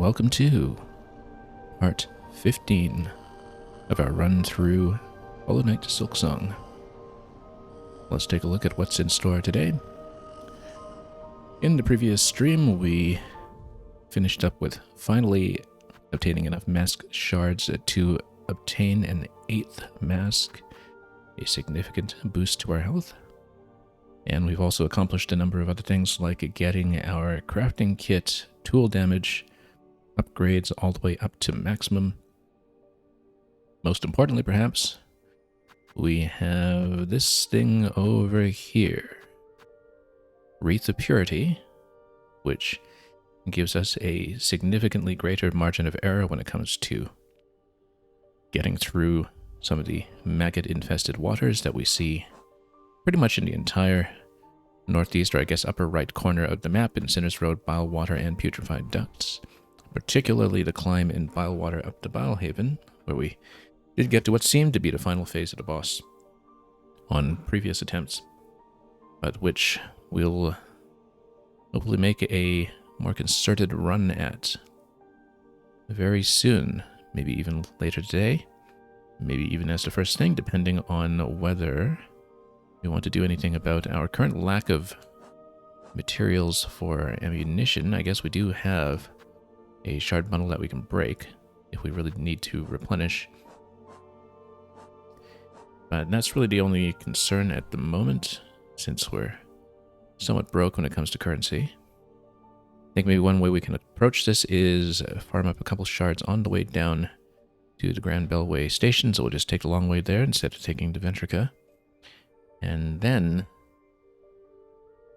welcome to part 15 of our run through Hollow Knight Silksong. Let's take a look at what's in store today. In the previous stream, we finished up with finally obtaining enough mask shards to obtain an 8th mask, a significant boost to our health. And we've also accomplished a number of other things like getting our crafting kit tool damage upgrades all the way up to maximum. Most importantly, perhaps, we have this thing over here, Wreath of Purity, which gives us a significantly greater margin of error when it comes to getting through some of the maggot-infested waters that we see pretty much in the entire northeast, or I guess upper right corner of the map in Sinner's Road, Bile Water, and Putrefied Ducts. Particularly the climb in Bile Water up to Bile Haven, where we did get to what seemed to be the final phase of the boss on previous attempts, but which we'll hopefully make a more concerted run at very soon, maybe even later today, maybe even as the first thing, depending on whether we want to do anything about our current lack of materials for ammunition. I guess we do have a shard bundle that we can break if we really need to replenish. But that's really the only concern at the moment, since we're somewhat broke when it comes to currency. I think maybe one way we can approach this is farm up a couple shards on the way down to the Grand Bellway station, so we'll just take the long way there instead of taking the Ventrica. And then,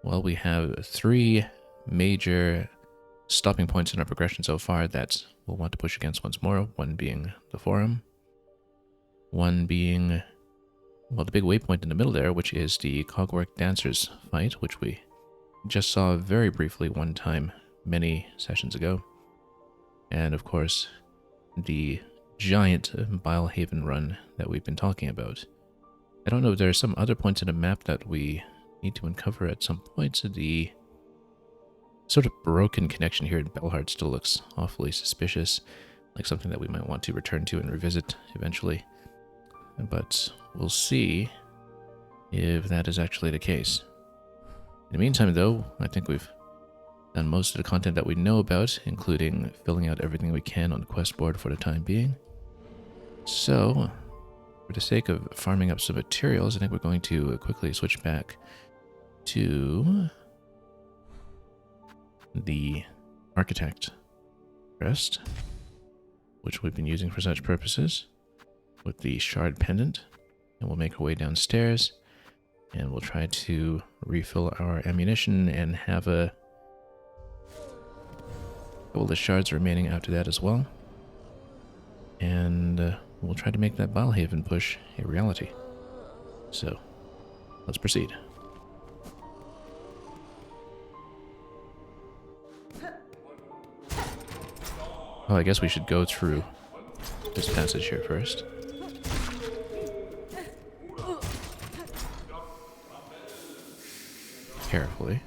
well, we have 3 major stopping points in our progression so far that we'll want to push against once more, one being the Forum, one being, well, the big waypoint in the middle there, which is the Cogwork Dancers fight, which we just saw very briefly one time many sessions ago. And of course, the giant Bile Haven run that we've been talking about. I don't know if there are some other points in the map that we need to uncover at some point. The sort of broken connection here in Bellheart still looks awfully suspicious, like something that we might want to return to and revisit eventually. But we'll see if that is actually the case. In the meantime, though, I think we've done most of the content that we know about, including filling out everything we can on the quest board for the time being. So, for the sake of farming up some materials, I think we're going to quickly switch back to the Architect crest, which we've been using for such purposes, with the Shard Pendant, and we'll make our way downstairs, and we'll try to refill our ammunition and have a couple of the shards remaining after that as well. And we'll try to make that Bile Haven push a reality. So, let's proceed. Well, I guess we should go through this passage here first. Carefully.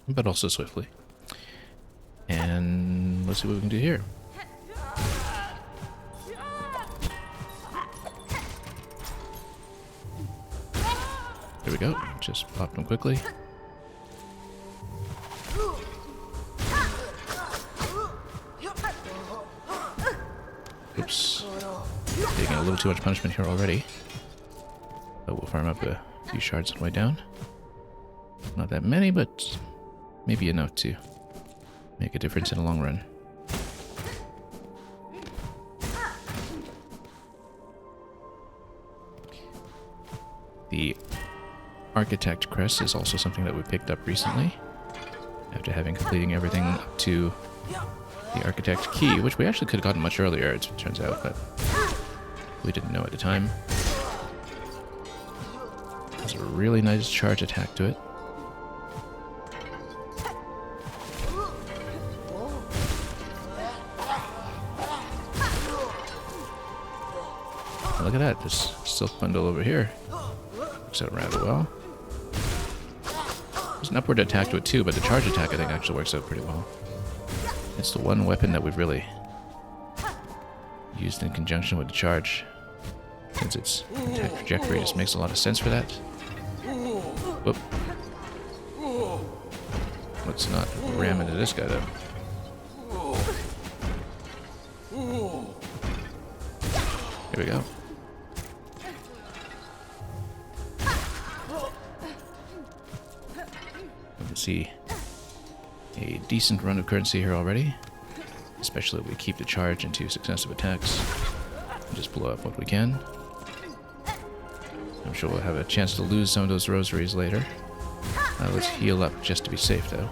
But also swiftly. And let's see what we can do here. There we go. Just popped them quickly. Oops. Taking a little too much punishment here already. But we'll farm up a few shards on the way down. Not that many, but maybe enough to make a difference in the long run. The Architect crest is also something that we picked up recently, after having completing everything up to the Architect key, which we actually could have gotten much earlier, it turns out, but we didn't know at the time. Has a really nice charge attack to it. Look at that, this silk bundle over here works out rather well. There's an upward attack to it too, but the charge attack I think actually works out pretty well. It's the one weapon that we've really used in conjunction with the charge, since its attack trajectory just makes a lot of sense for that. Whoop. Let's not ram into this guy though. Here we go. We can see a decent run of currency here already, especially if we keep the charge into successive attacks and just blow up what we can. I'm sure we'll have a chance to lose some of those rosaries later. Let's heal up just to be safe though.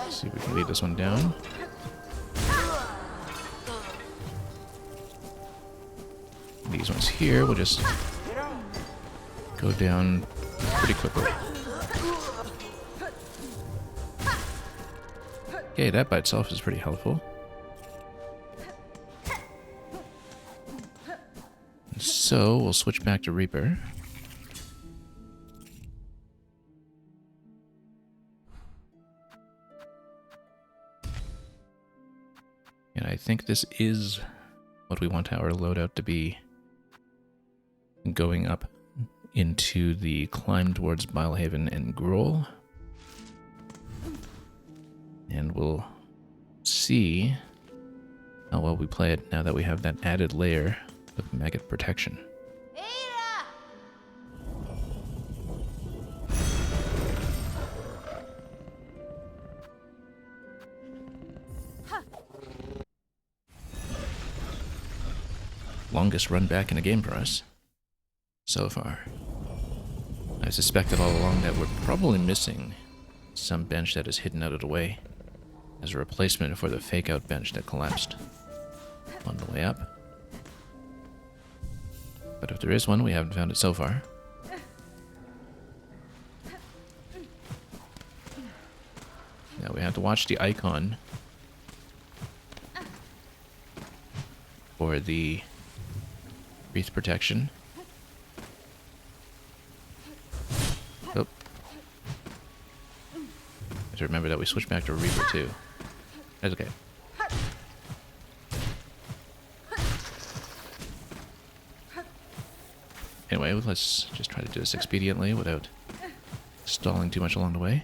See if we can lead this one down. These ones here will just go down pretty quickly. Okay, that by itself is pretty helpful. So we'll switch back to Reaper. And I think this is what we want our loadout to be, going up into the climb towards Bilehaven and Grohl. And we'll see how well we play it now that we have that added layer of maggot protection. Longest run back in a game for us so far. I suspected all along that we're probably missing some bench that is hidden out of the way as a replacement for the fake out bench that collapsed on the way up. But if there is one, we haven't found it so far. Now we have to watch the icon for the wreath protection. Oh. Have to remember that we switched back to Reaper too. That's okay. Anyway, let's just try to do this expediently without stalling too much along the way.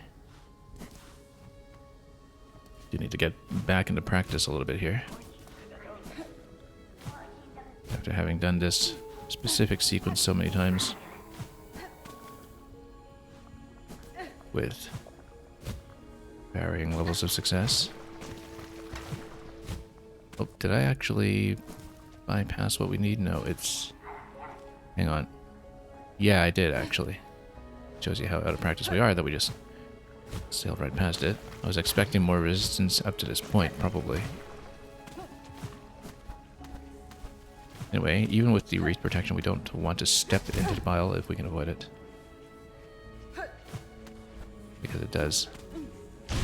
Do need to get back into practice a little bit here. After having done this specific sequence so many times with varying levels of success. Oh, did I actually bypass what we need? No, it's... Hang on. Yeah, I did actually. Shows you how out of practice we are that we just sailed right past it. I was expecting more resistance up to this point, probably. Anyway, even with the wreath protection, we don't want to step into the pile if we can avoid it. Because it does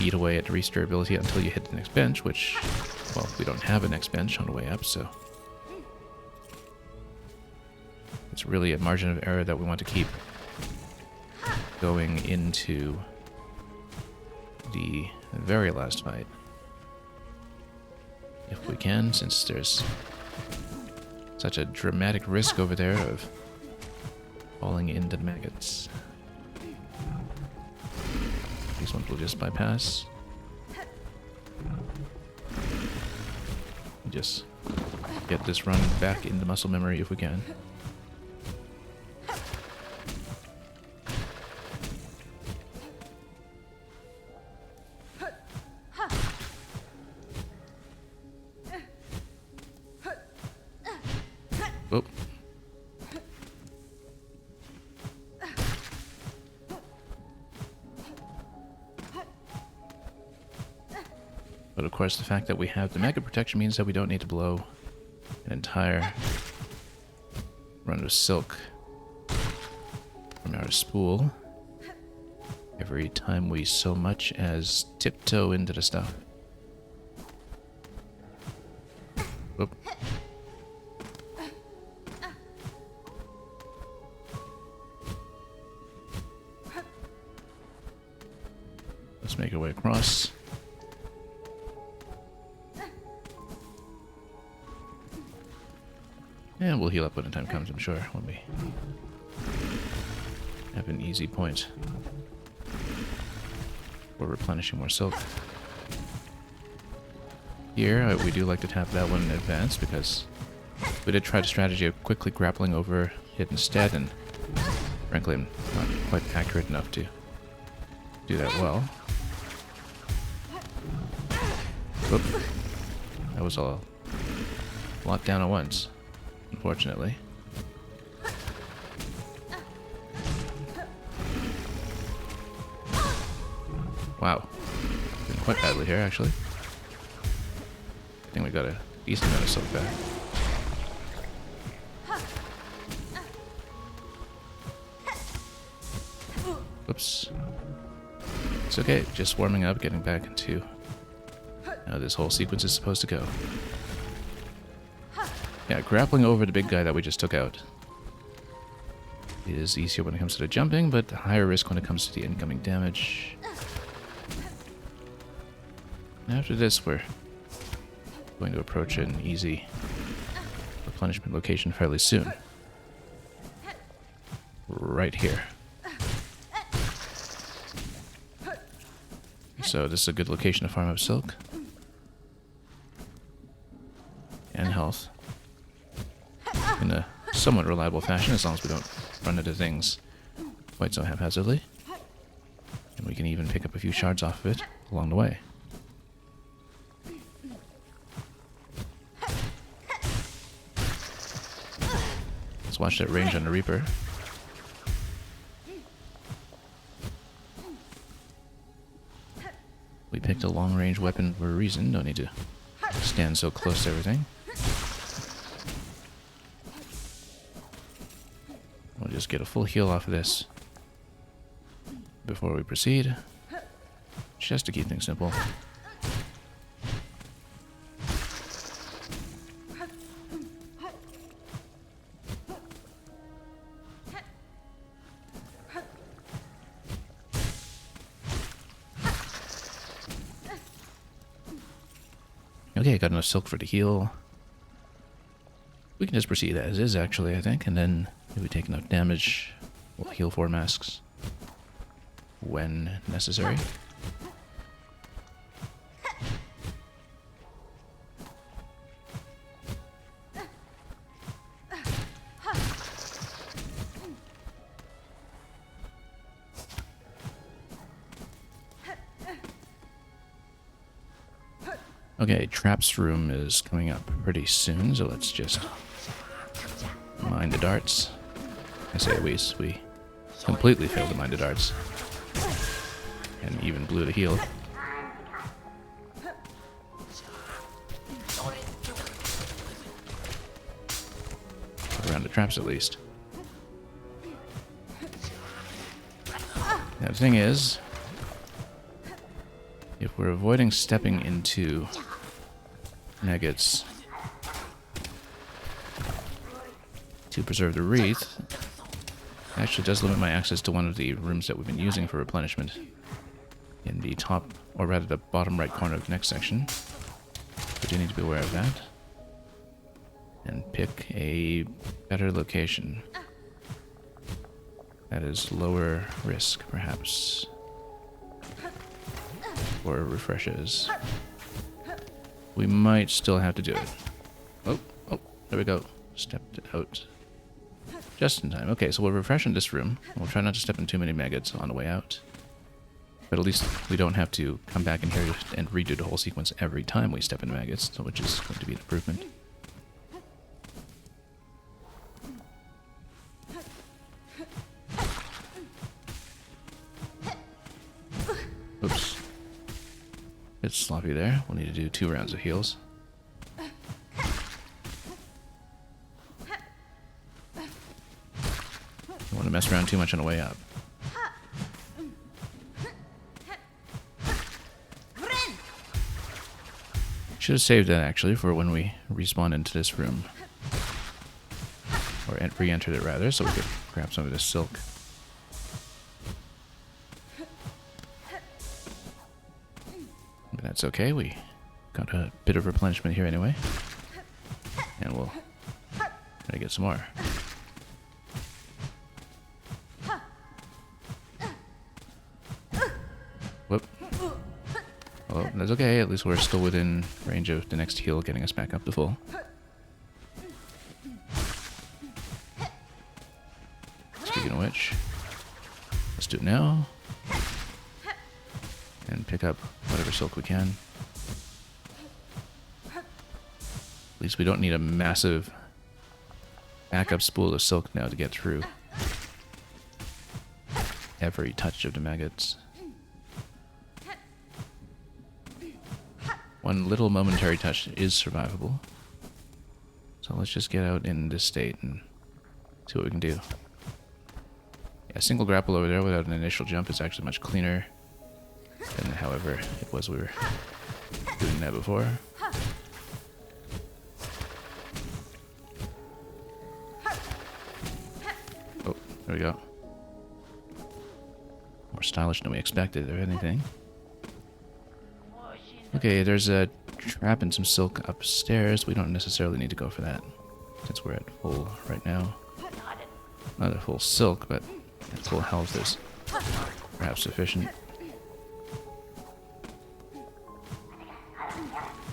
eat away at wreath durability until you hit the next bench, which, well, we don't have a next bench on the way up, so... It's really a margin of error that we want to keep going into the very last fight. If we can, since there's such a dramatic risk over there of falling into maggots. These ones will just bypass. Just get this run back into muscle memory if we can. Oh. But of course, the fact that we have the maggot protection means that we don't need to blow an entire run of silk from our spool every time we so much as tiptoe into the stuff. make our way across. And we'll heal up when the time comes, I'm sure, when we have an easy point. We're replenishing more silk. Here, we do like to tap that one in advance because we did try the strategy of quickly grappling over it instead, and frankly, I'm not quite accurate enough to do that well. Oop. That was a lot down at once, unfortunately. Wow. Doing quite badly here, actually. I think we got a decent amount of silk back. Whoops. It's okay, just warming up, getting back into how this whole sequence is supposed to go. Yeah, grappling over the big guy that we just took out is easier when it comes to the jumping, but higher risk when it comes to the incoming damage. After this, we're going to approach an easy replenishment location fairly soon. Right here. So this is a good location to farm up silk. And health. In a somewhat reliable fashion, as long as we don't run into things quite so haphazardly. And we can even pick up a few shards off of it along the way. Let's watch that range on the Reaper. We picked a long-range weapon for a reason. Don't need to stand so close to everything. We'll just get a full heal off of this before we proceed. Just to keep things simple. Okay, got enough silk for the heal. We can just proceed as is, actually, I think, and then if we take enough damage, we'll heal 4 masks when necessary. Okay, Trap's room is coming up pretty soon, so let's just mine the darts. I say we completely failed to mine the darts. And even blew the heal. Around the traps at least. Now the thing is, if we're avoiding stepping into maggots to preserve the wreath, it actually does limit my access to one of the rooms that we've been using for replenishment in the top, or rather the bottom right corner of the next section. We do need to be aware of that. And pick a better location that is lower risk, perhaps, or refreshes. We might still have to do it. Oh, there we go. Stepped out. Just in time. Okay, so we'll refresh in this room. We'll try not to step in too many maggots on the way out. But at least we don't have to come back in here and redo the whole sequence every time we step in maggots, so which is going to be an improvement. Oops. Bit sloppy there. We'll need to do 2 rounds of heals. Don't want to mess around too much on the way up. Should have saved that actually for when we respawn into this room. Or re-entered it rather, so we could grab some of this silk. That's okay, we got a bit of replenishment here anyway. And we'll try to get some more. Whoop. Well, that's okay, at least we're still within range of the next heal getting us back up to full. Speaking of which, let's do it now. And pick up whatever silk we can. At least we don't need a massive backup spool of silk now to get through every touch of the maggots. One little momentary touch is survivable. So let's just get out in this state and see what we can do. Yeah, a single grapple over there without an initial jump is actually much cleaner than however it was we were doing that before. Oh, there we go. More stylish than we expected, if anything. Okay, there's a trap and some silk upstairs. We don't necessarily need to go for that, since we're at full right now. Not at full silk, but at full health is perhaps sufficient.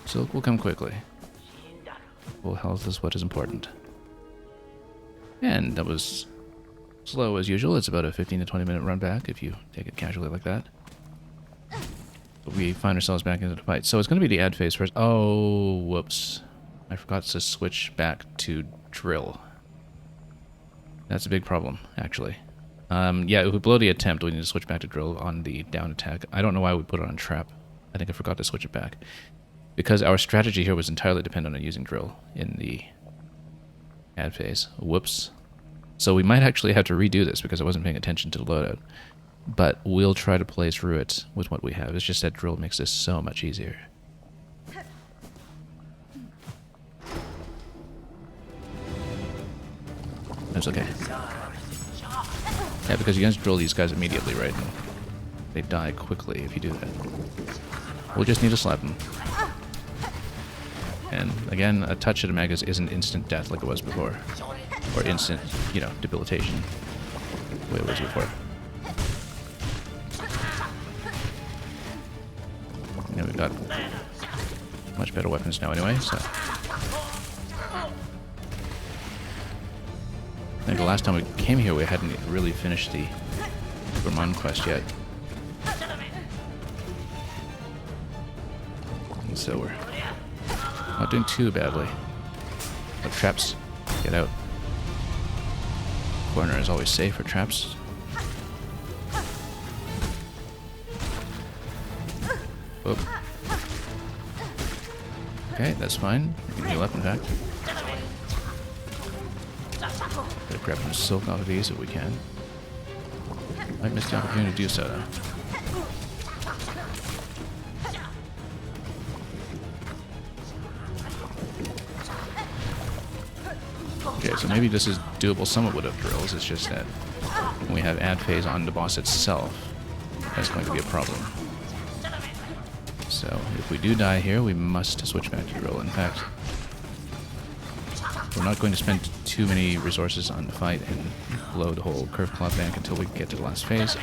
Silk will come quickly. Full health is what is important. And that was slow as usual. It's about a 15 to 20 minute run back if you take it casually like that. But we find ourselves back into the fight. So it's going to be the ad phase first. Oh, whoops. I forgot to switch back to drill. That's a big problem, actually. Yeah, if we blow the attempt, we need to switch back to drill on the down attack. I don't know why we put it on trap. I think I forgot to switch it back. Because our strategy here was entirely dependent on using drill in the ad phase. Whoops. So we might actually have to redo this because I wasn't paying attention to the loadout. But we'll try to play through it with what we have. It's just that drill makes this so much easier. That's okay. Yeah, because you can just drill these guys immediately, right? And they die quickly if you do that. We'll just need to slap them. And again, a touch of the magus isn't instant death like it was before. Or instant, you know, debilitation. The way it was before. Yeah, we've got much better weapons now anyway, so... I think the last time we came here we hadn't really finished the Vermont quest yet. And so we're not doing too badly. But traps, get out. Corner is always safe for traps. Whoop. Okay, that's fine. We can heal up, in fact. Gotta grab some silk off of these if we can. Might miss the opportunity to do so, though. Okay, so maybe this is doable somewhat with drills. It's just that when we have ad phase on the boss itself, that's going to be a problem. So if we do die here, we must switch back to drill. In fact, we're not going to spend too many resources on the fight and blow the whole curve claw bank until we get to the last phase.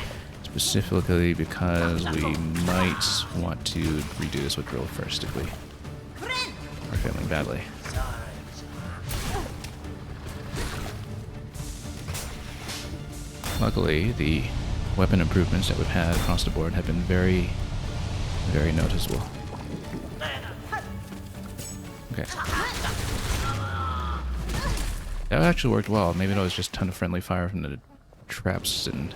Specifically because we might want to redo this with drill first if we are failing badly. Luckily, the weapon improvements that we've had across the board have been very, very noticeable. Okay. That actually worked well. Maybe that was just a ton of friendly fire from the traps and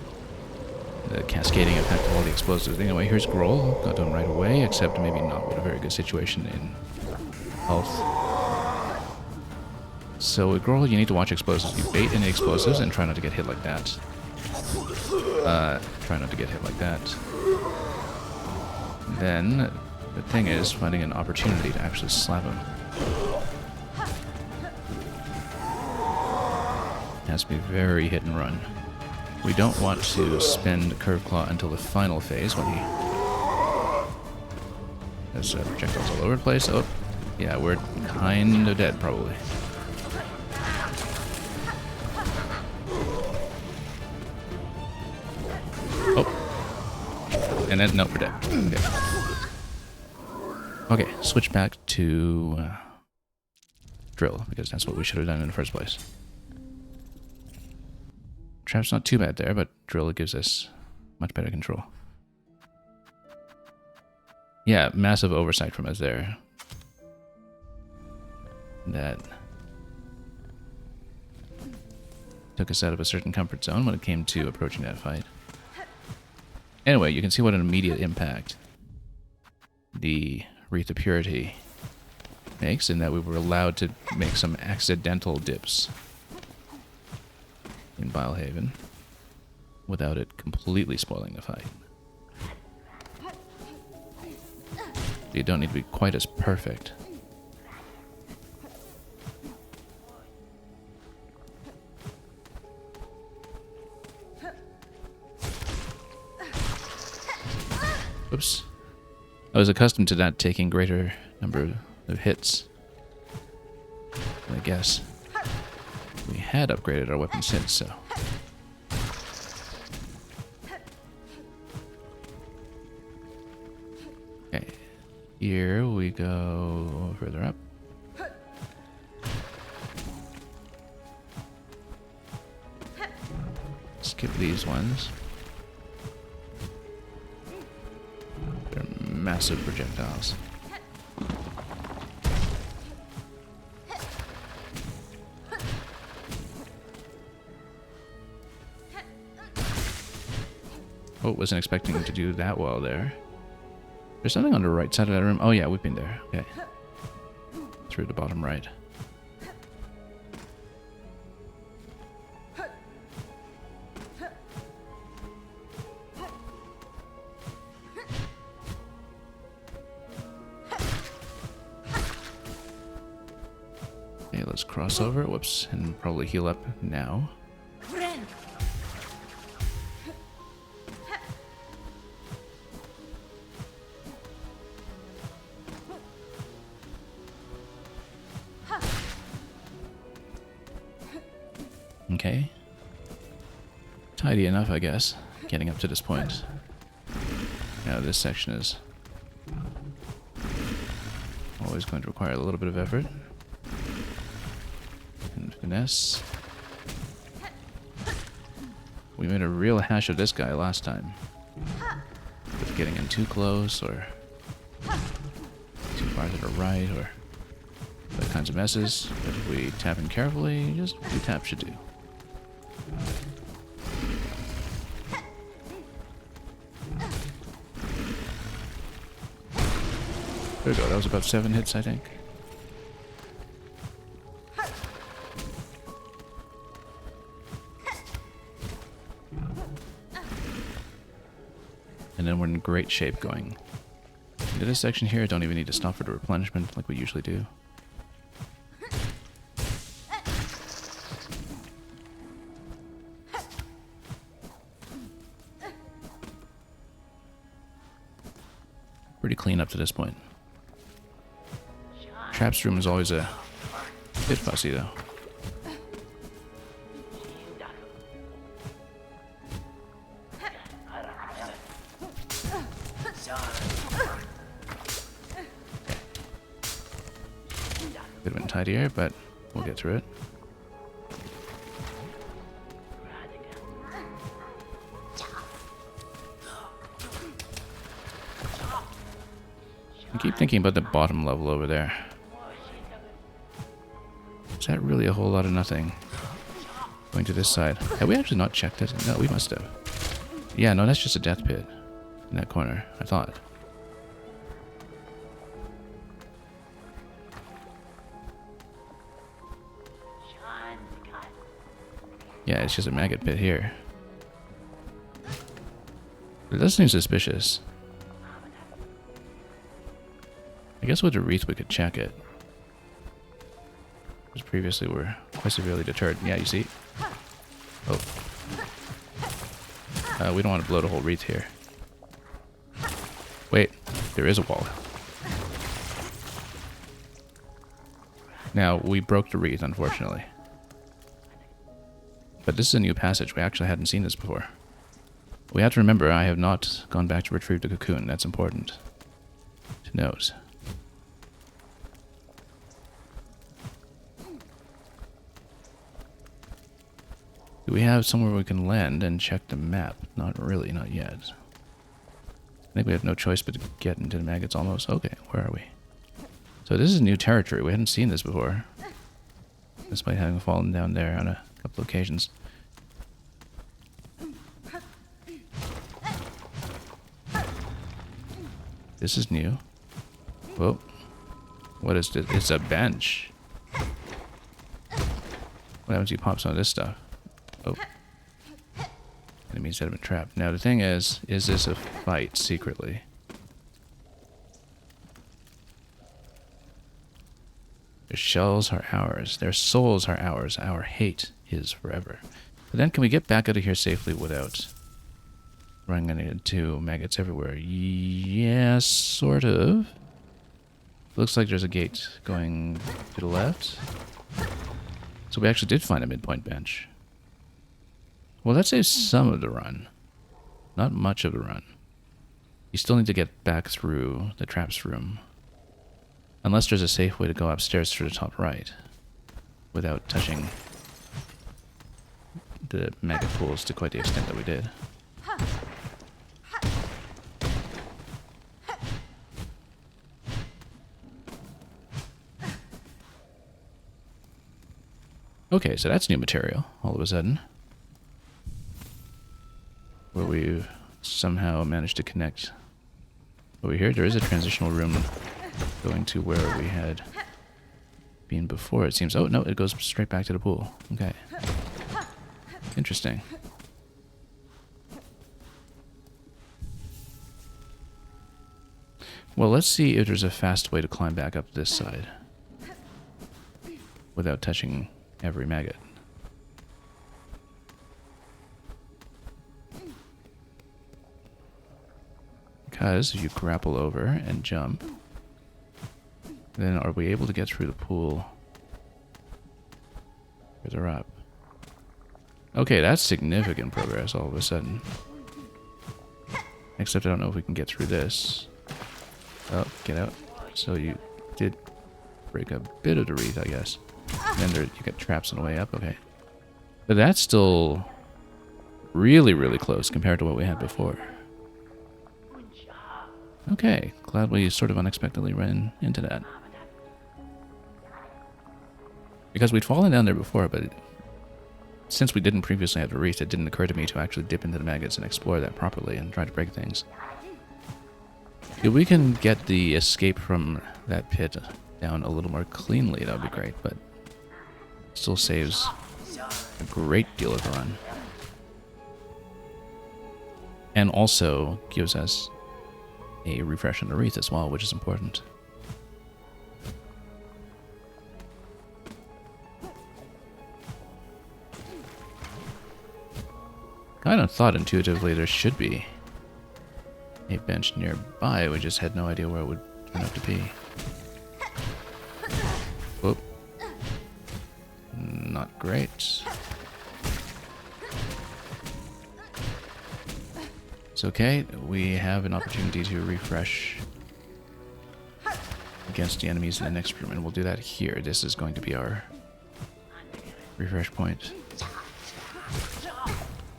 the cascading effect of all the explosives. Anyway, here's Grohl. Got done right away, except maybe not with a very good situation in health. So with Grohl, you need to watch explosives. You bait any explosives and try not to get hit like that. Try not to get hit like that. Then, the thing is, finding an opportunity to actually slap him. It has to be very hit and run. We don't want to spend Curve Claw until the final phase when he There's projectiles all over the place. Oh, yeah, we're kind of dead, probably. Oh. And then, no, we're dead. Okay, switch back to drill, because that's what we should have done in the first place. Trap's not too bad there, but drill gives us much better control. Yeah, massive oversight from us there. That took us out of a certain comfort zone when it came to approaching that fight. Anyway, you can see what an immediate impact the Wreath of Purity makes, in that we were allowed to make some accidental dips in Bilehaven without it completely spoiling the fight. You don't need to be quite as perfect. Oops. I was accustomed to that taking greater number of hits. I guess we had upgraded our weapon since, so. Okay. Here we go further up. Skip these ones. They're massive projectiles. Oh, wasn't expecting to do that well there. There's something on the right side of that room. Oh yeah, we've been there. Okay. Through the bottom right. Okay, let's cross over. Whoops. And probably heal up now. Okay. Tidy enough, I guess, getting up to this point. Now this section is always going to require a little bit of effort and finesse. We made a real hash of this guy last time, with getting in too close or too far to the right or those kinds of messes. But if we tap in carefully, just a few taps should do. There we go, that was about 7 hits, I think. And then we're in great shape going into this section here. I don't even need to stop for the replenishment like we usually do. Pretty clean up to this point. Trap's room is always a bit fussy though. Could have been tidier, but we'll get through it. I keep thinking about the bottom level over there. Is that really a whole lot of nothing? Going to this side. Have we actually not checked it? No, we must have. Yeah, no, that's just a death pit in that corner, I thought. Yeah, it's just a maggot pit here. It does seem suspicious. I guess with the wreath we could check it. Because previously we were quite severely deterred. Yeah, you see? Oh. We don't want to blow the whole wreath here. Wait, there is a wall. Now, we broke the wreath, unfortunately. But this is a new passage. We actually hadn't seen this before. We have to remember, I have not gone back to retrieve the cocoon. That's important to note. Do we have somewhere we can land and check the map? Not really, not yet. I think we have no choice but to get into the maggots almost. Okay, where are we? So this is new territory. We hadn't seen this before. Despite having fallen down there on a couple occasions. This is new. Whoa. What is this? It's a bench. What happens if you pop some of this stuff? Oh. Enemies that have been trapped. Now the thing is this a fight secretly? Their shells are ours. Their souls are ours. Our hate is forever. But then can we get back out of here safely without running into maggots everywhere? Yes, sort of. Looks like there's a gate going to the left. So we actually did find a midpoint bench. Well, that saves some of the run. Not much of the run. You still need to get back through the traps room. Unless there's a safe way to go upstairs to the top right. Without touching the maggot pools to quite the extent that we did. Okay, so that's new material, all of a sudden. Where we've somehow managed to connect over here. There is a transitional room going to where we had been before, it seems. Oh, no, it goes straight back to the pool. Okay. Interesting. Well, let's see if there's a fast way to climb back up this side without touching every maggot. Because if you grapple over and jump, then are we able to get through the pool further up? Okay, that's significant progress all of a sudden. Except I don't know if we can get through this. Oh, get out. So you did break a bit of the wreath, I guess. And then there, you get traps on the way up, okay. But that's still really, really close compared to what we had before. Okay, glad we sort of unexpectedly ran into that. Because we'd fallen down there before, but since we didn't previously have the wreath, it didn't occur to me to actually dip into the maggots and explore that properly and try to break things. If we can get the escape from that pit down a little more cleanly, that would be great, but still saves a great deal of the run. And also gives us a refresh on the wreath as well, which is important. Kind of thought intuitively there should be a bench nearby, we just had no idea where it would turn out to be. Whoop. Not great. It's okay, we have an opportunity to refresh against the enemies in the next room, and we'll do that here. This is going to be our refresh point.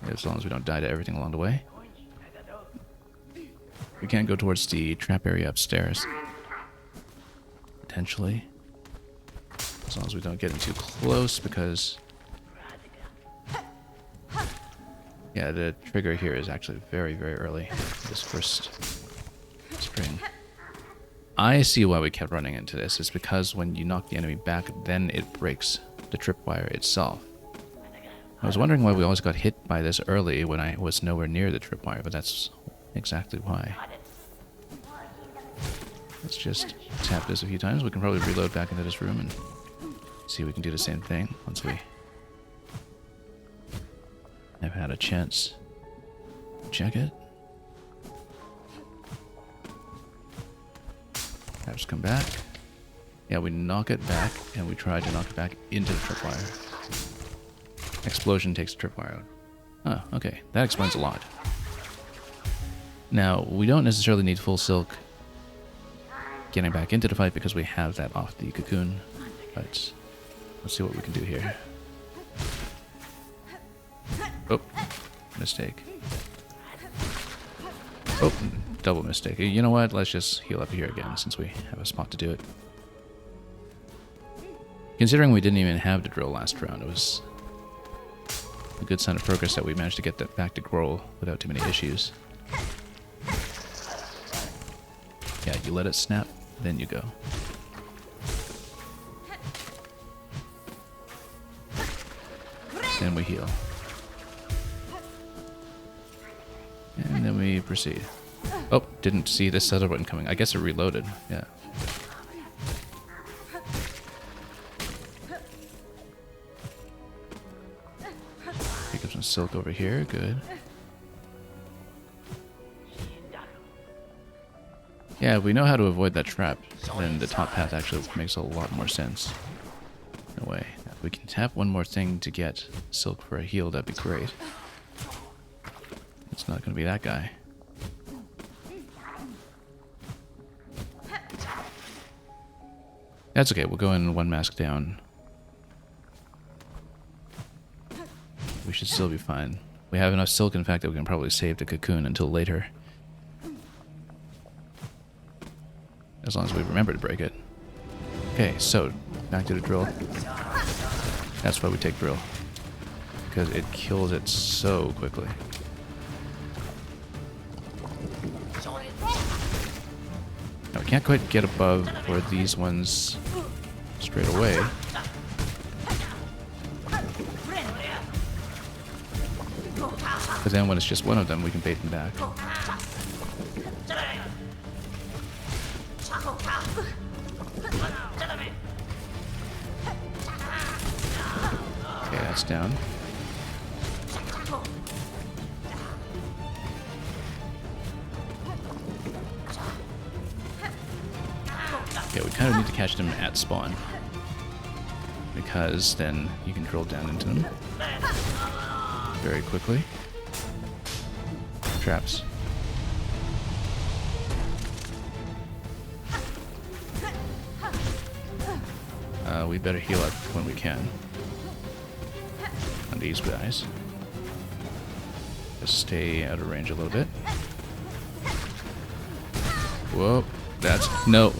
As long as we don't die to everything along the way. We can't go towards the trap area upstairs. Potentially. As long as we don't get in too close, because... yeah, the trigger here is actually very, very early. This first string. I see why we kept running into this. It's because when you knock the enemy back, then it breaks the tripwire itself. I was wondering why we always got hit by this early when I was nowhere near the tripwire, but that's exactly why. Let's just tap this a few times. We can probably reload back into this room and see if we can do the same thing once we have had a chance to check it. Perhaps come back. Yeah, we knock it back, and we try to knock it back into the tripwire. Explosion takes the tripwire out. Oh, okay. That explains a lot. Now, we don't necessarily need full silk getting back into the fight because we have that off the cocoon. But let's see what we can do here. Oh, mistake. Oh, double mistake. You know what? Let's just heal up here again since we have a spot to do it. Considering we didn't even have the drill last round, it was a good sign of progress that we managed to get that back to roll without too many issues. Yeah, you let it snap, then you go. Then we heal. And then we proceed. Oh, didn't see this other button coming. I guess it reloaded. Yeah. Pick up some silk over here. Good. Yeah, if we know how to avoid that trap, then the top path actually makes a lot more sense. No way. If we can tap one more thing to get silk for a heal, that'd be great. It's not going to be that guy. That's okay, we'll go in one mask down. We should still be fine. We have enough silk, in fact, that we can probably save the cocoon until later. As long as we remember to break it. Okay, so, back to the drill. That's why we take drill. Because it kills it so quickly. Now, we can't quite get above where these ones straight away. But then when it's just one of them, we can bait them back. Okay, that's down. Okay, we kind of need to catch them at spawn. Because then you can drill down into them very quickly. Traps. We better heal up when we can. On these guys. Just stay out of range a little bit. Whoa, that's... no!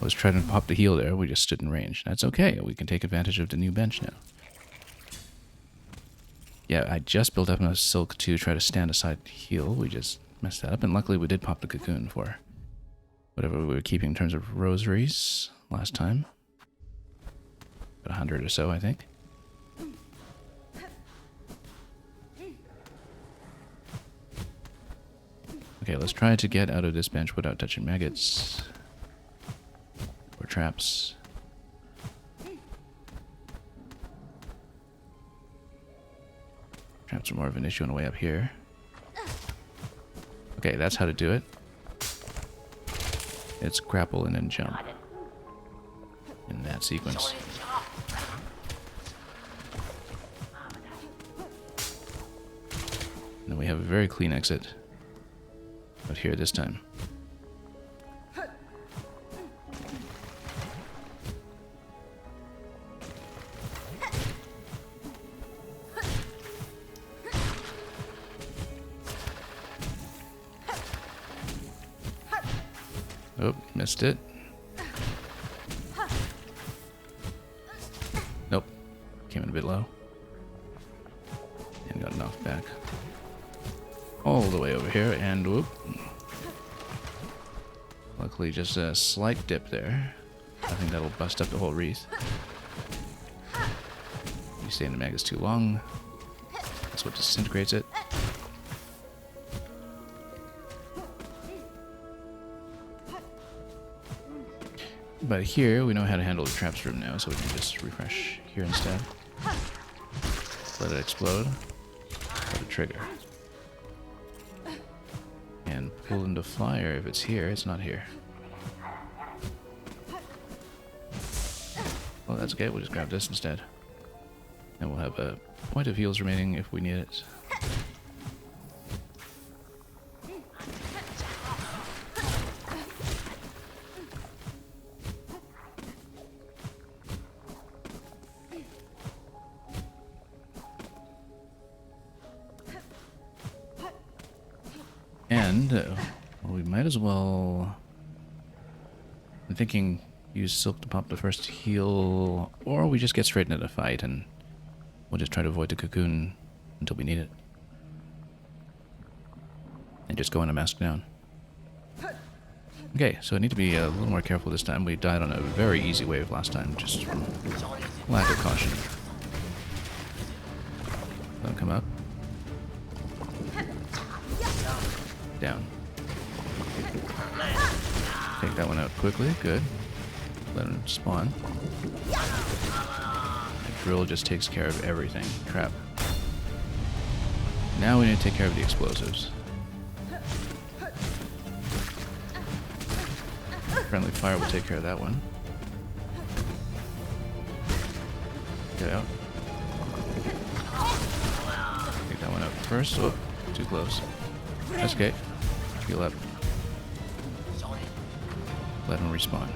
I was trying to pop the heal there, we just stood in range. That's okay, we can take advantage of the new bench now. Yeah, I just built up enough silk to try to stand aside heal. We just messed that up, and luckily we did pop the cocoon for whatever we were keeping in terms of rosaries last time. About 100 or so, I think. Okay, let's try to get out of this bench without touching maggots. Or traps. Traps are more of an issue on the way up here. Okay, that's how to do it. It's grapple and then jump. In that sequence. And then we have a very clean exit. But here this time. Oh, missed it. Nope. Came in a bit low. And got knocked back. All the way over here, and whoop. Luckily just a slight dip there. I think that'll bust up the whole wreath. You stay in the maggots too long. That's what disintegrates it. But here, we know how to handle the traps room now, so we can just refresh here instead. Let it explode. Let it trigger. And pull into fire if it's here. It's not here. that's okay. We'll just grab this instead. And we'll have a point of heals remaining if we need it. And well, we might as well... I'm thinking use Silk to pop the first heal, or we just get straight into the fight and we'll just try to avoid the cocoon until we need it. And just go in a mask down. Okay, so I need to be a little more careful this time. We died on a very easy wave last time, just from lack of caution. Don't come up. Down. Take that one out quickly. Good. Let him spawn. The drill just takes care of everything. Crap. Now we need to take care of the explosives. Friendly fire will take care of that one. Get out. Take that one out first. Oh, too close. That's okay. Heal up. Let him respawn.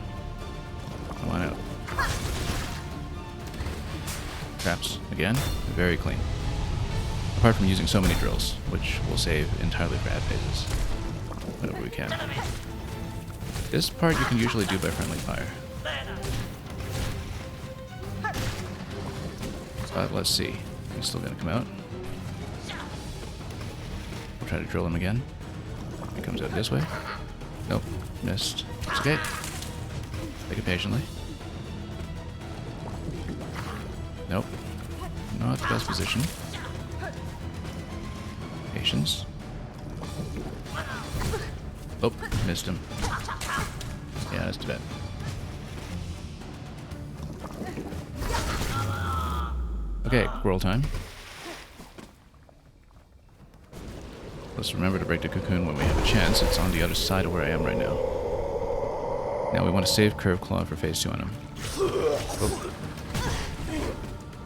Come on out. Traps again. Very clean. Apart from using so many drills, which we'll save entirely for ad phases. Whenever we can. This part you can usually do by friendly fire. But let's see. He's still gonna come out. We'll try to drill him again. He comes out this way. Nope. Missed. It's okay. Take it patiently. Nope. Not the best position. Patience. Oh, missed him. Yeah, that's too bad. Okay, roll time. Let's remember to break the cocoon when we have a chance. It's on the other side of where I am right now. Now we want to save Curve Claw for phase 2 on him.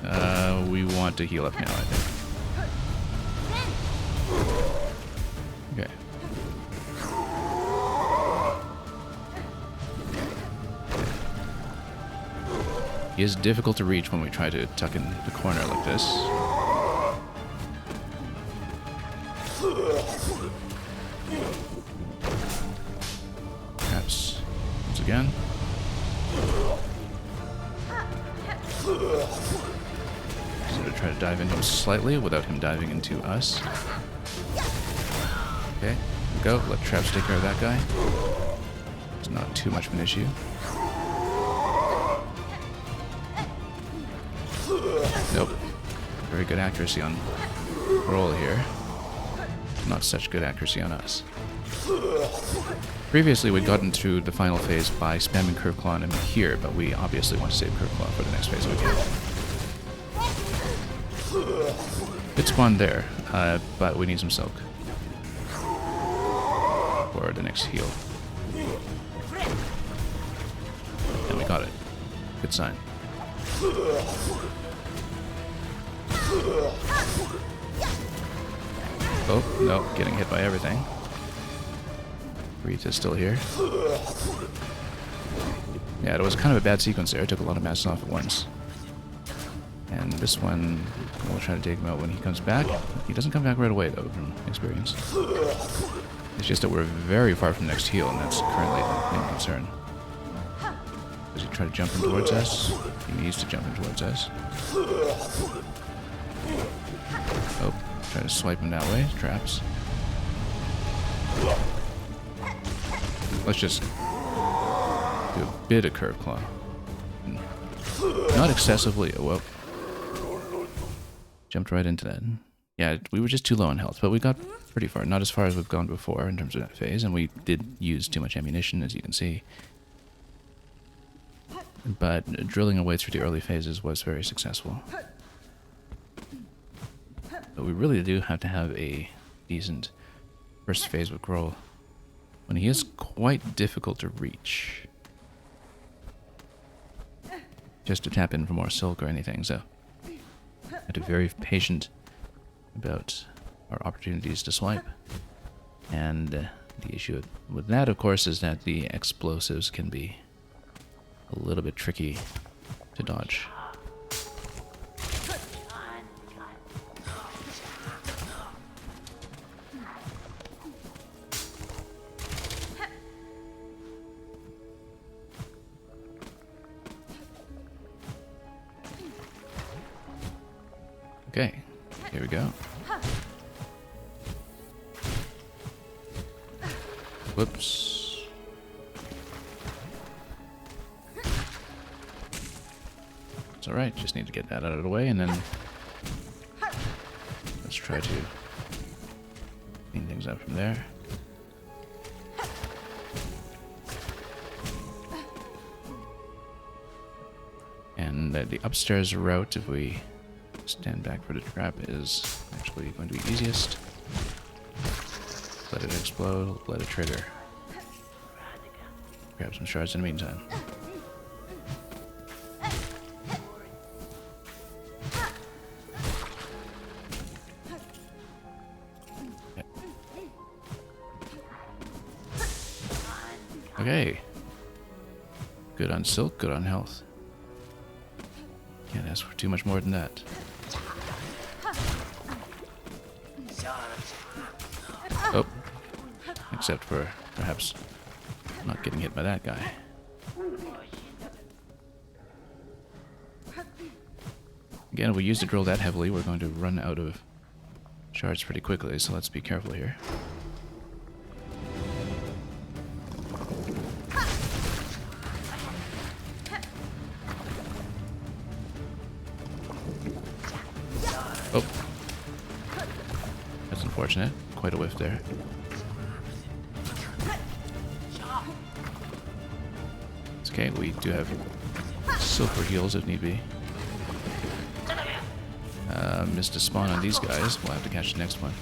Oh. We want to heal up now, I think. Okay. He is difficult to reach when we try to tuck in the corner like this. Perhaps once again. So to try to dive into him slightly without him diving into us. Okay, go. Let traps take care of that guy. It's not too much of an issue. Nope. Very good accuracy on roll here. Not such good accuracy on us. Previously, we'd gotten through the final phase by spamming Curve Claw on him here, but we obviously want to save Curve Claw for the next phase we can. It spawned there, but we need some Silk for the next heal. And we got it. Good sign. Oh, no, getting hit by everything. Breathe is still here. Yeah, it was kind of a bad sequence there. I took a lot of masks off at once. And this one, we'll try to take him out when he comes back. He doesn't come back right away, though, from experience. It's just that we're very far from next heal, and that's currently the main concern. Does he try to jump in towards us? He needs to jump in towards us. Oh, try to swipe him that way. Traps. Let's just do a bit of Curve Claw. Not excessively. Whoa. Jumped right into that. Yeah, we were just too low on health, but we got pretty far. Not as far as we've gone before in terms of that phase, and we did use too much ammunition, as you can see. But drilling away through the early phases was very successful. But we really do have to have a decent first phase with Grohl, when he is quite difficult to reach. just to tap in for more silk or anything, so I have to be very patient about our opportunities to swipe. And the issue with that, of course, is that the explosives can be a little bit tricky to dodge. Okay, here we go. Whoops. It's alright, just need to get that out of the way, and then let's try to clean things up from there. And the upstairs route, if we stand back for the trap, is actually going to be easiest. Let it explode, let it trigger. Grab some shards in the meantime. Okay. Good on silk, good on health. Can't ask for too much more than that. Oh. Except for perhaps not getting hit by that guy. Again, if we use the drill that heavily, we're going to run out of shards pretty quickly, so let's be careful here. Oh. That's unfortunate. Quite a whiff there. It's okay, we do have silver heals if need be. Missed a spawn on these guys. We'll have to catch the next one.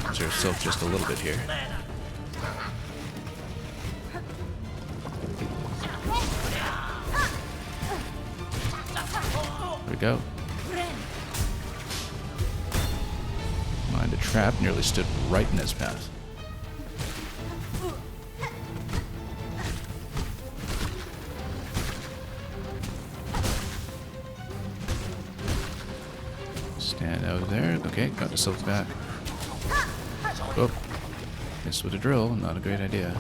Conserve silk just a little bit here. There we go. Mind, the trap nearly stood right in his path. Stand out there. Okay, got the silk back. Oh, missed with a drill. Not a great idea.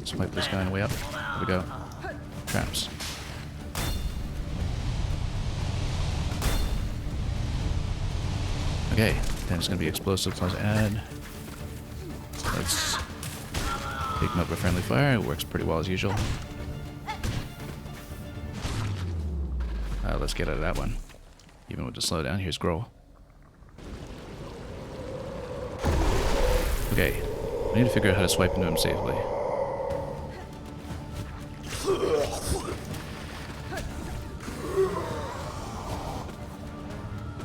Swipe this guy on the way up. There we go. Traps. Okay, then it's going to be explosive plus add. Let's pick him up with friendly fire. It works pretty well as usual. Let's get out of that one. Even with the slowdown, here's Grohl. Okay, I need to figure out how to swipe into him safely.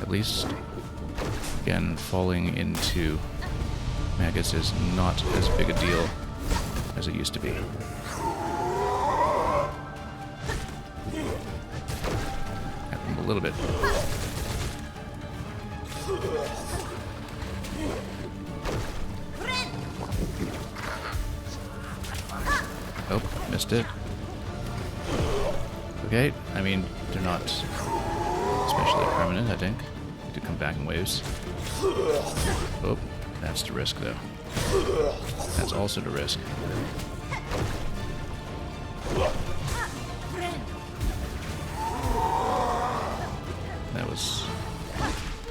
At least, again, falling into maggots is not as big a deal as it used to be. Happened a little bit. Oh, missed it. Okay, I mean, they're not especially permanent, I think. They do come back in waves. Oh, that's the risk, though. That's also the risk. That was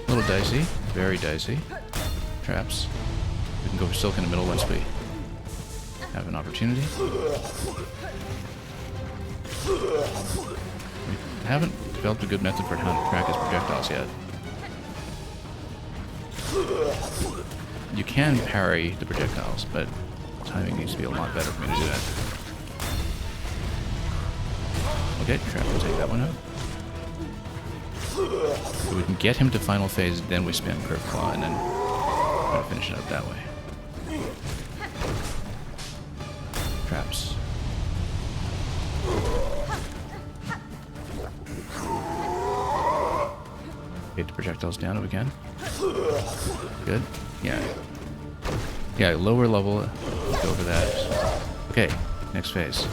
a little dicey, very dicey. Traps. We can go for silk in the middle once we have an opportunity. I haven't developed a good method for how to track his projectiles yet. You can parry the projectiles, but timing needs to be a lot better for me to do that. Okay, Trap will take that one out. So we can get him to final phase, then we spam Curve Claw, and then try to finish it up that way. Traps. Get the projectiles down if we can. Good. Yeah. Yeah, lower level. Go over that. Okay, next phase.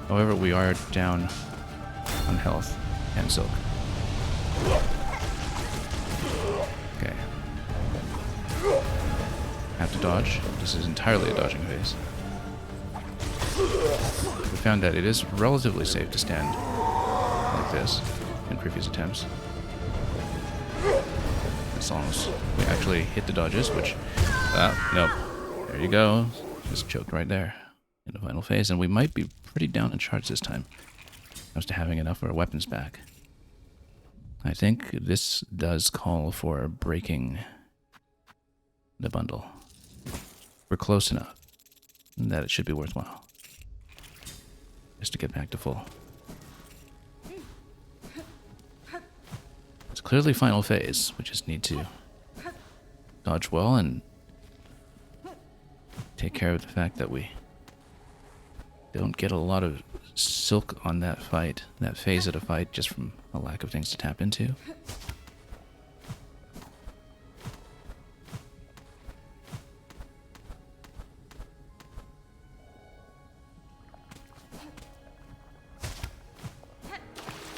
However, we are down on health and silk. Okay. Have to dodge. This is entirely a dodging phase. We found that it is relatively safe to stand like this in previous attempts. As long as we actually hit the dodges, which... nope. There you go. Just choked right there in the final phase, and we might be pretty down in charge this time. As to having enough of our weapons back. I think this does call for breaking the bundle. We're close enough that it should be worthwhile. Just to get back to full. It's clearly final phase. We just need to dodge well and take care of the fact that we don't get a lot of silk on that fight, that phase of the fight, just from a lack of things to tap into.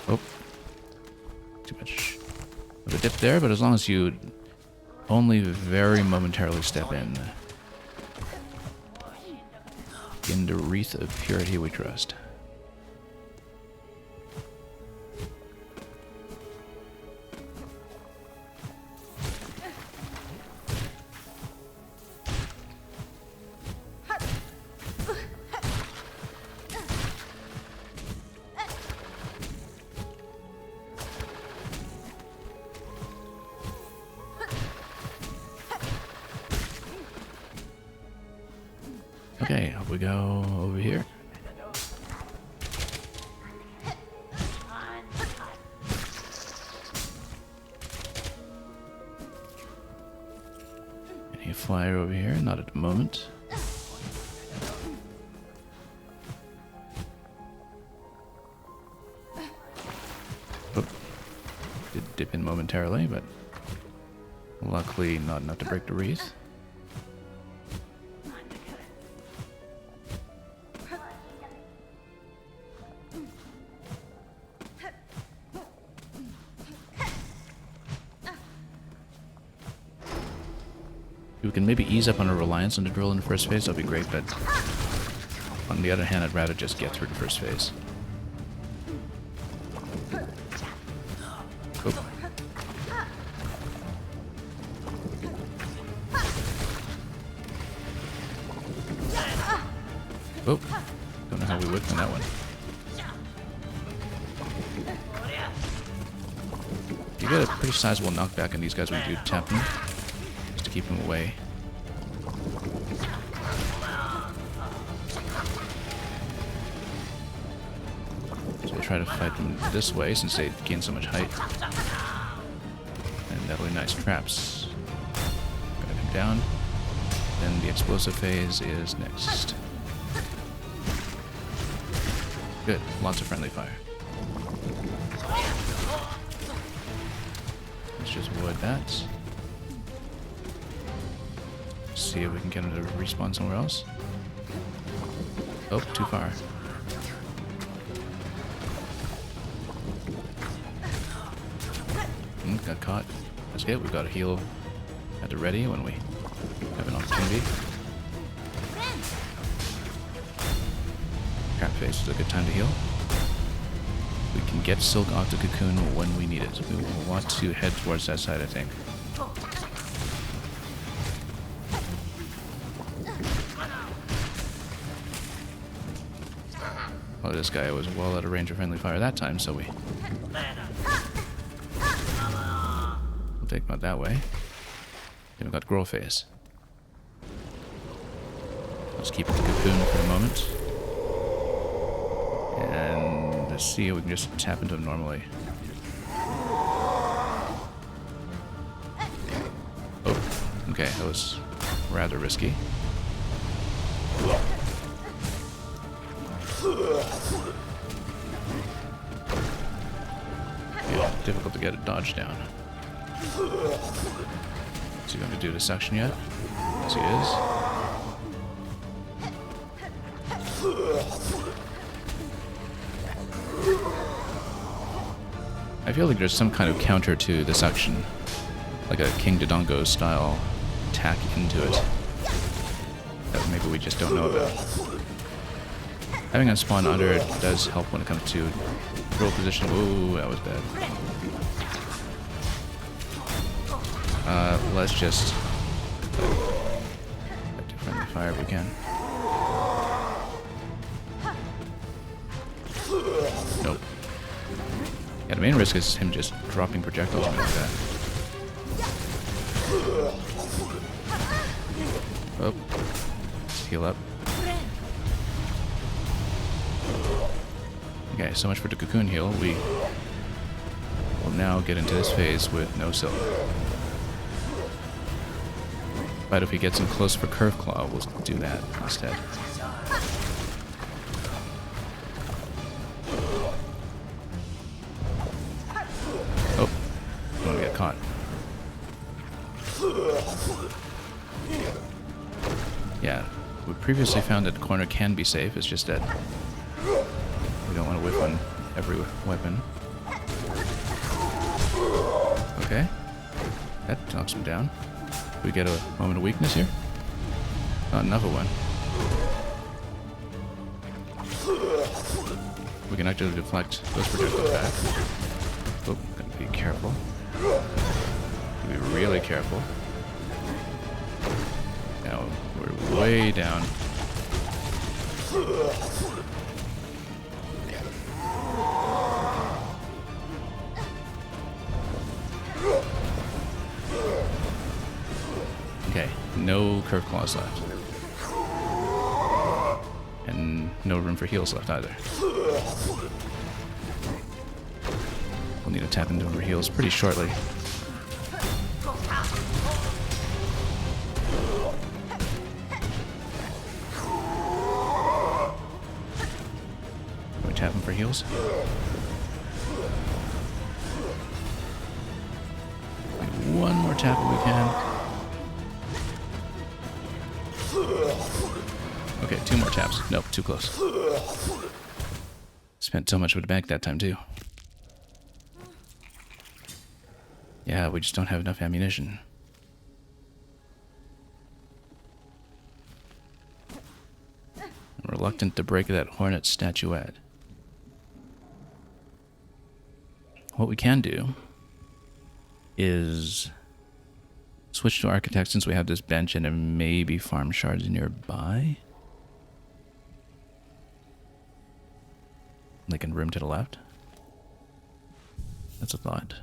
Oh, too much of a dip there, but as long as you only very momentarily step in the wreath of purity we trust. Okay, up we go over here. Any flyer over here? Not at the moment. Oh, did dip in momentarily, but luckily not enough to break the wreath. We can maybe ease up on our reliance on the drill in the first phase, that'd be great, but on the other hand, I'd rather just get through the first phase. Oh. Oh, don't know how we whipped on that one. You get a pretty sizable knockback on these guys when you do tap them, just to keep them away. So I try to fight them this way since they gain so much height. And that'll be nice traps. Gonna come down. Then the explosive phase is next. Good, lots of friendly fire. Let's just avoid that. See if we can get him to respawn somewhere else. Oh, too far. Got caught. That's good, we've got a heal at the ready when we have an opportunity. Crap face is a good time to heal. We can get Silk Octo Cocoon when we need it. We will want to head towards that side, I think. Well, this guy was well out of range of friendly fire that time, so we We'll take him out that way. Then we've got Grow Phase. Let's keep it the cocoon for a moment. And let's see if we can just tap into him normally. Oh, okay, that was rather risky. Yeah, difficult to get a dodge down. Is he going to do the suction yet? Yes, he is. I feel like there's some kind of counter to the suction, like a King Dodongo style attack into it that maybe we just don't know about. Having a spawn under it does help when it comes to roll position. Ooh, that was bad. Let's just get to friendly fire if we can. Nope. Yeah, the main risk is him just dropping projectiles on me like that. Oh. Let's heal up. Okay, so much for the cocoon heal. We will now get into this phase with no silk. But if he gets him close for Curve Claw, we'll do that instead. Oh, don't want to get caught. Yeah, we previously found that the corner can be safe, it's just that we don't want to whiff on every weapon. Okay, that knocks him down. We get a moment of weakness here? Not enough of one. We can actually deflect those projectiles back. Oh, gotta be careful. Be really careful. Now we're way down. Okay, no curve claws left. And no room for heals left either. We'll need to tap into her heals pretty shortly. Can we tap him for heals? One more tap if we can. Okay, 2 more taps. Nope, too close. Spent so much with the bank that time, too. Yeah, we just don't have enough ammunition. I'm reluctant to break that Hornet statuette. What we can do is switch to Architect since we have this bench and then maybe farm shards nearby. Like in room to the left. That's a thought.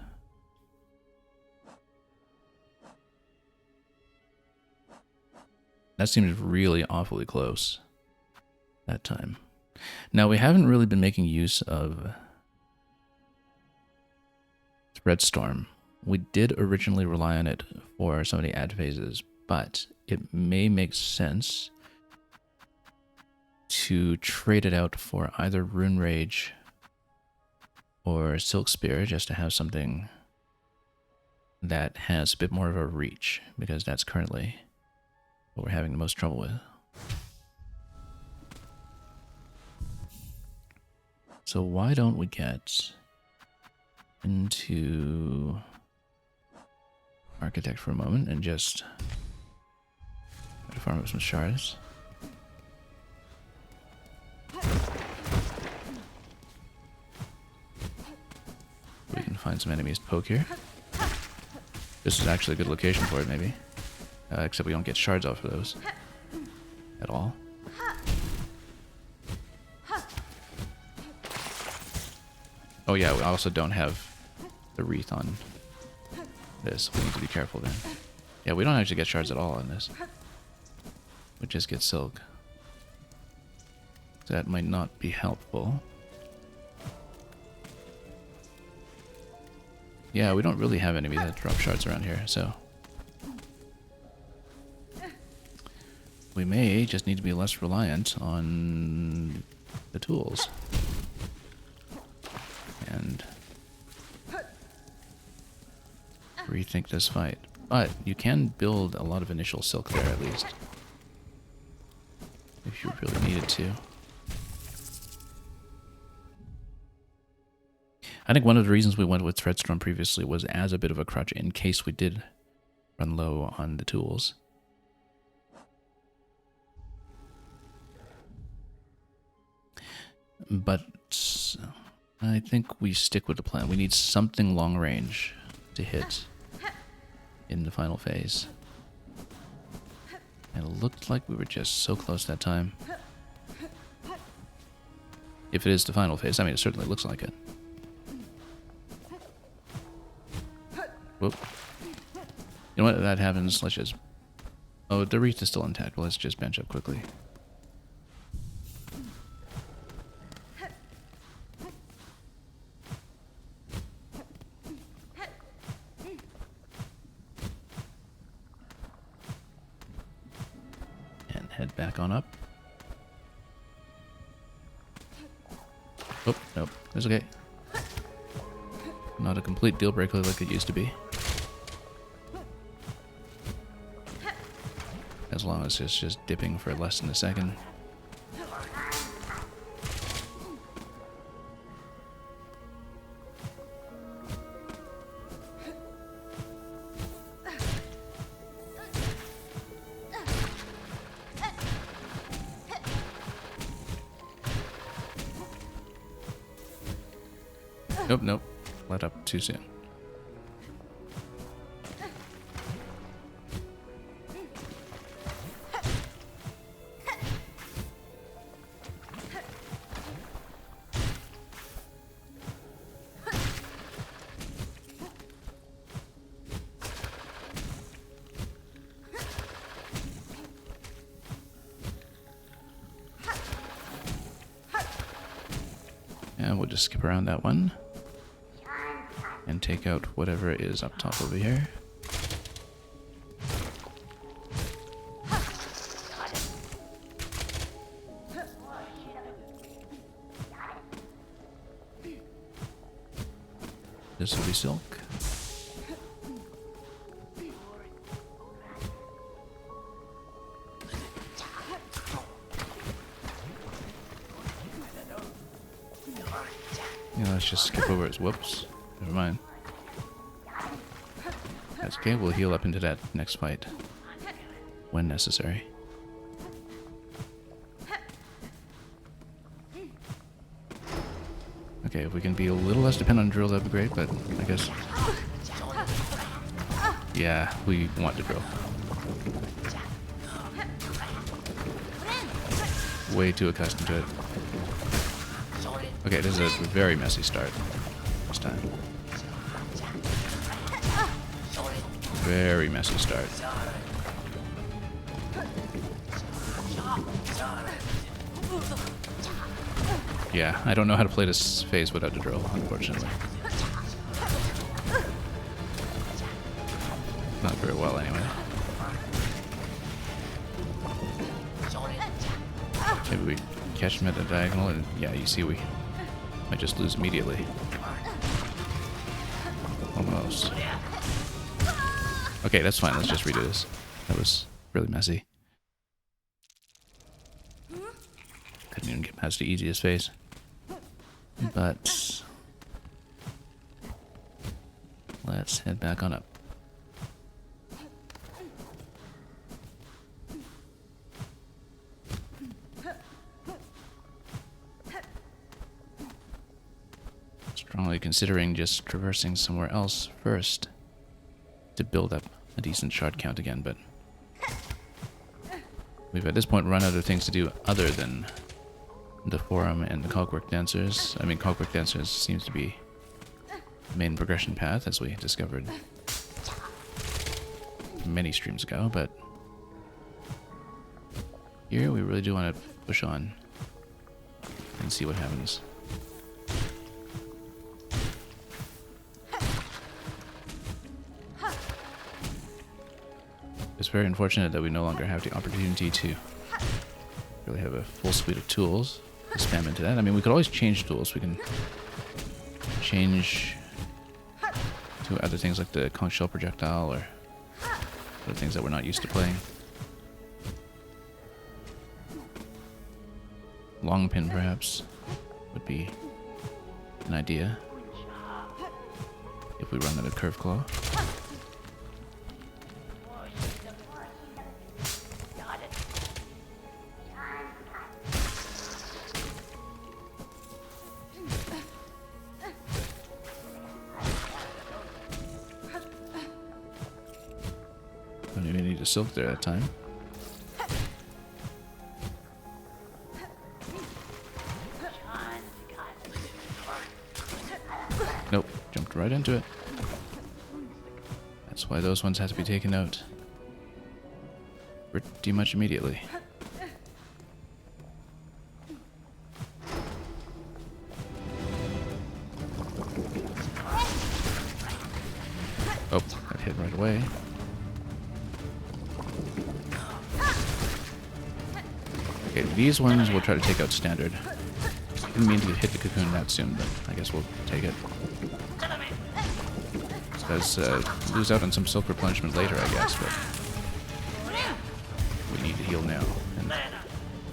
That seems really awfully close that time. Now, we haven't really been making use of Threadstorm. We did originally rely on it for some of the ad phases, but it may make sense to trade it out for either Rune Rage or Silk Spear, just to have something that has a bit more of a reach, because that's currently what we're having the most trouble with. So why don't we get into Architect for a moment and just try to farm up some shards. We can find some enemies to poke here. This is actually a good location for it, maybe. Except we don't get shards off of those at all. Oh yeah, we also don't have the wreath on this. We need to be careful then. Yeah, we don't actually get shards at all on this. We just get silk. That might not be helpful. Yeah, we don't really have enemies that drop shards around here, so... we may just need to be less reliant on the tools. And rethink this fight. But you can build a lot of initial silk there at least. If you really needed to. I think one of the reasons we went with Threadstorm previously was as a bit of a crutch in case we did run low on the tools. But I think we stick with the plan. We need something long range to hit in the final phase. And it looked like we were just so close that time. If it is the final phase, I mean, it certainly looks like it. Whoop. You know what? If that happens, let's just... oh, the wreath is still intact. Well, let's just bench up quickly. And head back on up. Oh, nope. That's okay. Not a complete deal breaker like it used to be. As long as it's just dipping for less than a second. Nope, nope. Let up too soon. And we'll just skip around that one. And take out whatever is up top over here. This will be silk. Yeah, let's just skip over his whoops. Never mind. That's okay, we'll heal up into that next fight. When necessary. Okay, if we can be a little less dependent on drill, that'd be great, but I guess... yeah, we want to drill. Way too accustomed to it. Okay, this is a very messy start this time. Very messy start. Yeah, I don't know how to play this phase without a drill, unfortunately. Not very well, anyway. Maybe we catch him at the diagonal, and yeah, you see we might just lose immediately. Almost. Okay, that's fine. Let's just redo this. That was really messy. Couldn't even get past the easiest phase. But let's head back on up. Strongly considering just traversing somewhere else first to build up a decent shard count again, but we've at this point run out of things to do other than the Forum and the Cogwork Dancers. I mean, Cogwork Dancers seems to be the main progression path, as we discovered many streams ago, but here we really do want to push on and see what happens. It's very unfortunate that we no longer have the opportunity to really have a full suite of tools to spam into that. I mean, we could always change tools. We can change to other things like the conch shell projectile or other things that we're not used to playing. Long pin, perhaps, would be an idea if we run out of curve claw. Don't even need a silk there that time. Nope, jumped right into it. That's why those ones have to be taken out pretty much immediately. Oh, that hit right away. Okay, these ones we'll try to take out standard. Didn't mean to hit the cocoon that soon, but I guess we'll take it. Does lose out on some silk replenishment later, I guess, but we need to heal now. And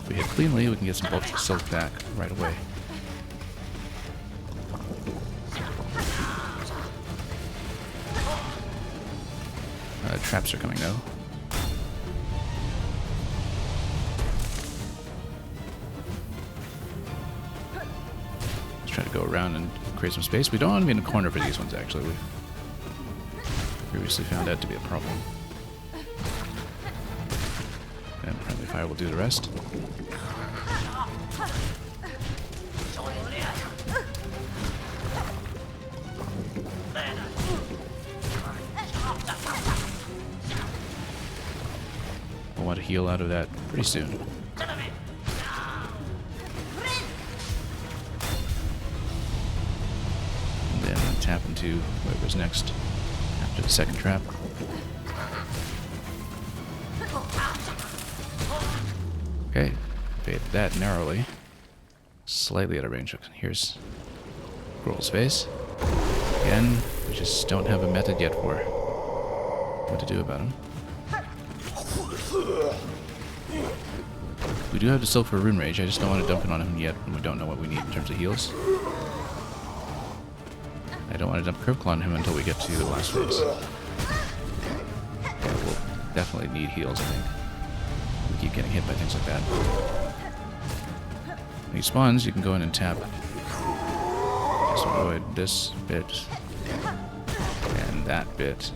if we hit cleanly, we can get some bulk silk back right away. Traps are coming though. Let's try to go around and create some space. We don't want to be in a corner for these ones, actually. We've previously found that to be a problem. And friendly fire will do the rest. We'll want to heal out of that pretty soon. And then tap into whatever's next after the second trap. Okay, evaded that narrowly. Slightly out of range. Here's Grohl's face. Again, we just don't have a method yet for what to do about him. We do have the silk for Rune Rage, I just don't want to dump it on him yet when we don't know what we need in terms of heals. I don't want to dump Curve Claw on him until we get to the last phase. Yeah, we'll definitely need heals, I think. We keep getting hit by things like that. When he spawns, you can go in and tap. Just avoid this bit. And that bit.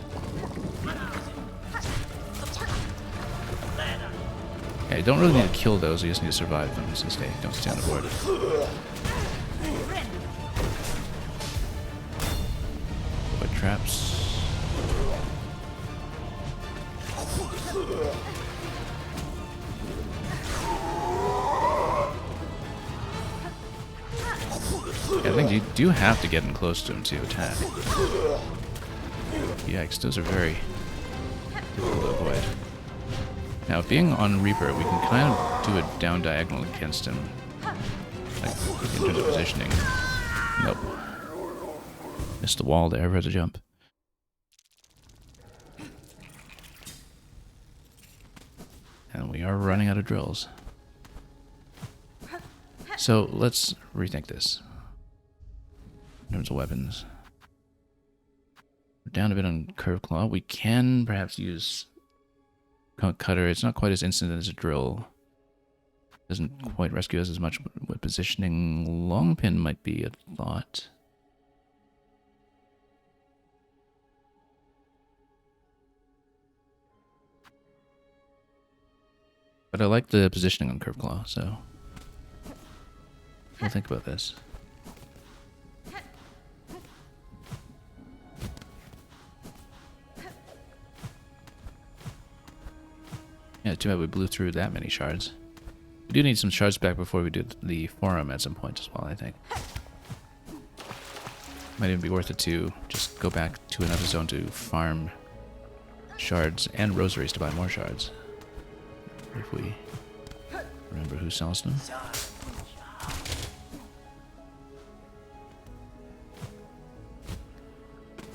Yeah, you don't really need to kill those, you just need to survive them, so don't stay on the board. Avoid traps. Yeah, I think you do have to get in close to him to attack. Yikes, those are very difficult to avoid. Now, being on Reaper, we can kind of do it down diagonal against him. Like, in terms of positioning. Nope. Missed the wall there for the jump. And we are running out of drills. So, let's rethink this. In terms of weapons. We're down a bit on Curve Claw. We can perhaps use Cutter. It's not quite as instant as a drill. Doesn't quite rescue us as much with positioning. Long pin might be a thought. But I like the positioning on Curve Claw, so we'll think about this. Yeah, too bad we blew through that many shards. We do need some shards back before we do the forum at some point as well, I think. Might even be worth it to just go back to another zone to farm shards and rosaries to buy more shards. If we remember who sells them.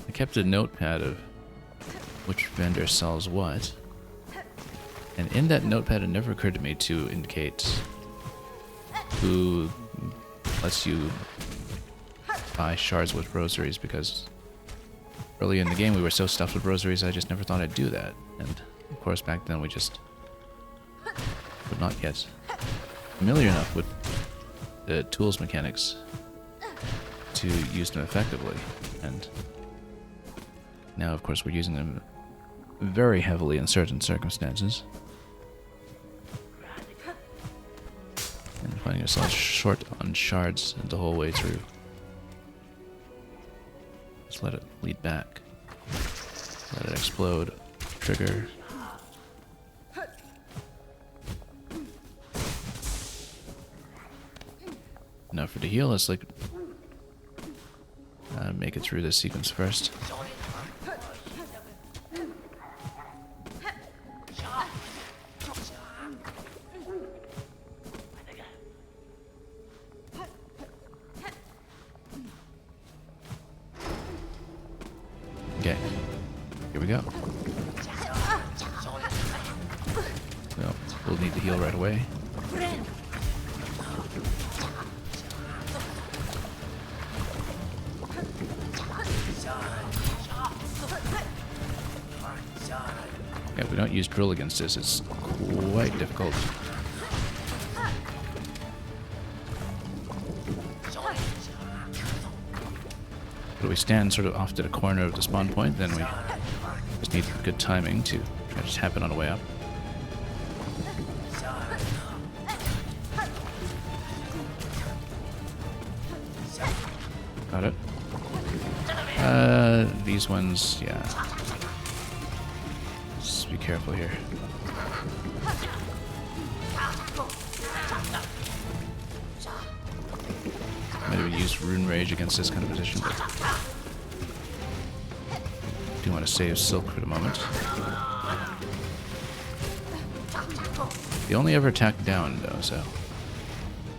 I kept a notepad of which vendor sells what. And in that notepad, it never occurred to me to indicate who lets you buy shards with rosaries, because early in the game we were so stuffed with rosaries I just never thought I'd do that. And of course back then we just were not yet familiar enough with the tools mechanics to use them effectively. And now of course we're using them very heavily in certain circumstances. And finding ourselves short on shards the whole way through. Just let it lead back. Let it explode. Trigger. Now for the heal, let's like make it through this sequence first. Okay, here we go. So, we'll need to heal right away. Yeah, if we don't use drill against this, it's quite difficult. But if we stand sort of off to the corner of the spawn point, then we just need good timing to just happen on the way up. Got it. These ones, yeah. Just be careful here. Might have used Rune Rage against this kind of position, but do want to save Silk for the moment. They only ever attack down though, so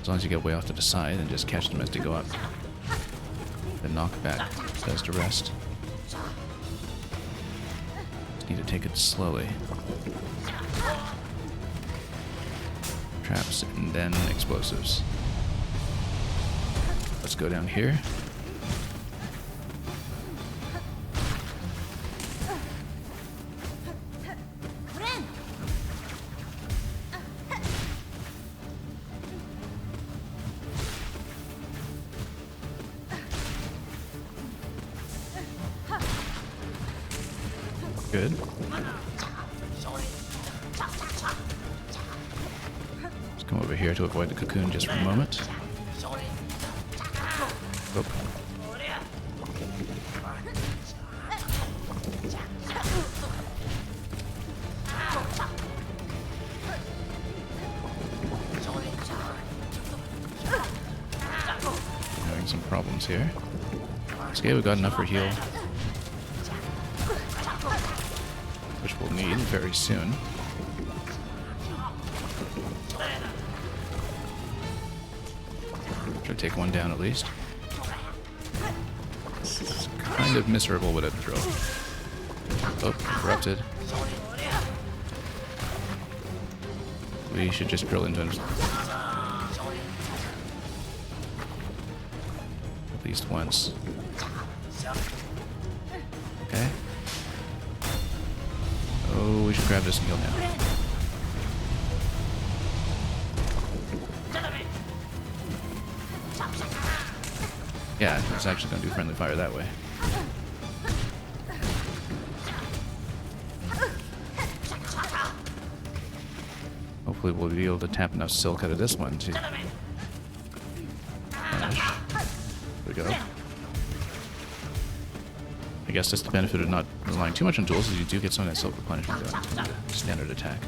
as long as you get way off to the side and just catch them as they go up. The knockback does the rest. Just need to take it slowly. Traps and then explosives. Let's go down here. Good. Let's come over here to avoid the cocoon just for a moment. Oh. Having some problems here. It's okay, we've got enough for heal, which we'll need very soon. Try to take one down at least. It's kind of miserable with a drill. Oh, corrupted. We should just drill into him. At least once. Okay. Oh, we should grab this and heal now. Yeah, it's actually going to do friendly fire that way. Hopefully we'll be able to tap enough silk out of this one to finish. There we go. I I guess that's the benefit of not relying too much on tools, is you do get some of that self-replenishment going in the standard attack.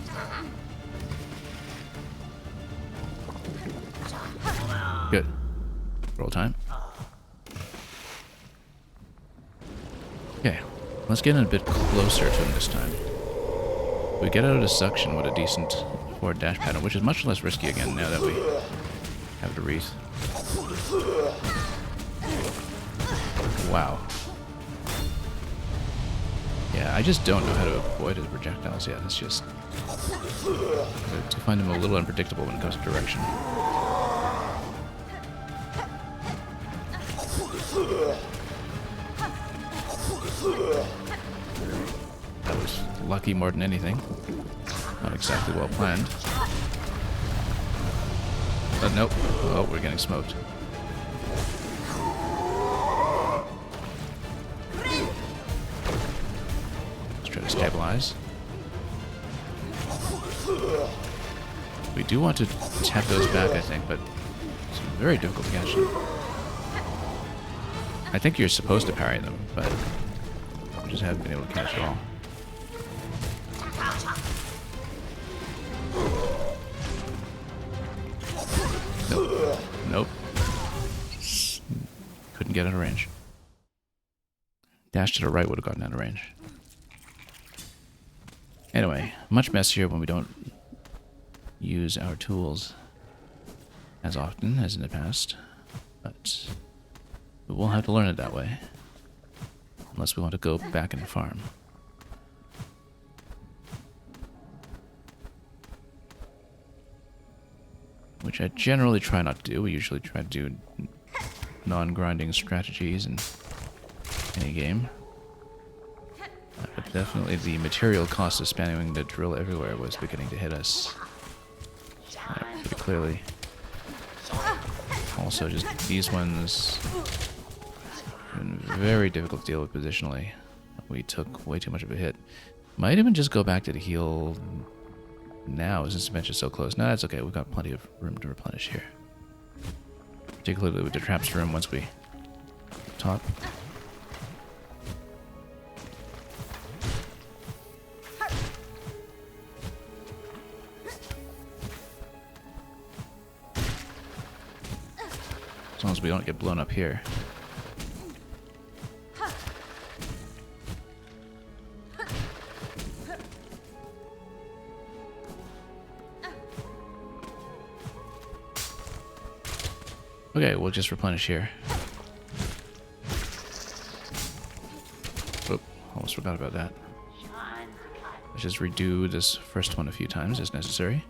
Good. Roll time. Okay, let's get in a bit closer to him this time. We get out of the suction with a decent forward dash pattern, which is much less risky again now that we have the wreath. Wow. Yeah, I just don't know how to avoid his projectiles yet. It's just... to find him a little unpredictable when it comes to direction. That was lucky more than anything. Not exactly well planned. But nope. Oh, we're getting smoked. Let's try to stabilize. We do want to tap those back, I think, but it's very difficult to catch them. I think you're supposed to parry them, but we just haven't been able to catch it all. Nope. Nope. Couldn't get out of range. Dash to the right would have gotten out of range. Anyway, much messier when we don't use our tools as often as in the past, but we'll have to learn it that way, unless we want to go back and farm. Which I generally try not to do. We usually try to do non-grinding strategies in any game. But definitely the material cost of spamming the drill everywhere was beginning to hit us pretty clearly. Also, just these ones have been very difficult to deal with positionally. We took way too much of a hit. Might even just go back to the heal now, since the bench is so close. No, that's okay. We've got plenty of room to replenish here. Particularly with the traps room once we top. As long as we don't get blown up here. Okay, we'll just replenish here. Oop, almost forgot about that. Let's just redo this first one a few times as necessary.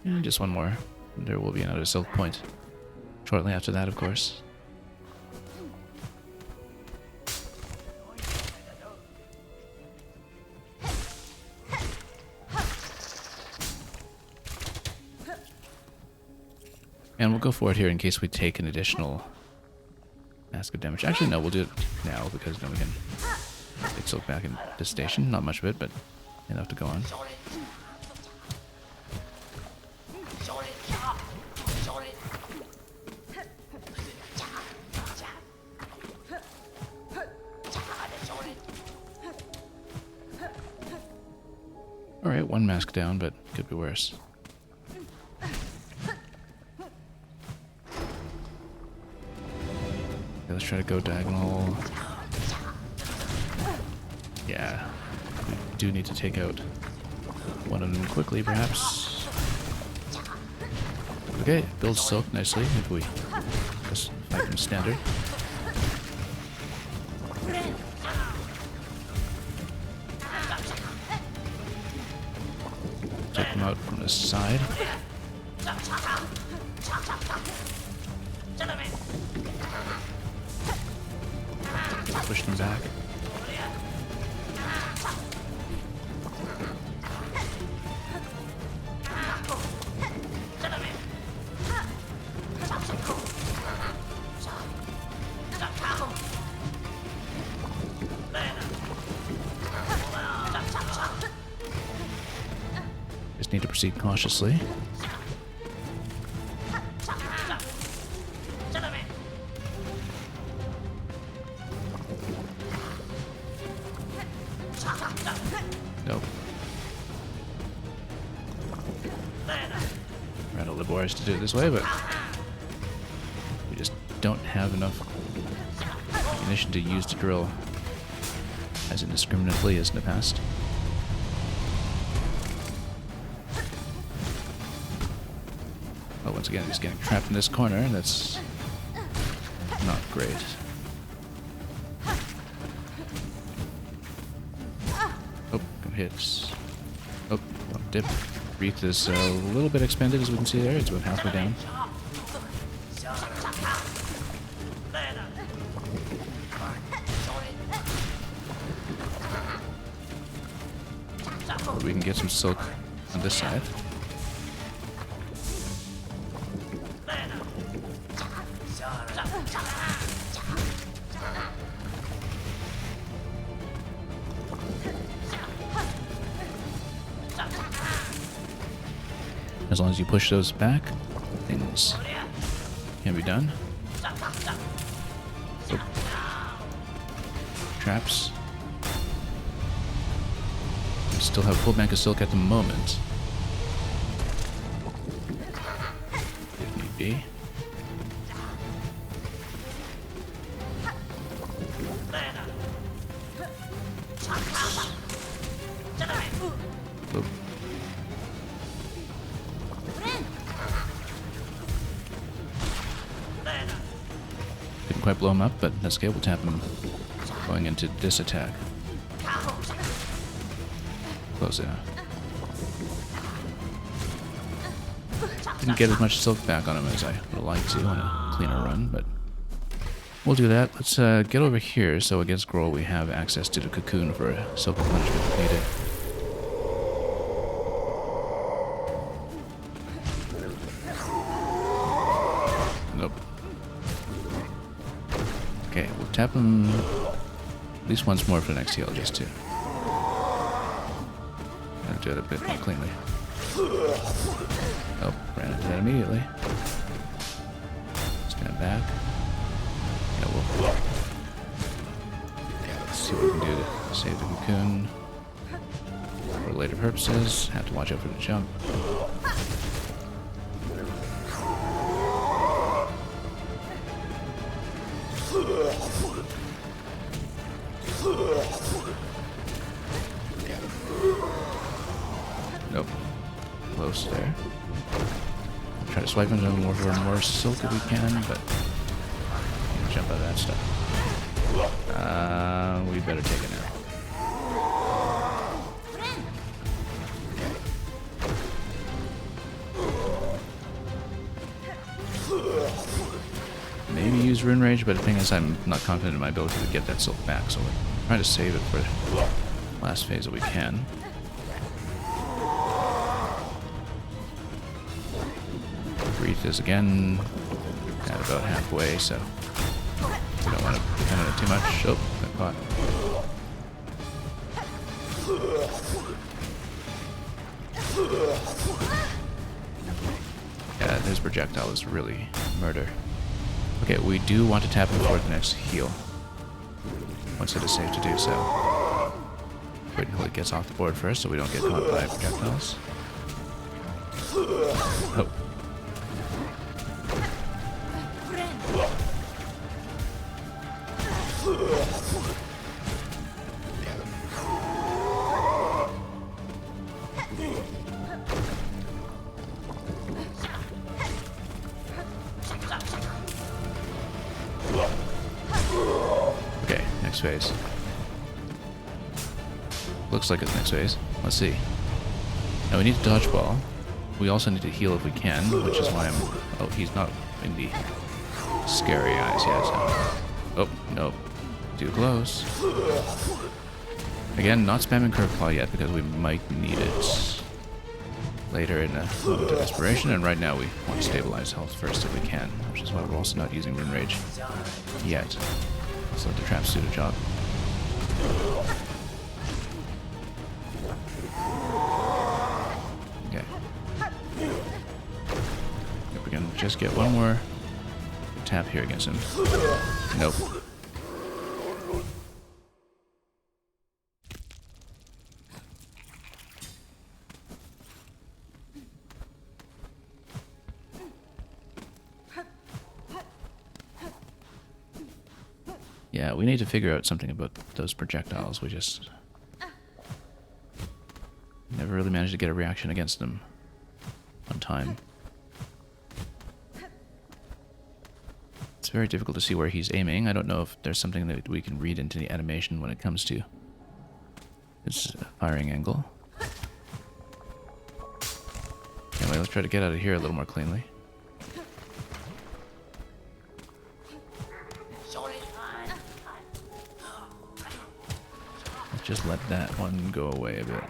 And just one more. There will be another silk point shortly after that, of course. And we'll go for it here in case we take an additional mask of damage. Actually, no, we'll do it now because then we can get silk back in the station. Not much of it, but enough to go on. Alright, one mask down, but could be worse. Okay, let's try to go diagonal. Yeah, we do need to take out one of them quickly, perhaps. Okay, builds silk nicely if we just fight them standard. Take them out from the side. Push them back. Just need to proceed cautiously. Nope. Rather laborious to do it this way, but we just don't have enough ammunition to use to drill as indiscriminately as in the past. Oh, once again, he's getting trapped in this corner, and that's not great. Oh, good hits. Oh, dip. Wreath is a little bit expended, as we can see there. It's about halfway down. But we can get some silk on this side. As long as you push those back, things can be done. Oh. Traps. We still have full bank of silk at the moment. If need be. Oh. Didn't quite blow him up, but that's okay. We'll tap him going into this attack. Close enough. Didn't get as much silk back on him as I would like to on a cleaner run, but we'll do that. Let's get over here so against Grohl we have access to the cocoon for a silk replenishment if needed. Nope. Okay, we'll tap him at least once more for the next heal, just to do it a bit more cleanly. Oh, ran into that immediately. Stand back. Yeah, let's see what we can do to save the cocoon for later purposes. Have to watch out for the jump. Nope. Close there. Try to swipe into more for more silk if we can, but jump out of that stuff. We better take it now. Maybe use Rune Rage, but the thing is I'm not confident in my ability to get that silk back, so we're trying to save it for the last phase that we can. Wreath is again at about halfway, so we don't want to depend on it too much. Oh, got caught. Yeah, his projectile is really murder. Okay, we do want to tap him for the next heal. Once it is safe to do so. Wait until it gets off the board first so we don't get caught by projectiles. Oh. Okay, next phase. Looks like it's next phase. Let's see. Now we need to dodge ball. We also need to heal if we can, which is why I'm... Oh, he's not in the scary eyes yet. So. Oh, nope. Too close. Again, not spamming Curve Claw yet because we might need it later in a moment of desperation, and right now we want to stabilize health first if we can, which is why we're also not using Rune Rage yet. Let's let the traps do the job. Yeah, just get one more tap here against him. Nope. Yeah, we need to figure out something about those projectiles. We just never really managed to get a reaction against them on time. It's very difficult to see where he's aiming. I don't know if there's something that we can read into the animation when it comes to his firing angle. Anyway, let's try to get out of here a little more cleanly. Let's just let that one go away a bit.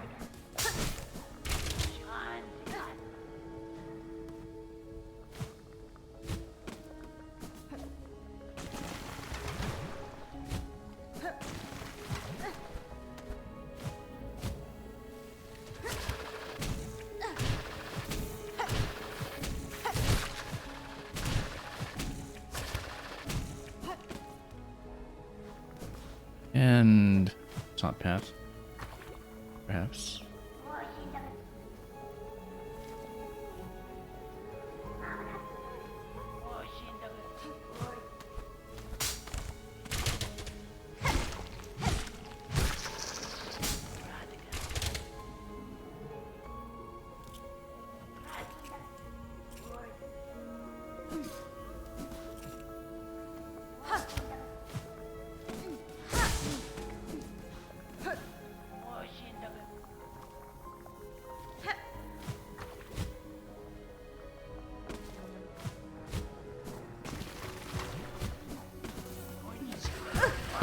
And top path, perhaps.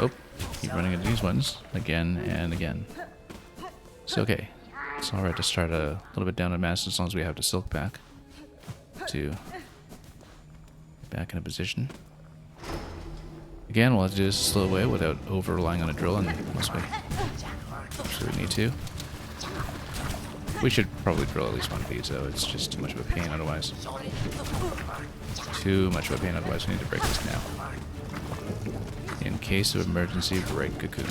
Oh, keep running into these ones again and again. It's okay. It's alright to start a little bit down in mass as long as we have the silk back to back in a position. Again, we'll have to do this a slow way without over relying on a drill unless we absolutely need to. We should probably drill at least one of these though, it's just too much of a pain otherwise. Too much of a pain otherwise, we need to break this now. In case of emergency, break cocoon.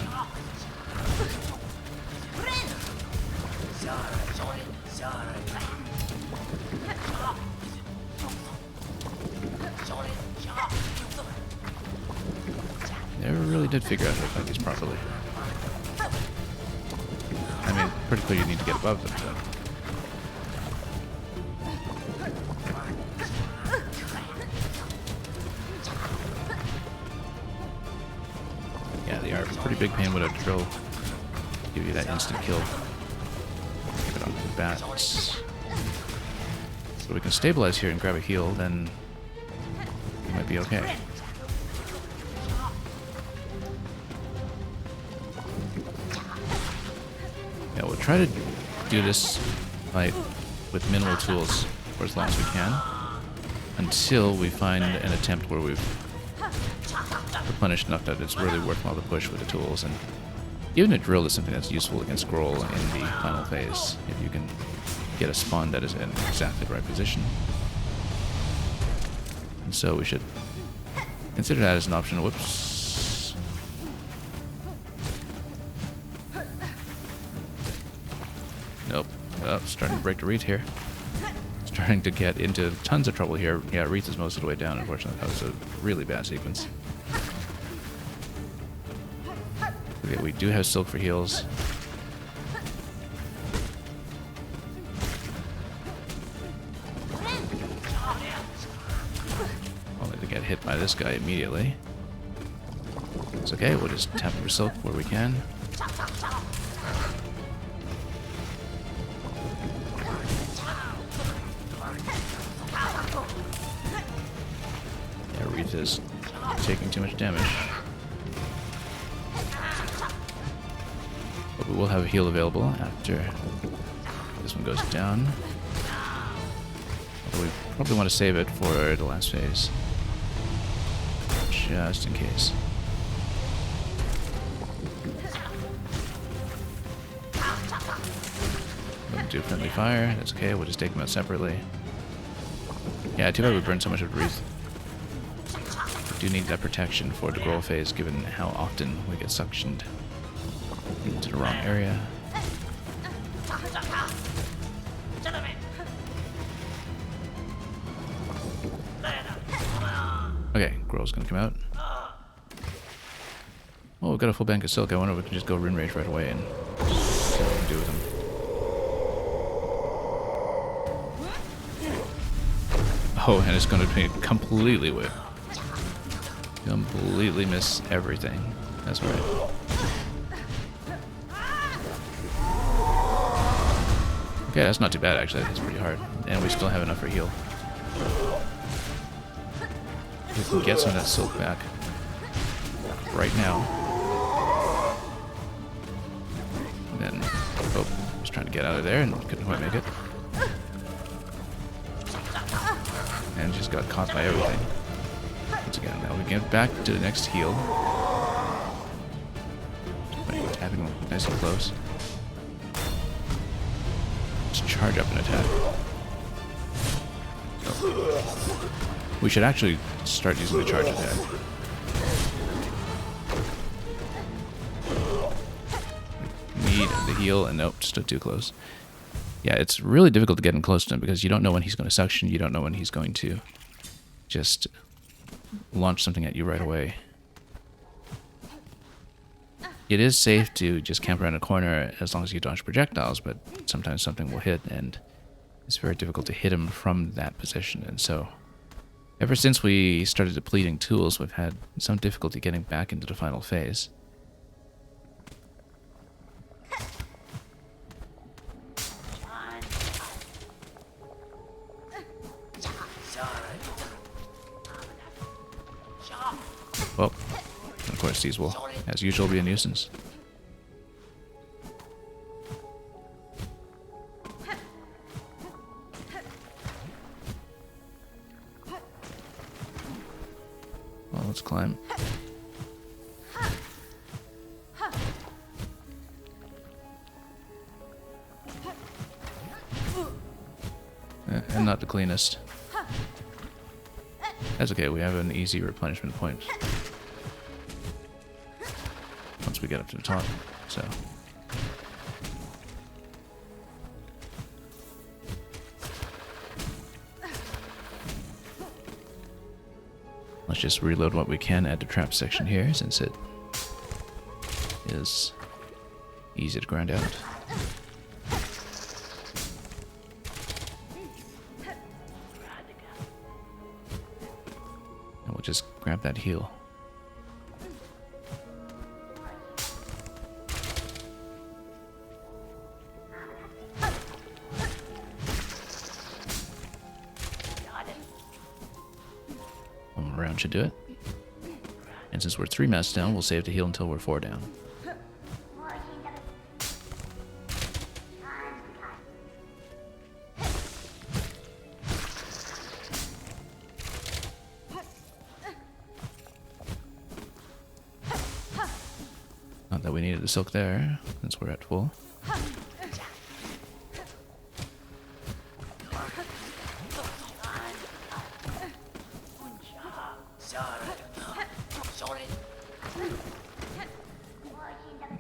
Never really did figure out how to fight these properly. I mean, pretty clear you need to get above them, but... yeah, they are a pretty big pain without a drill. Give you that instant kill. Give it off the bat. So we can stabilize here and grab a heal, then we might be okay. Yeah, we'll try to do this fight with minimal tools for as long as we can until we find an attempt where we've replenished enough that it's really worthwhile to push with the tools. And even a drill is something that's useful against Scroll in the final phase if you can get a spawn that is in exactly the right position. And so we should consider that as an option. Whoops. Nope. Oh, starting to break the Wreath here. Starting to get into tons of trouble here. Yeah, Wreath is most of the way down, unfortunately. That was a really bad sequence. Okay, we do have Silk for heals. Only to get hit by this guy immediately. It's okay, we'll just tap for Silk where we can. Yeah, Wreath is taking too much damage. But we will have a heal available after this one goes down. Although we probably want to save it for the last phase. Just in case. We'll do friendly fire, that's okay, we'll just take them out separately. Yeah, too bad we burned so much of the wreath. We do need that protection for the grow phase, given how often we get suctioned into the wrong area. Okay, Grow's gonna come out. Oh, we've got a full bank of silk. I wonder if we can just go Rune Rage right away and see what we can do with them. Oh, and it's gonna be completely whip. Completely miss everything. That's right. Okay, that's not too bad actually. That's pretty hard. And we still have enough for heal. We can get some of that silk back right now. And then, oh, just trying to get out of there and couldn't quite make it. And just got caught by everything. Once again, now we get back to the next heal. Just tapping them nice and close. Just charge up an attack. Oh. We should actually start using the charge attack. Need the heal, and nope, stood too close. Yeah, it's really difficult to get in close to him because you don't know when he's going to suction, you don't know when he's going to just launch something at you right away. It is safe to just camp around a corner as long as you dodge projectiles, but sometimes something will hit, and it's very difficult to hit him from that position, and so ever since we started depleting tools, we've had some difficulty getting back into the final phase. Well, of course these will, as usual, be a nuisance. Well, let's climb. And not the cleanest. That's okay, we have an easy replenishment point once we get up to the top, so. Let's just reload what we can at the trap section here, since it is easy to grind out. And we'll just grab that heal. One more round should do it. And since we're 3 masks down, we'll save to heal until we're 4 down. Not that we needed the silk there, since we're at full.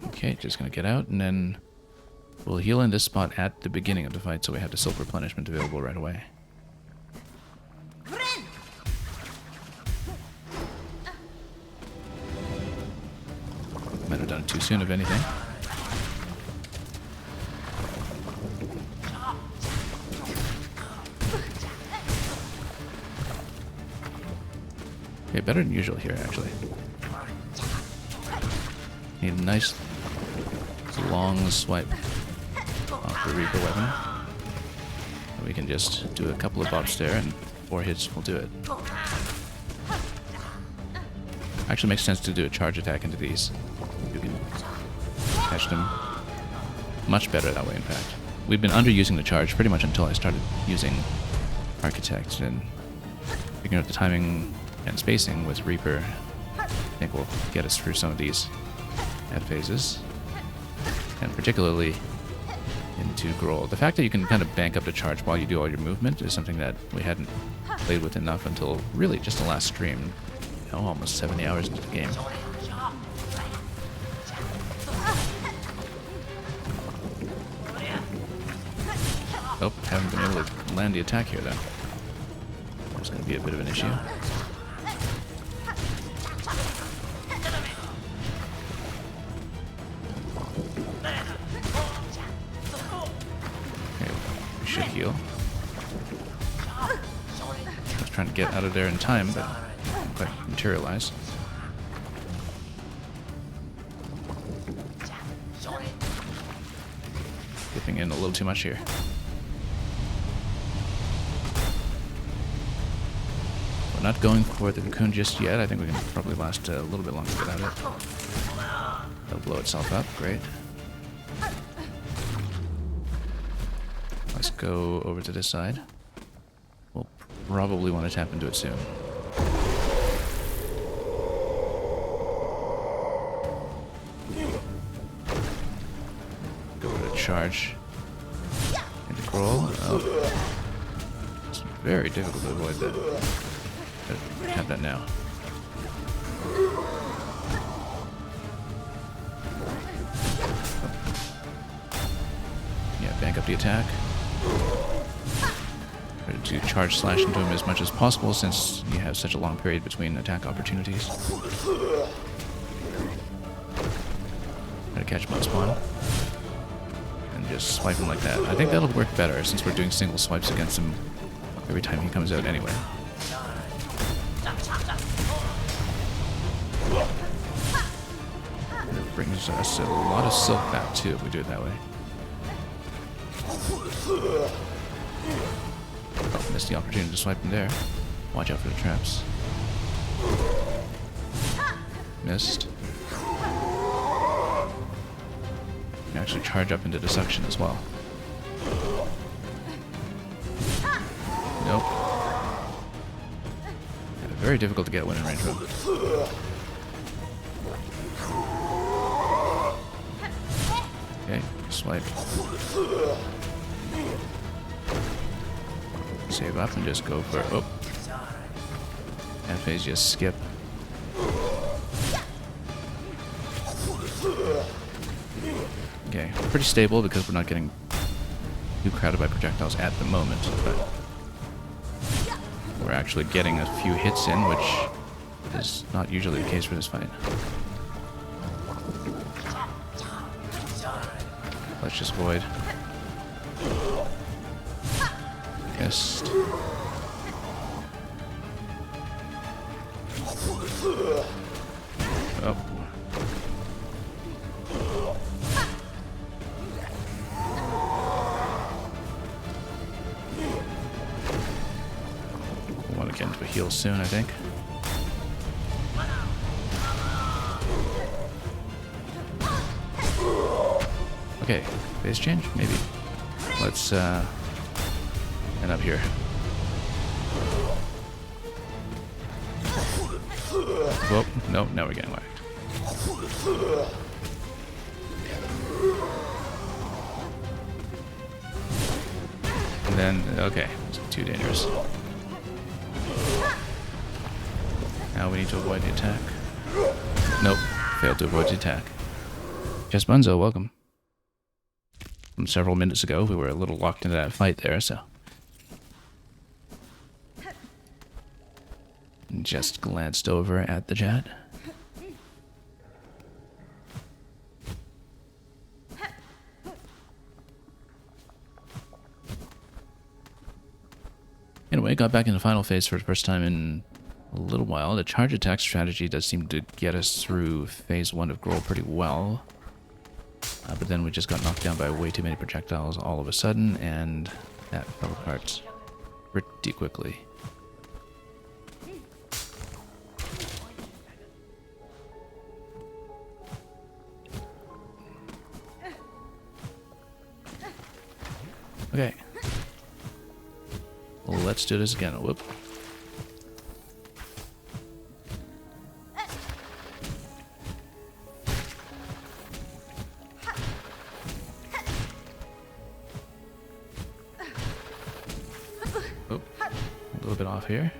Okay, just gonna get out, and then we'll heal in this spot at the beginning of the fight, so we have the silk replenishment available right away. Might have done it too soon, if anything. Okay, better than usual here, actually. Need a nice long swipe off the Reaper weapon. And we can just do a couple of bops there, and 4 hits will do it. Actually makes sense to do a charge attack into these. You can catch them much better that way, in fact. We've been underusing the charge pretty much until I started using Architect, and figuring out the timing and spacing with Reaper I think will get us through some of these ad phases. And particularly into Grohl. The fact that you can kind of bank up the charge while you do all your movement is something that we hadn't played with enough until really just the last stream. You know, almost 70 hours into the game. Oh, haven't been able to land the attack here, though. That's going to be a bit of an issue. Okay, we should heal. I was trying to get out of there in time, but didn't quite materialize. Dipping in a little too much here. We're not going for the cocoon just yet. I think we can probably last a little bit longer without it. It'll blow itself up. Great. Let's go over to this side. We'll probably want to tap into it soon. Go to charge. Into Grohl. Oh. It's very difficult to avoid that. Have that now. Yeah, bank up the attack. Try to charge slash into him as much as possible since you have such a long period between attack opportunities. Try to catch him on spawn. And just swipe him like that. I think that'll work better since we're doing single swipes against him every time he comes out anyway. Brings us a lot of silk back too if we do it that way. Oh, missed the opportunity to swipe him there. Watch out for the traps. Missed. You can actually charge up into the suction as well. Nope. Yeah, very difficult to get when in range of him. Okay, swipe. Save up and just go for... Oh. And phase just skip. Okay, pretty stable because we're not getting too crowded by projectiles at the moment, but we're actually getting a few hits in, which is not usually the case for this fight. Let's just void. Missed. Oh. I want to get into a heal soon, I think. Okay, phase change? Maybe. Let's end up here. Whoa, no, now we're getting whacked. And then, okay, it's too dangerous. Now we need to avoid the attack. Nope, failed to avoid the attack. Just Bunzo, welcome. From several minutes ago, we were a little locked into that fight there, so. Just glanced over at the chat. Anyway, got back in the final phase for the first time in a little while. The charge attack strategy does seem to get us through phase 1 of Grohl pretty well. But then we just got knocked down by way too many projectiles all of a sudden, and that fell apart pretty quickly. Okay. Well, let's do this again. Whoop. bit off here.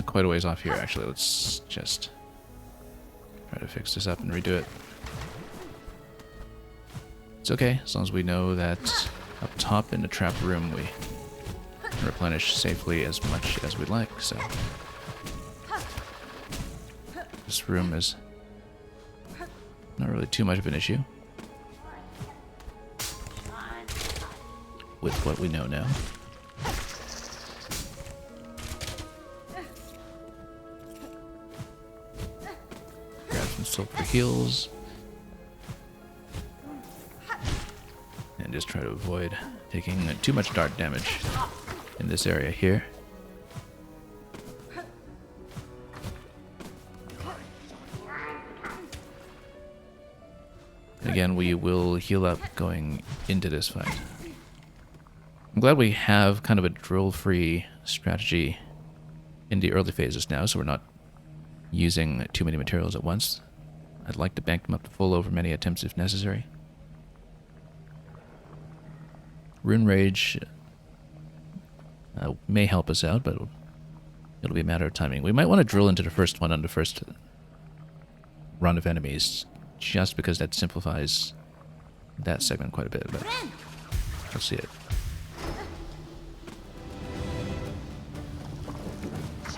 Quite a ways off here, actually. Let's just try to fix this up and redo it. It's okay, as long as we know that up top in the trap room we can replenish safely as much as we'd like, so... This room is not really too much of an issue with what we know now. Grab some silver heals and just try to avoid taking too much dart damage in this area here. Again, we will heal up going into this fight. I'm glad we have kind of a drill-free strategy in the early phases now, so we're not using too many materials at once. I'd like to bank them up to full over many attempts if necessary. Rune Rage may help us out, but it'll be a matter of timing. We might want to drill into the first one on the first run of enemies, just because that simplifies that segment quite a bit, but let's see it.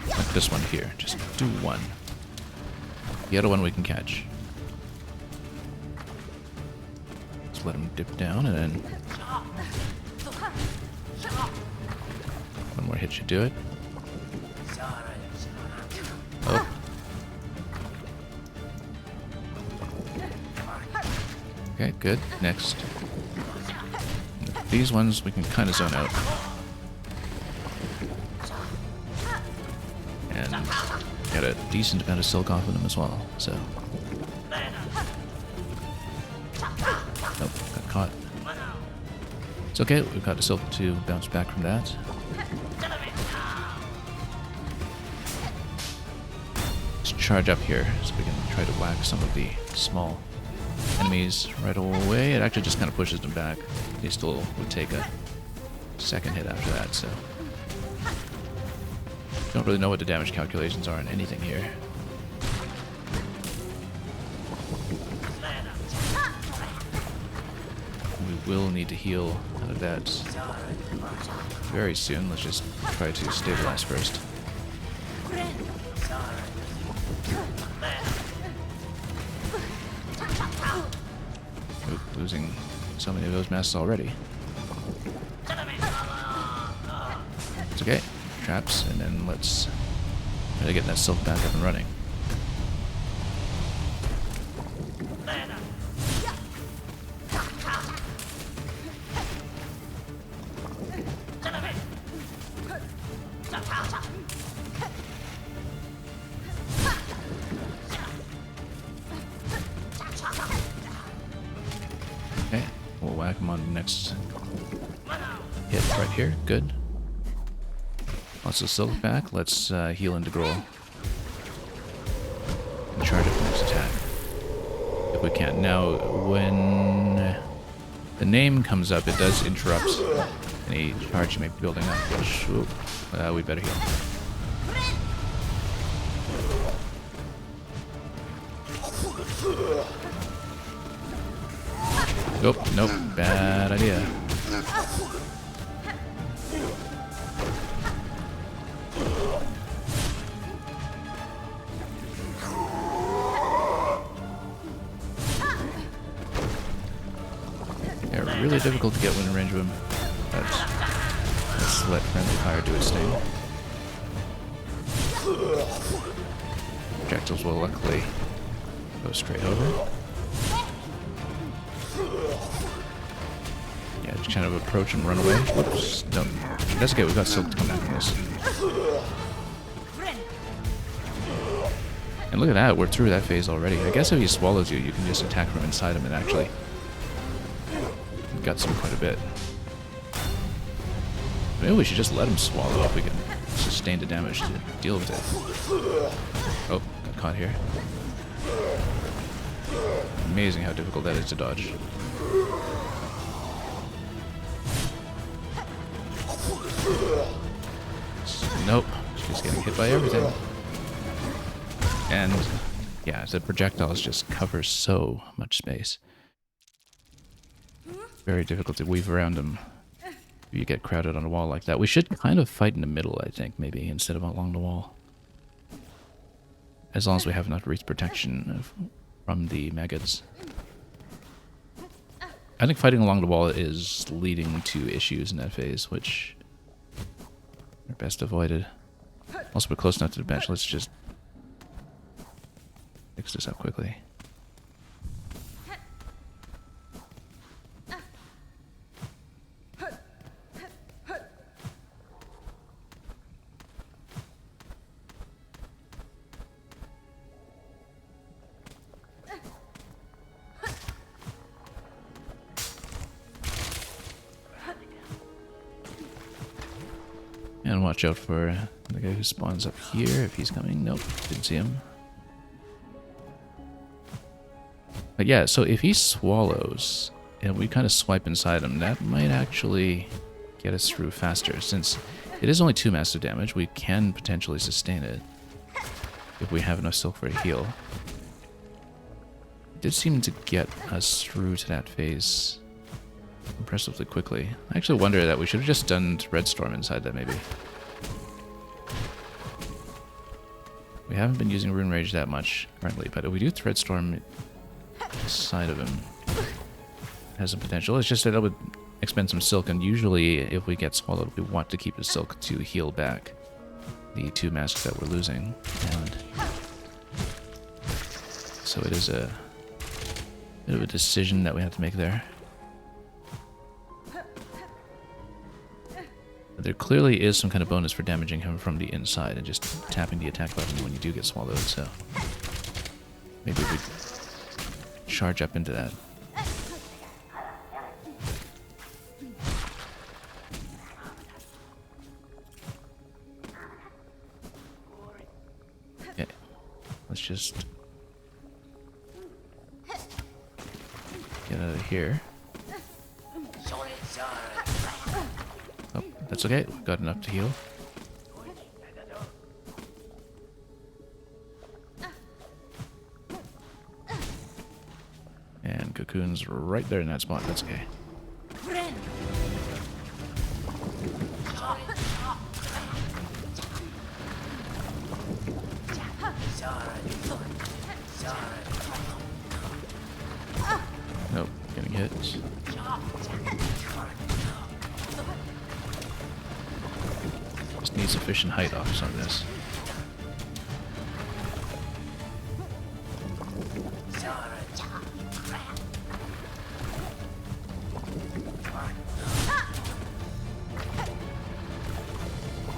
Like this one here, just do one. The other one we can catch. Just let him dip down and then... One more hit should do it. Oh. Okay, good. Next. These ones we can kind of zone out. And get a decent amount of silk off of them as well, so... Nope, got caught. It's okay, we've got the silk to bounce back from that. Let's charge up here so we can try to whack some of the small enemies right away. It actually just kind of pushes them back. They still would take a second hit after that, so... Don't really know what the damage calculations are on anything here. We will need to heal out of that very soon. Let's just try to stabilize first. Oop, losing so many of those masks already. It's okay. Traps, and then let's try to get that silk back up and running. Okay, we'll whack him on the next hit right here. Good. Lots of silk back. Let's heal into Grohl. And charge up the next attack. If we can. Now, when the name comes up, it does interrupt any charge you may be building up, which we better heal. Nope, bad idea. Really difficult to get within range of him, but let's let friendly fire do its thing. Projectiles will luckily go straight over. Yeah, just kind of approach and run away. Whoops, no, that's okay, we've got silk to come back from this. And look at that, we're through that phase already. I guess if he swallows you, you can just attack from inside him and actually got some quite a bit. Maybe we should just let him swallow if we can sustain the damage to deal with it. Oh, got caught here. Amazing how difficult that is to dodge. Nope, she's getting hit by everything. And yeah, the projectiles just cover so much space. Very difficult to weave around them if you get crowded on a wall like that. We should kind of fight in the middle, I think, maybe, instead of along the wall. As long as we have enough wreath protection from the maggots. I think fighting along the wall is leading to issues in that phase, which are best avoided. Also, we're close enough to the bench. Let's just fix this up quickly. And watch out for the guy who spawns up here if he's coming. Nope, didn't see him. But yeah, so if he swallows and we kind of swipe inside him, that might actually get us through faster. Since it is only 2 massive damage, we can potentially sustain it if we have enough silk for a heal. It did seem to get us through to that phase impressively quickly. I actually wonder that we should have just done Red Storm inside that, maybe. We haven't been using Rune Rage that much currently, but if we do Thread Storm inside of him, it has some potential. It's just that it would expend some silk, and usually if we get swallowed, we want to keep the silk to heal back the 2 masks that we're losing. And so it is a bit of a decision that we have to make there. There clearly is some kind of bonus for damaging him from the inside and just tapping the attack button when you do get swallowed, so maybe we charge up into that. Okay, let's just get out of here. Oh, that's okay. We've got enough to heal. And Cocoon's right there in that spot. That's okay. Nope, getting hit. Just need sufficient height off some of this.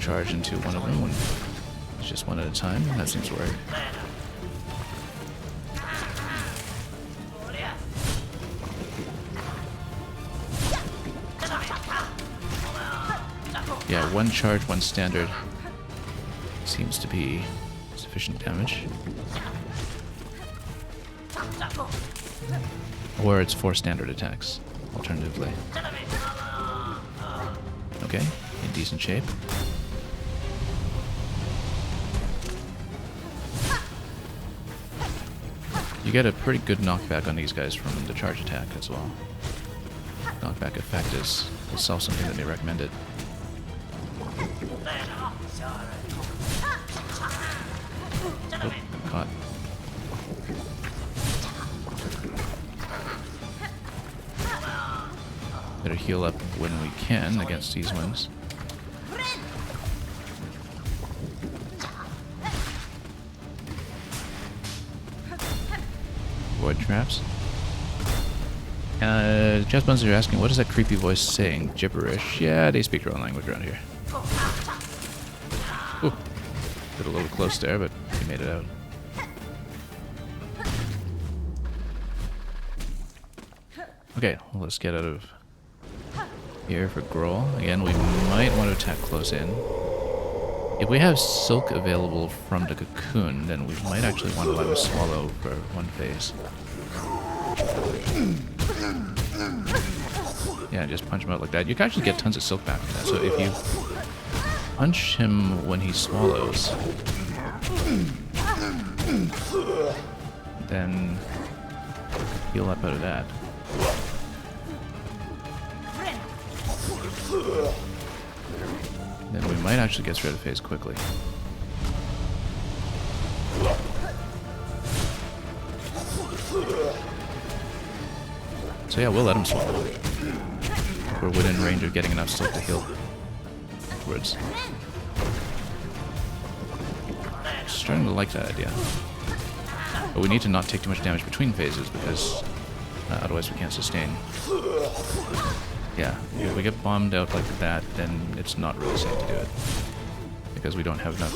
Charge into one of them. It's just one at a time. That seems to work. Yeah, 1 charge, 1 standard seems to be sufficient damage. Or it's 4 standard attacks, alternatively. Okay, in decent shape. You get a pretty good knockback on these guys from the charge attack as well. Knockback effect is itself something that they recommended. Oh, caught. Better heal up when we can against these ones. Void traps. Just Buns are asking, what is that creepy voice saying? Gibberish. Yeah, they speak their own language around here. Ooh, got a little close there, but he made it out. Okay, well, let's get out of here for Groll. Again, we might want to attack close in. If we have silk available from the cocoon, then we might actually want to let us swallow for one phase. Yeah, Yeah, just punch him out like that. You can actually get tons of silk back from that. So if you punch him when he swallows, then heal up out of that. Then we might actually get through the phase quickly. So yeah, we'll let him swallow. We're within range of getting enough silk to heal afterwards. Starting to like that idea. But we need to not take too much damage between phases because otherwise we can't sustain. Yeah, if we get bombed out like that, then it's not really safe to do it. Because we don't have enough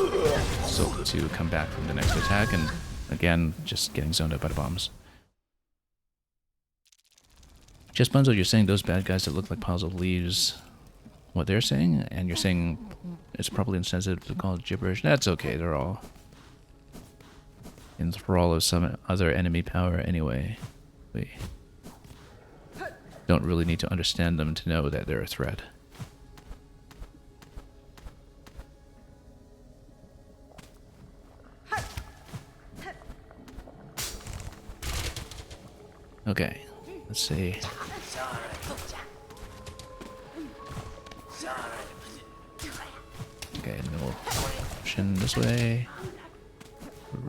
silk to come back from the next attack, and again, just getting zoned out by the bombs. Just Bunzo, you're saying those bad guys that look like piles of leaves, what they're saying, and you're saying it's probably insensitive to call it gibberish. That's okay, they're all in thrall of some other enemy power anyway. We don't really need to understand them to know that they're a threat. Okay, let's see. Okay, no option this way.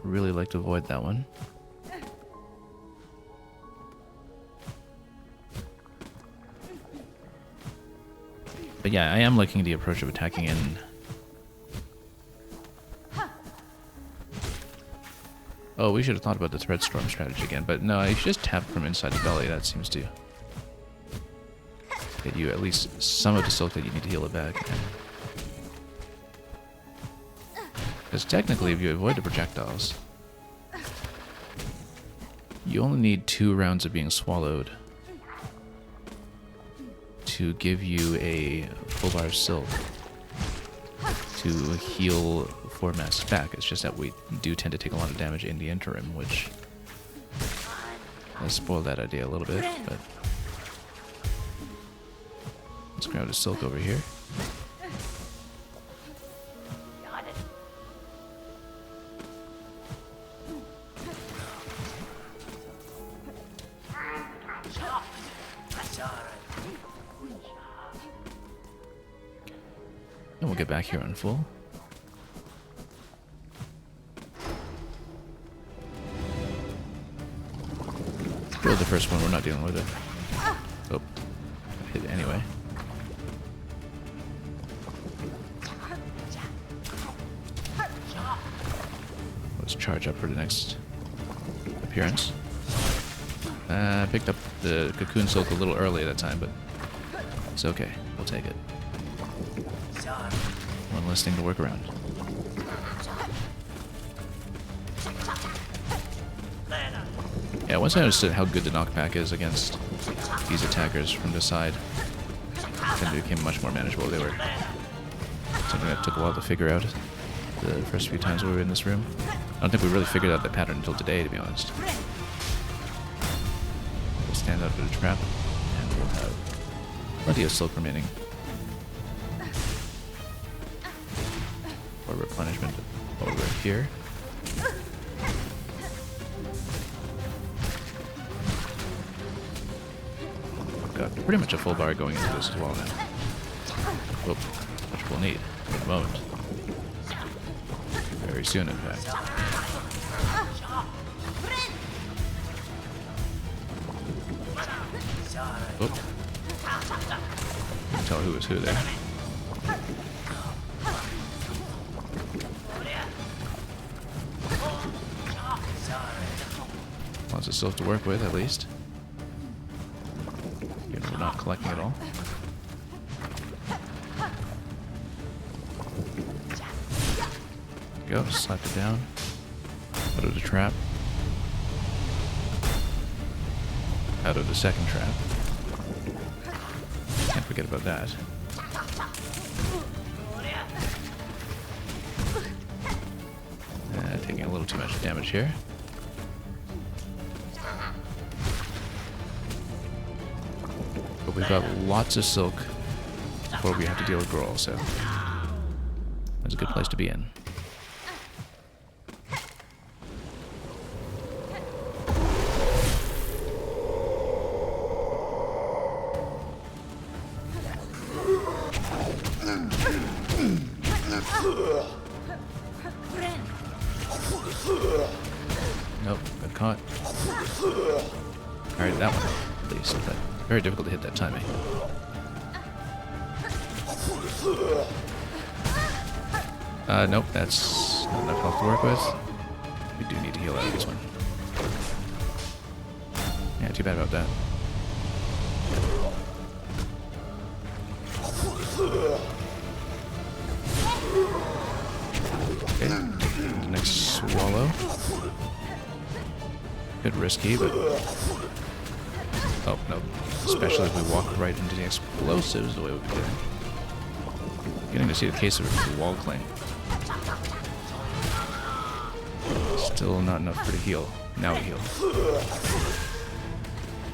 Really like to avoid that one. But yeah, I am liking the approach of attacking in. Oh, we should have thought about the Thread Storm strategy again, but no, if you just tap from inside the belly, that seems to get you at least some of the silk that you need to heal it back. Because technically, if you avoid the projectiles, you only need 2 rounds of being swallowed to give you a full bar of silk to heal 4 masks back. It's just that we do tend to take a lot of damage in the interim, which has spoiled that idea a little bit, but let's grab the silk over here. And we'll get back here on full. Really, the first one, we're not dealing with it. Oh, hit it anyway. Let's charge up for the next appearance. Picked up the cocoon silk a little early that time, but it's okay. We'll take it. One less thing to work around. Yeah, once I understood how good the knockback is against these attackers from the side, then it became much more manageable. They were something that took a while to figure out the first few times we were in this room. I don't think we really figured out that pattern until today, to be honest. We'll stand out for the trap, and we'll have plenty of silk remaining for replenishment over here. Got pretty much a full bar going into this as well now. Whoop, which we'll need in a moment. Very soon, in fact. Whoop. Couldn't tell who was who there. Lots of silk to work with, at least. We're not collecting at all. Go, slap it down. Out of the trap. Out of the second trap. Can't forget about that. Taking a little too much damage here. Oh, But we've got lots of silk before we have to deal with Groll, so that's a good place to be in. Nope, got caught. Alright, that one, at least. But very difficult to hit that timing. Nope, that's not enough health to work with. We do need to heal out of this one. Yeah, too bad about that. Okay, the next swallow. Bit risky, but... Oh, no. Especially if we walk right into the explosives the way we've been doing. Getting to see the case of the wall cling. Still not enough for to heal. Now we heal.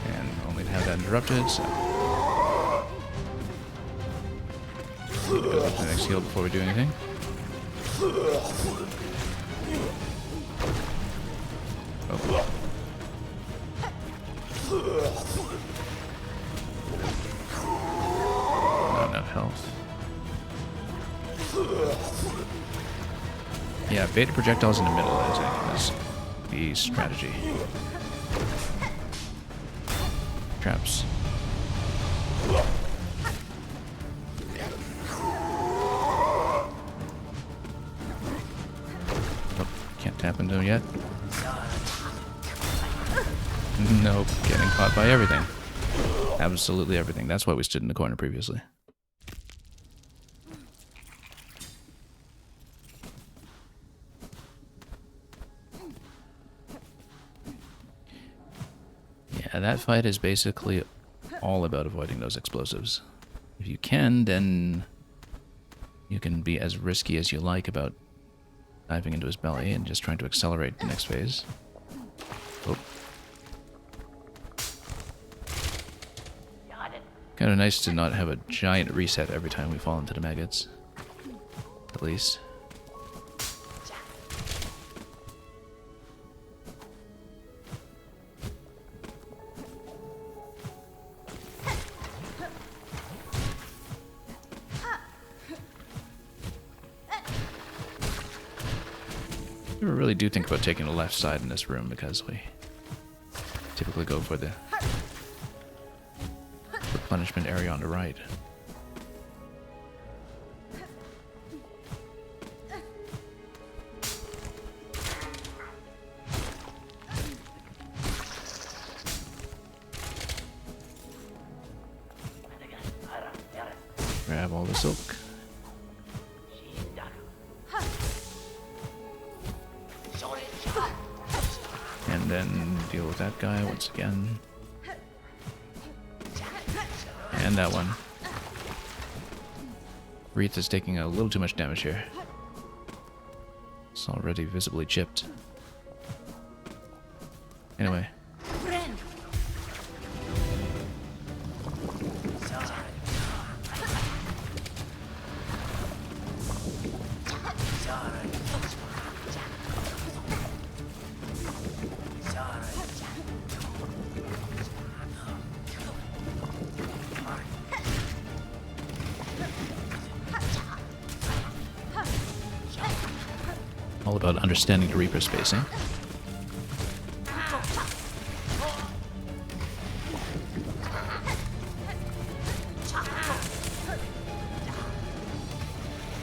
And only to have that interrupted, so... Need to build up the next heal before we do anything. Oh. Not enough health. Yeah, beta projectiles in the middle, I think, is the strategy. Traps. Oh, can't tap into him yet. Nope, getting caught by everything. Absolutely everything. That's why we stood in the corner previously. Yeah, that fight is basically all about avoiding those explosives. If you can, then you can be as risky as you like about diving into his belly and just trying to accelerate the next phase. Oh. Kind of nice to not have a giant reset every time we fall into the maggots. At least. I really do think about taking the left side in this room because we typically go for the replenishment area on the right. Grab all the silk. And then deal with that guy once again. And that one. Wreath is taking a little too much damage here. It's already visibly chipped. Anyway. All about understanding the Reaper spacing.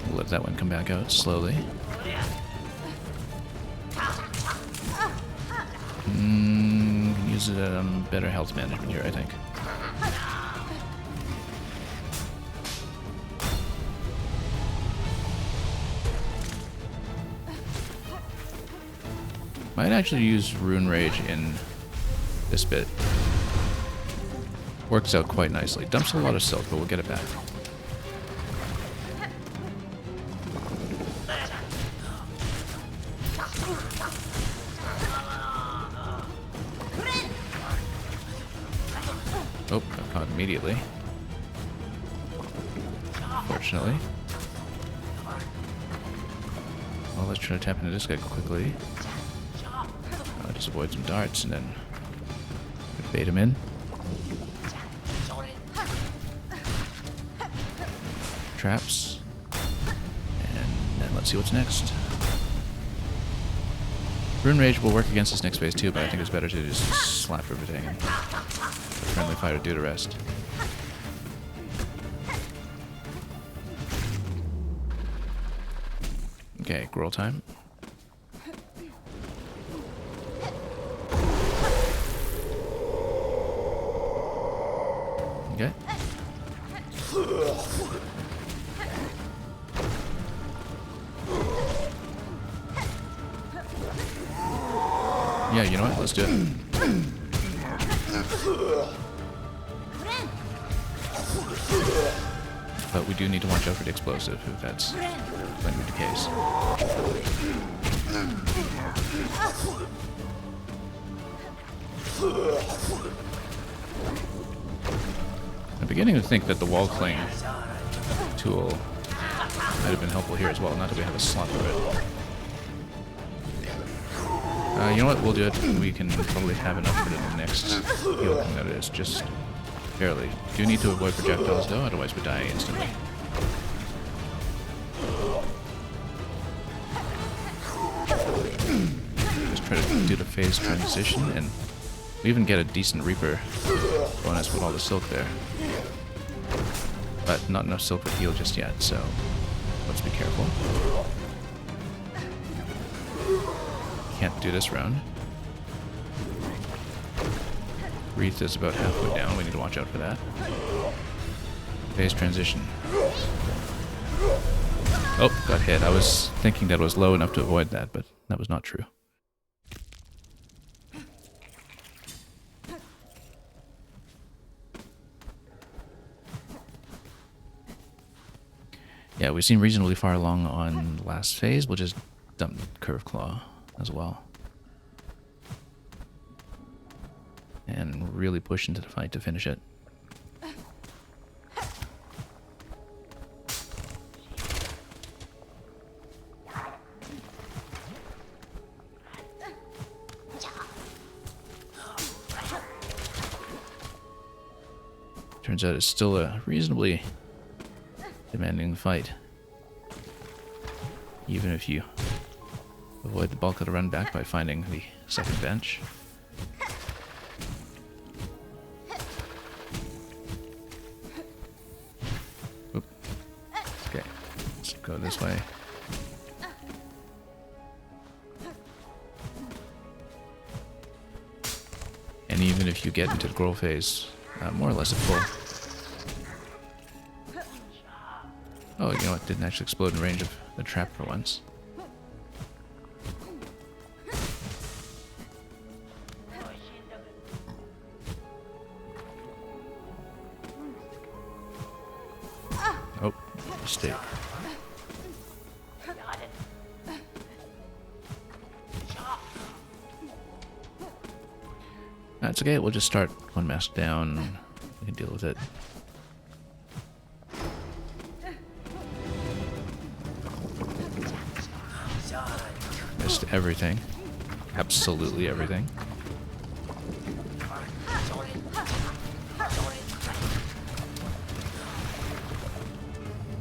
We'll let that one come back out slowly. Use it on better health management here, I think. Might actually use Rune Rage in this bit. Works out quite nicely. Dumps a lot of silk, but we'll get it back. Oh, Oh, got caught immediately. Fortunately. Well, let's try to tap into this guy quickly. Just avoid some darts and then bait him in. Traps. And then let's see what's next. Rune Rage will work against this next phase too, but I think it's better to just slap everything and friendly fire to do the rest. Okay, Growl time. Okay. Yeah, you know what? Let's do it. But we do need to watch out for the explosive, if that's going to be the case. I'm beginning to think that the wall cling tool might have been helpful here as well, not that we have a slot for it. You know what, we'll do it. We can probably have enough for the next heal thing that it is, just barely. Do need to avoid projectiles though, otherwise we die instantly. Just try to do the phase transition, and we even get a decent Reaper bonus with all the silk there. But not enough silk to heal just yet, so let's be careful. Can't do this round. Wreath is about halfway down. We need to watch out for that. Phase transition. Oh, got hit. I was thinking that was low enough to avoid that, but that was not true. Yeah, we seem reasonably far along on the last phase. We'll just dump Curve Claw as well. And really push into the fight to finish it. Turns out it's still a reasonably demanding fight. Even if you avoid the bulk of the run back by finding the second bench. Oop. Okay, let's go this way. And even if you get into the growl phase, more or less at full. Oh, you know what? Didn't actually explode in range of the trap for once. Oh, mistake. That's okay, we'll just start one mask down. We can deal with it. Missed everything. Absolutely everything.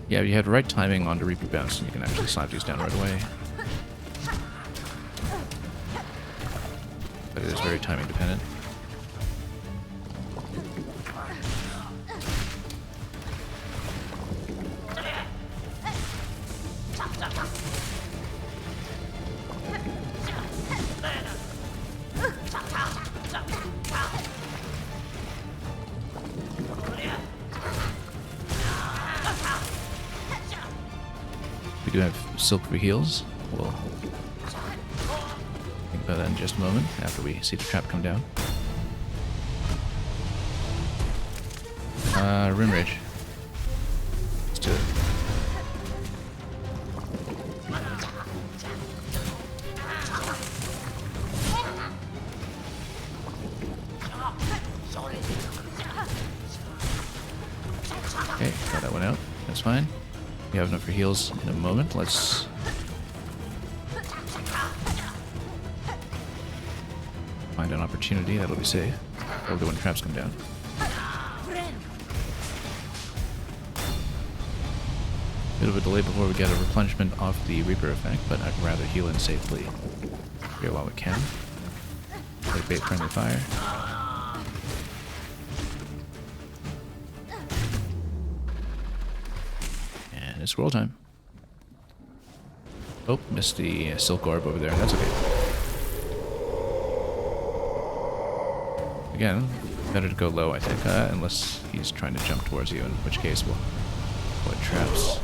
Yeah, if you had right timing on the repeat bounce, you can actually slap these down right away. But it is very timing dependent. We do have silk for heals. We'll think about that in just a moment after we see the trap come down. Rune Rage. Let's do it. Okay, got that one out. That's fine. We have enough for heals in a moment. Let's find an opportunity. That'll be safe. That'll do when traps come down. Bit of a delay before we get a replenishment off the Reaper effect, but I'd rather heal in safely here while we can. Play bait friendly fire. And it's scroll time. Oh, missed the silk orb over there. That's okay. Again, better to go low, I think, unless he's trying to jump towards you, in which case we'll avoid traps.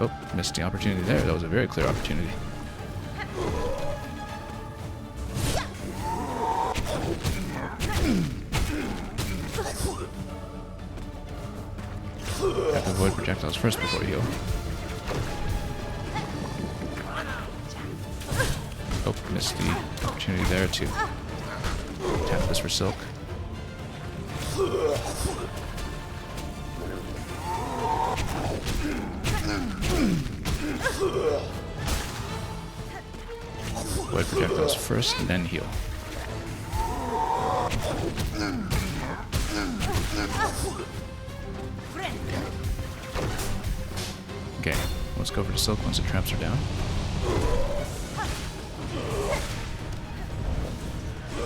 Oh, missed the opportunity there. That was a very clear opportunity. Have to avoid projectiles first before you heal. Oh, missed the opportunity there to tap this for silk. Avoid projectiles first, then heal. Okay, let's go for the silk once the traps are down.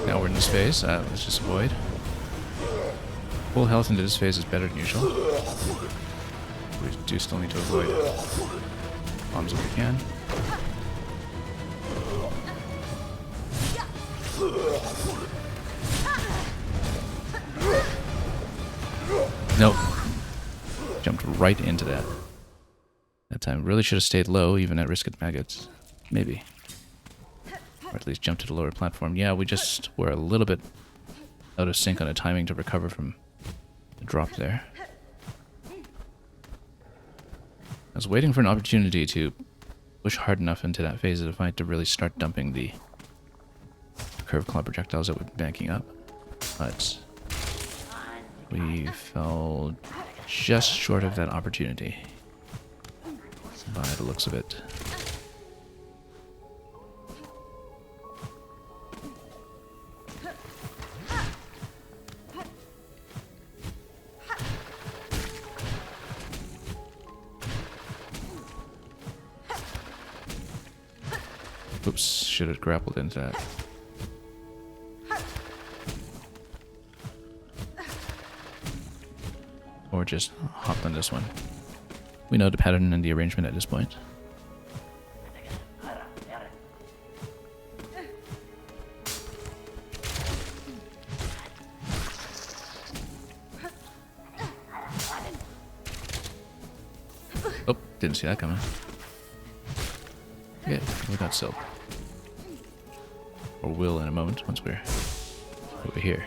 Now we're in this phase. Let's just avoid. Full health into this phase is better than usual. We do still need to avoid bombs if we can. Nope. Jumped right into that. That time really should have stayed low, even at risk of maggots. Maybe. Or at least jump to the lower platform. Yeah, we just were a little bit out of sync on the timing to recover from the drop there. I was waiting for an opportunity to push hard enough into that phase of the fight to really start dumping the curved claw projectiles that were banking up. But we fell just short of that opportunity by the looks of it. Oops, should have grappled into that. Or just hopped on this one. We know the pattern and the arrangement at this point. Oh, didn't see that coming. Yeah, we got silk. Or will in a moment once we're over here.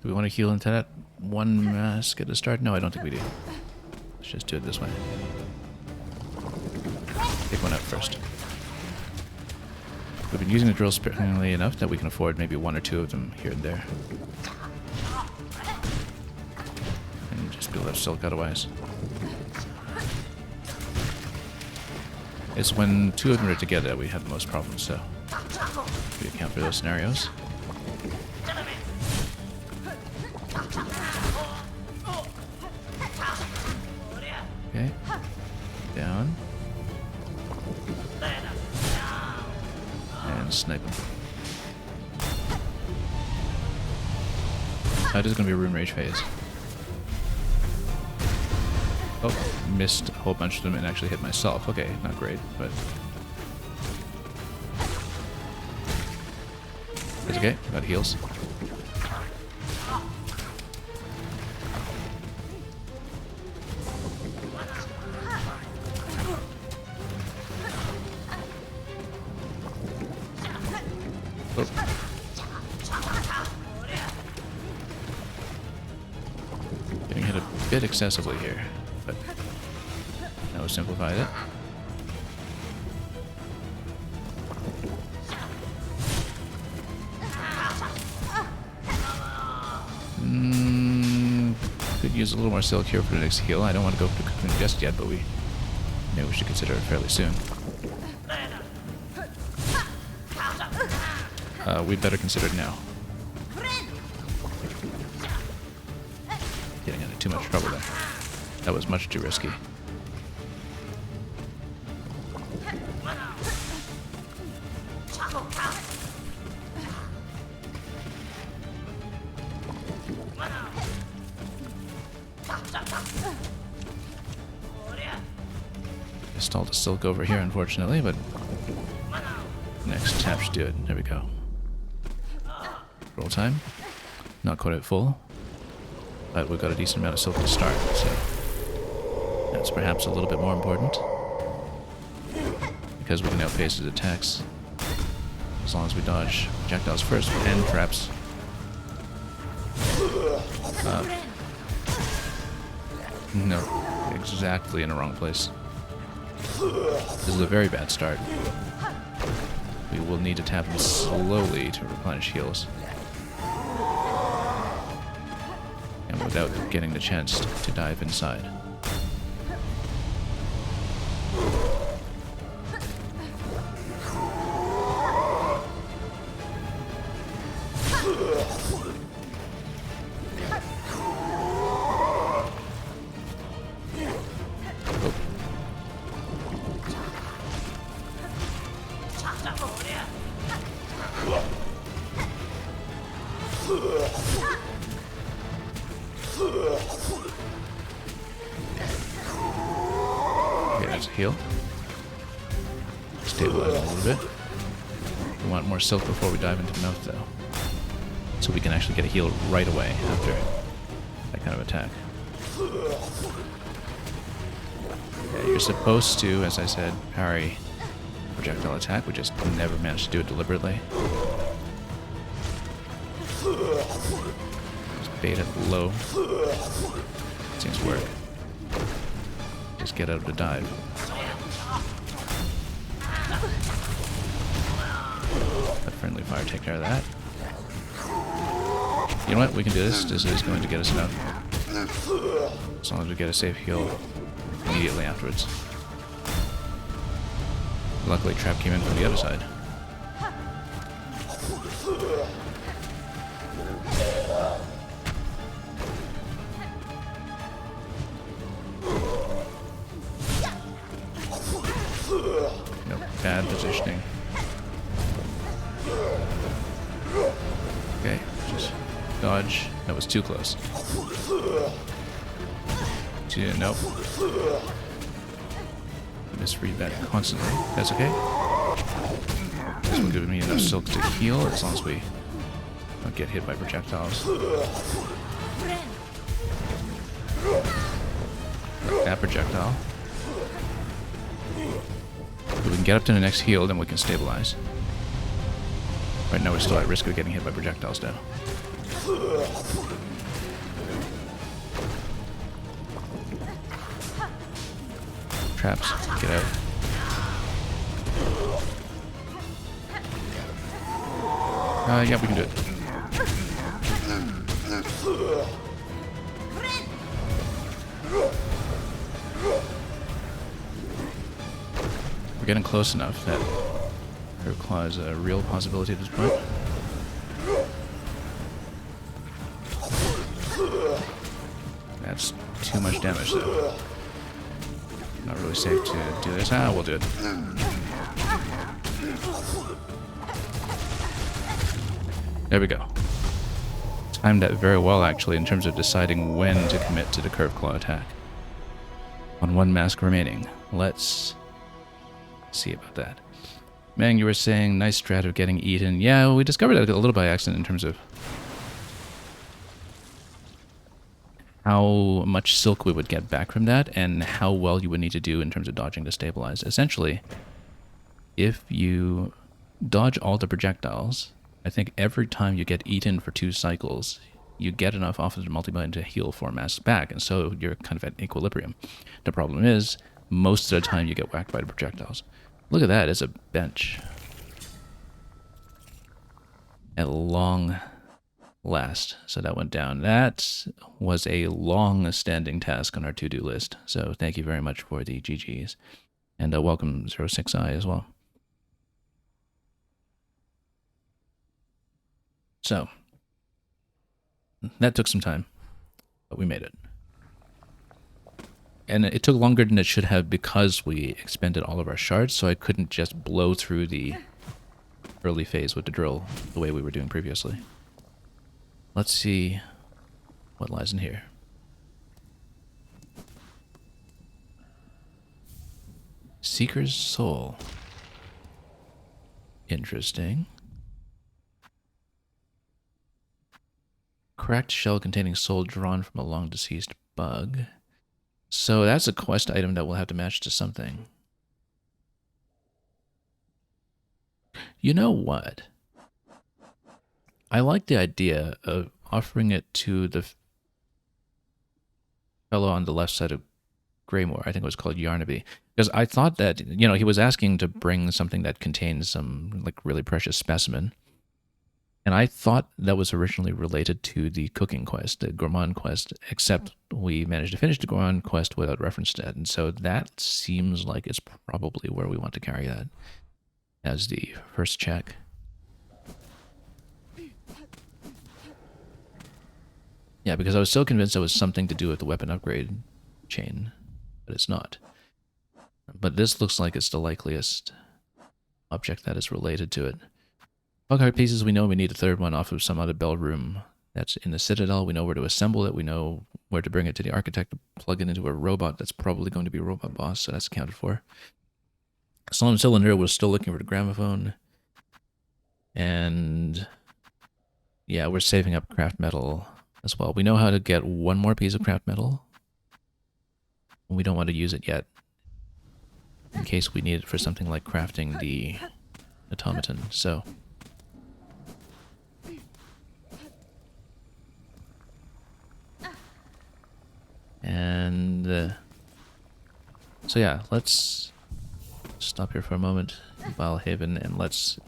Do we want to heal into that one mask at the start? No, I don't think we do. Let's just do it this way. Take one out first. We've been using the drill sparingly enough that we can afford maybe one or two of them here and there. And just build up silk otherwise. It's when two of them are together that we have the most problems, so we account for those scenarios. Okay. Down. And snipe him. That is going to be a Rune Rage phase. Oh, missed a whole bunch of them and actually hit myself. Okay, not great, but it's okay. Got heals. bit excessively here, but now we simplified it. Could use a little more silk here for the next heal. I don't want to go for the cocoon just yet, but maybe we should consider it fairly soon. We'd better consider it now. Getting into too much trouble there. That was much too risky. Installed a silk over here, unfortunately, but next tap should do it. There we go. Roll time. Not quite at full, but we've got a decent amount of silk to start, so that's perhaps a little bit more important because we can outpace his attacks as long as we dodge projectiles first and traps. No, exactly in the wrong place. This is a very bad start. We will need to tap him slowly to replenish heals. And without getting the chance to dive inside. Okay, there's a heal. Stabilize a little bit. We want more silk before we dive into the mouth, though. So we can actually get a heal right away after that kind of attack. Yeah, you're supposed to, as I said, parry projectile attack. We just never managed to do it deliberately. Just bait it low. Seems to work. Just get out of the dive. Let friendly fire take care of that. You know what? We can do this. This is going to get us enough. As long as we get a safe heal immediately afterwards. Luckily, trap came in from the other side. Nope, bad positioning. Okay, just dodge. That was too close. Nope. Misread that constantly. That's okay. This will give me enough silk to heal as long as we don't get hit by projectiles. That projectile. If we can get up to the next heal, then we can stabilize. Right now we're still at risk of getting hit by projectiles though. Traps, get out. Yeah, we can do it. We're getting close enough that her claw is a real possibility at this point. That's too much damage though. Not really safe to do this. Ah, we'll do it. There we go. Timed that very well, actually, in terms of deciding when to commit to the curved claw attack. On one mask remaining. Let's see about that. Mang, you were saying nice strat of getting eaten. Yeah, we discovered that a little by accident in terms of how much silk we would get back from that and how well you would need to do in terms of dodging to stabilize. Essentially, if you dodge all the projectiles, I think every time you get eaten for 2 cycles, you get enough off of the multi-million to heal 4 masks back, and so you're kind of at equilibrium. The problem is, most of the time you get whacked by the projectiles. Look at that, it's a bench. At long last. So that went down. That was a long-standing task on our to-do list. So thank you very much for the GGs. And welcome 06i as well. So, that took some time, but we made it. And it took longer than it should have because we expended all of our shards, so I couldn't just blow through the early phase with the drill the way we were doing previously. Let's see what lies in here. Seeker's Soul. Interesting. Cracked shell containing soul drawn from a long deceased bug. So that's a quest item that we'll have to match to something. You know what? I like the idea of offering it to the fellow on the left side of Greymoor. I think it was called Yarnaby. Because I thought that, you know, he was asking to bring something that contains some, like, really precious specimen. And I thought that was originally related to the cooking quest, the gourmand quest, except we managed to finish the gourmand quest without reference to that. And so that seems like it's probably where we want to carry that as the first check. Yeah, because I was so convinced it was something to do with the weapon upgrade chain, but it's not. But this looks like it's the likeliest object that is related to it. Bug pieces, we know we need a third one off of some other bell room that's in the Citadel. We know where to assemble it. We know where to bring it to the architect to plug it into a robot that's probably going to be a robot boss, so that's accounted for. Solemn Cylinder was still looking for the gramophone. And yeah, we're saving up craft metal as well. We know how to get one more piece of craft metal. We don't want to use it yet, in case we need it for something like crafting the automaton. So, and so yeah, let's stop here for a moment in Vilehaven, and let's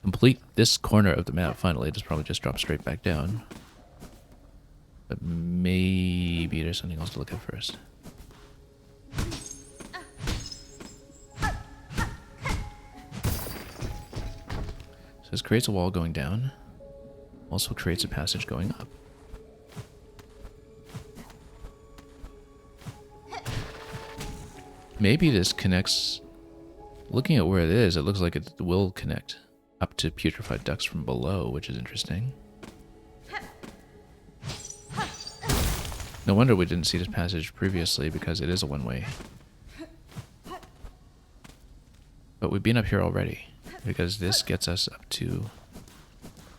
complete this corner of the map. Finally, it just probably just dropped straight back down. But maybe there's something else to look at first. So this creates a wall going down. Also creates a passage going up. Maybe this connects... Looking at where it is, it looks like it will connect up to putrefied ducts from below, which is interesting. No wonder we didn't see this passage previously, because it is a one-way. But we've been up here already, because this gets us up to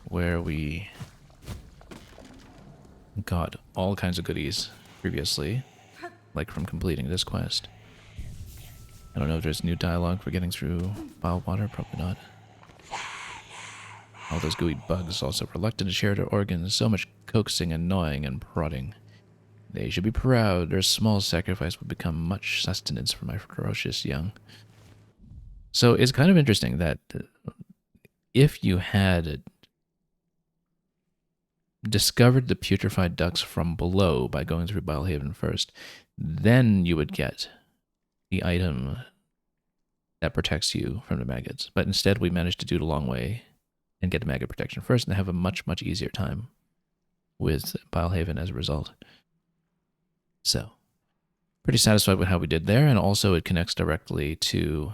where we got all kinds of goodies previously, like from completing this quest. I don't know if there's new dialogue for getting through vile water, probably not. All those gooey bugs also reluctant to share their organs, so much coaxing and gnawing and prodding. They should be proud, their small sacrifice would become much sustenance for my ferocious young. So it's kind of interesting that if you had discovered the putrefied ducts from below by going through Vilehaven first, then you would get the item that protects you from the maggots. But instead we managed to do the long way and get the maggot protection first and have a much, much easier time with Vilehaven as a result. So, pretty satisfied with how we did there, and also it connects directly to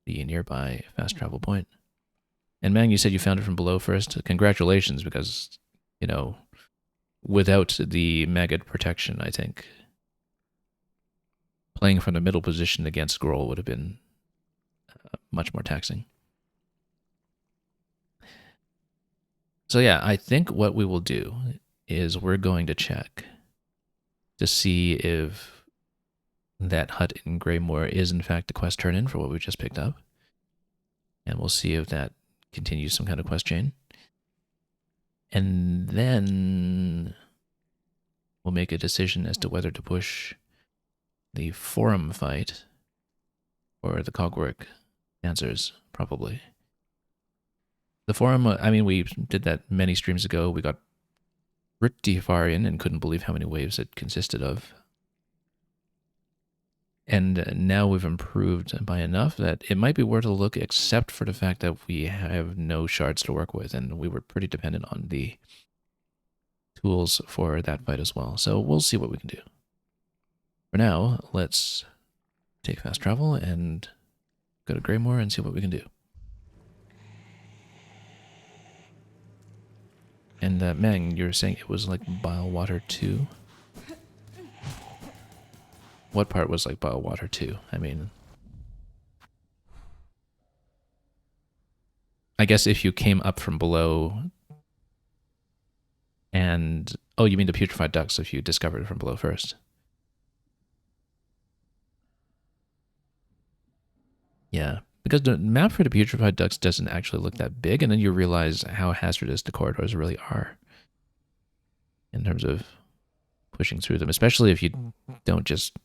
the nearby fast travel point. And Mang, you said you found it from below first. Congratulations, because, you know, without the maggot protection, I think playing from the middle position against Grohl would have been much more taxing. So yeah, I think what we will do is we're going to check to see if that hut in Greymoor is in fact the quest turn-in for what we just picked up. And we'll see if that continues some kind of quest chain. And then we'll make a decision as to whether to push the forum fight or the cogwork dancers, probably. The forum, I mean, we did that many streams ago. We got pretty far in and couldn't believe how many waves it consisted of. And now we've improved by enough that it might be worth a look, except for the fact that we have no shards to work with, and we were pretty dependent on the tools for that fight as well. So we'll see what we can do. For now, let's take fast travel and go to Greymoor and see what we can do. And Meng, you're saying it was like Bile Water 2? What part was like Bile Water 2? I mean, I guess if you came up from below and... Oh, you mean the putrefied ducts if you discovered it from below first. Yeah, because the map for the putrefied ducts doesn't actually look that big, and then you realize how hazardous the corridors really are in terms of pushing through them, especially if you don't just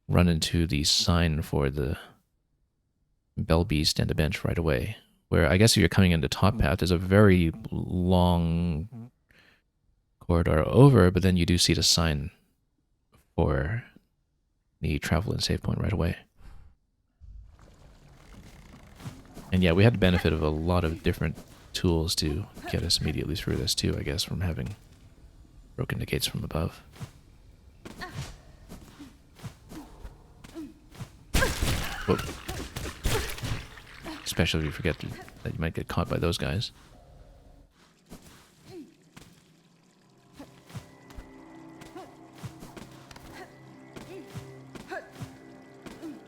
run into the sign for the Bell Beast and the bench right away. Where I guess if you're coming into top path, there's a very long corridor over, but then you do see the sign for the travel and save point right away. And yeah, we had the benefit of a lot of different tools to get us immediately through this too, I guess, from having broken the gates from above. Whoop. Especially if you forget that you might get caught by those guys.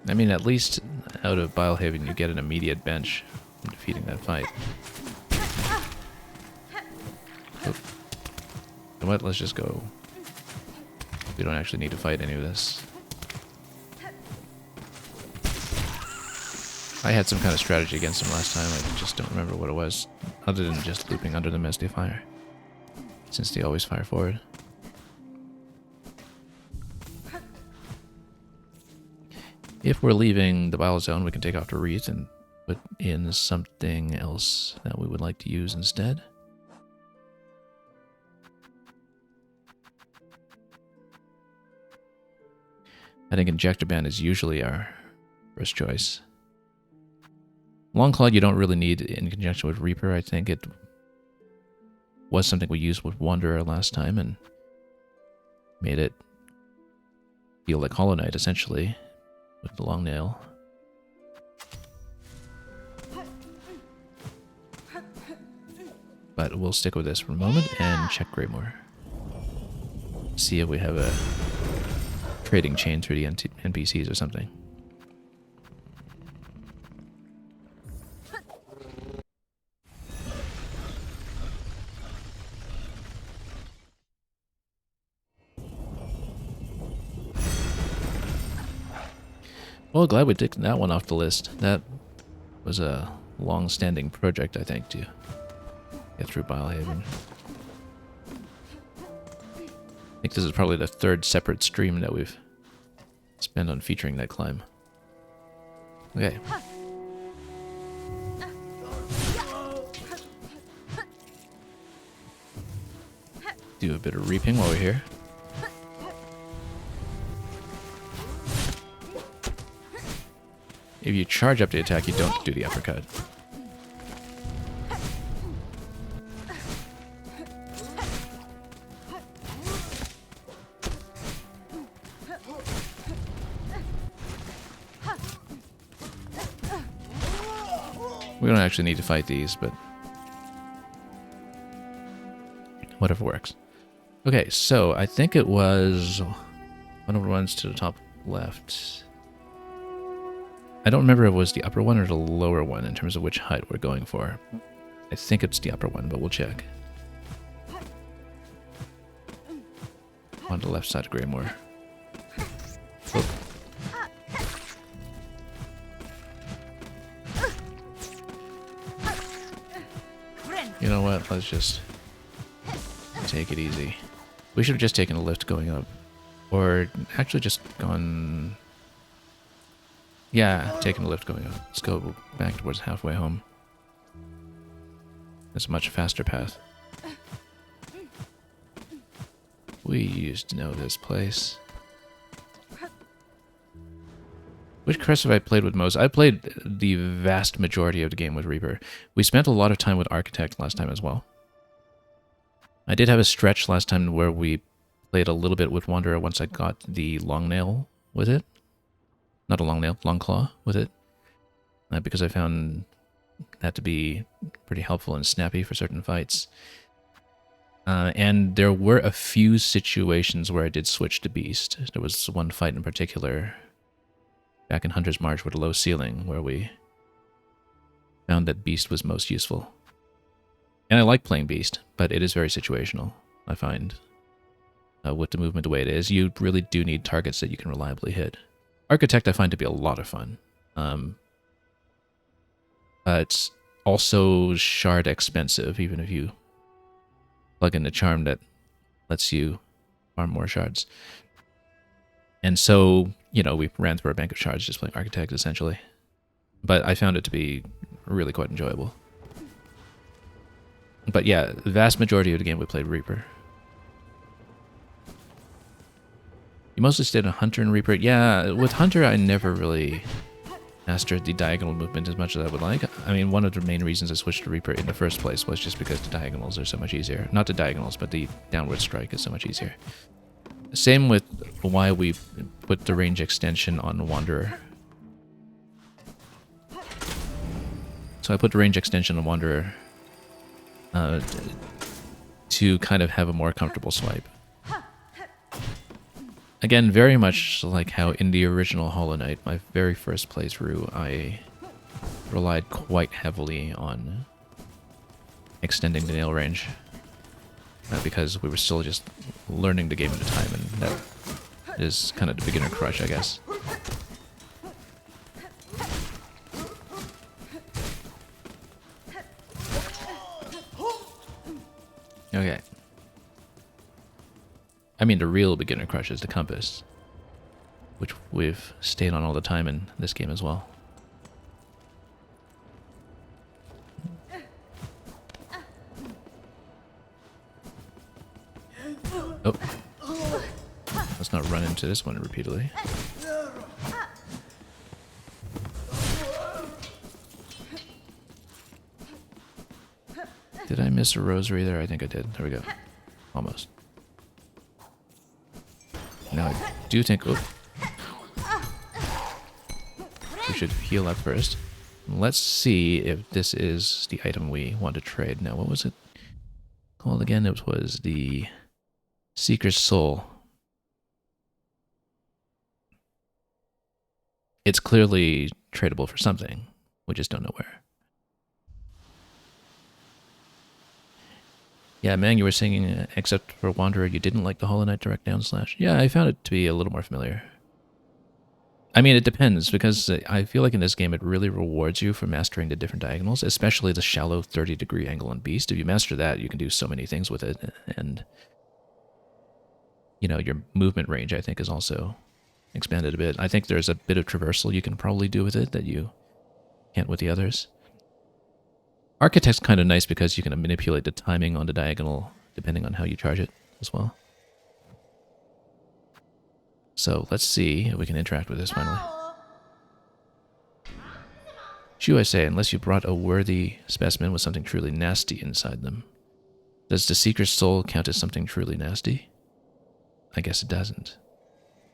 I mean, at least out of Bilehaven you get an immediate bench from defeating that fight. Oop. You know what, let's just go. We don't actually need to fight any of this. I had some kind of strategy against him last time, I just don't remember what it was, other than just looping under them as they fire, since they always fire forward. If we're leaving the Bile Zone, we can take off the wreath and put in something else that we would like to use instead. I think Injector Band is usually our first choice. Longclaw you don't really need in conjunction with Reaper. I think it was something we used with Wanderer last time and made it feel like Hollow Knight, essentially, with the long nail. But we'll stick with this for a moment and check Greymoor. See if we have a trading chain through the NPCs or something. Well, glad we ticked that one off the list. That was a long-standing project, I think, to get through Bilehaven. I think this is probably the third separate stream that we've spent on featuring that climb. Okay. Do a bit of reaping while we're here. If you charge up the attack, you don't do the uppercut. We don't actually need to fight these, but whatever works. Okay, so I think it was one of the ones to the top left. I don't remember if it was the upper one or the lower one in terms of which height we're going for. I think it's the upper one, but we'll check. On the left side of Greymoor. Oh. You know what? Let's just take it easy. We should have just taken a lift going up. Or actually just gone... Yeah, taking a lift going up. Let's go back towards halfway home. It's a much faster path. We used to know this place. Which crest have I played with most? I played the vast majority of the game with Reaper. We spent a lot of time with Architect last time as well. I did have a stretch last time where we played a little bit with Wanderer once I got the long nail with it. Not a long nail, long claw with it. Because I found that to be pretty helpful and snappy for certain fights. And there were a few situations where I did switch to Beast. There was one fight in particular back in Hunter's March with a low ceiling where we found that Beast was most useful. And I like playing Beast, but it is very situational, I find. With the movement the way it is, you really do need targets that you can reliably hit. Architect I find to be a lot of fun. It's also shard expensive, even if you plug in a charm that lets you farm more shards. And so, you know, we ran through our bank of shards just playing Architect, essentially. But I found it to be really quite enjoyable. But yeah, the vast majority of the game we played Reaper. You mostly stayed on Hunter and Reaper. Yeah, with Hunter I never really mastered the diagonal movement as much as I would like. I mean, one of the main reasons I switched to Reaper in the first place was just because the diagonals are so much easier. Not the diagonals, but the downward strike is so much easier. Same with why we put the range extension on Wanderer. So I put the range extension on Wanderer to kind of have a more comfortable swipe. Again, very much like how in the original Hollow Knight, my very first playthrough, I relied quite heavily on extending the nail range. Because we were still just learning the game at the time, and that is kind of the beginner crush, I guess. Okay. I mean, the real beginner crush is the compass, which we've stayed on all the time in this game as well. Oh. Let's not run into this one repeatedly. Did I miss a rosary there? I think I did. There we go. Almost. Now I do think... Oh. We should heal up first. Let's see if this is the item we want to trade. Now, what was it called again? It was the Seeker's Soul. It's clearly tradable for something. We just don't know where. Yeah, Mang, you were saying, except for Wanderer, you didn't like the Hollow Knight direct down slash. Yeah, I found it to be a little more familiar. I mean, it depends, because I feel like in this game it really rewards you for mastering the different diagonals, especially the shallow 30-degree angle on Beast. If you master that, you can do so many things with it, and, you know, your movement range, I think, is also expanded a bit. I think there's a bit of traversal you can probably do with it that you can't with the others. Architect's kind of nice because you can manipulate the timing on the diagonal depending on how you charge it as well. So let's see if we can interact with this finally. Shu, I say, unless you brought a worthy specimen with something truly nasty inside them. Does the Seeker's Soul count as something truly nasty? I guess it doesn't.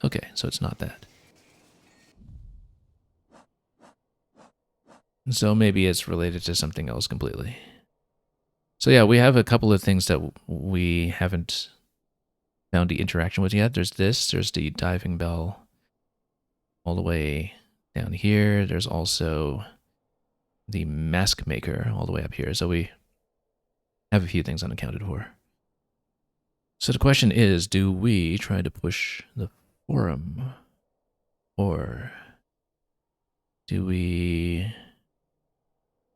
Okay, so it's not that. So maybe it's related to something else completely. So yeah, we have a couple of things that we haven't found the interaction with yet. There's this, there's the diving bell all the way down here. There's also the mask maker all the way up here. So we have a few things unaccounted for. So the question is, do we try to push the forum? Or do we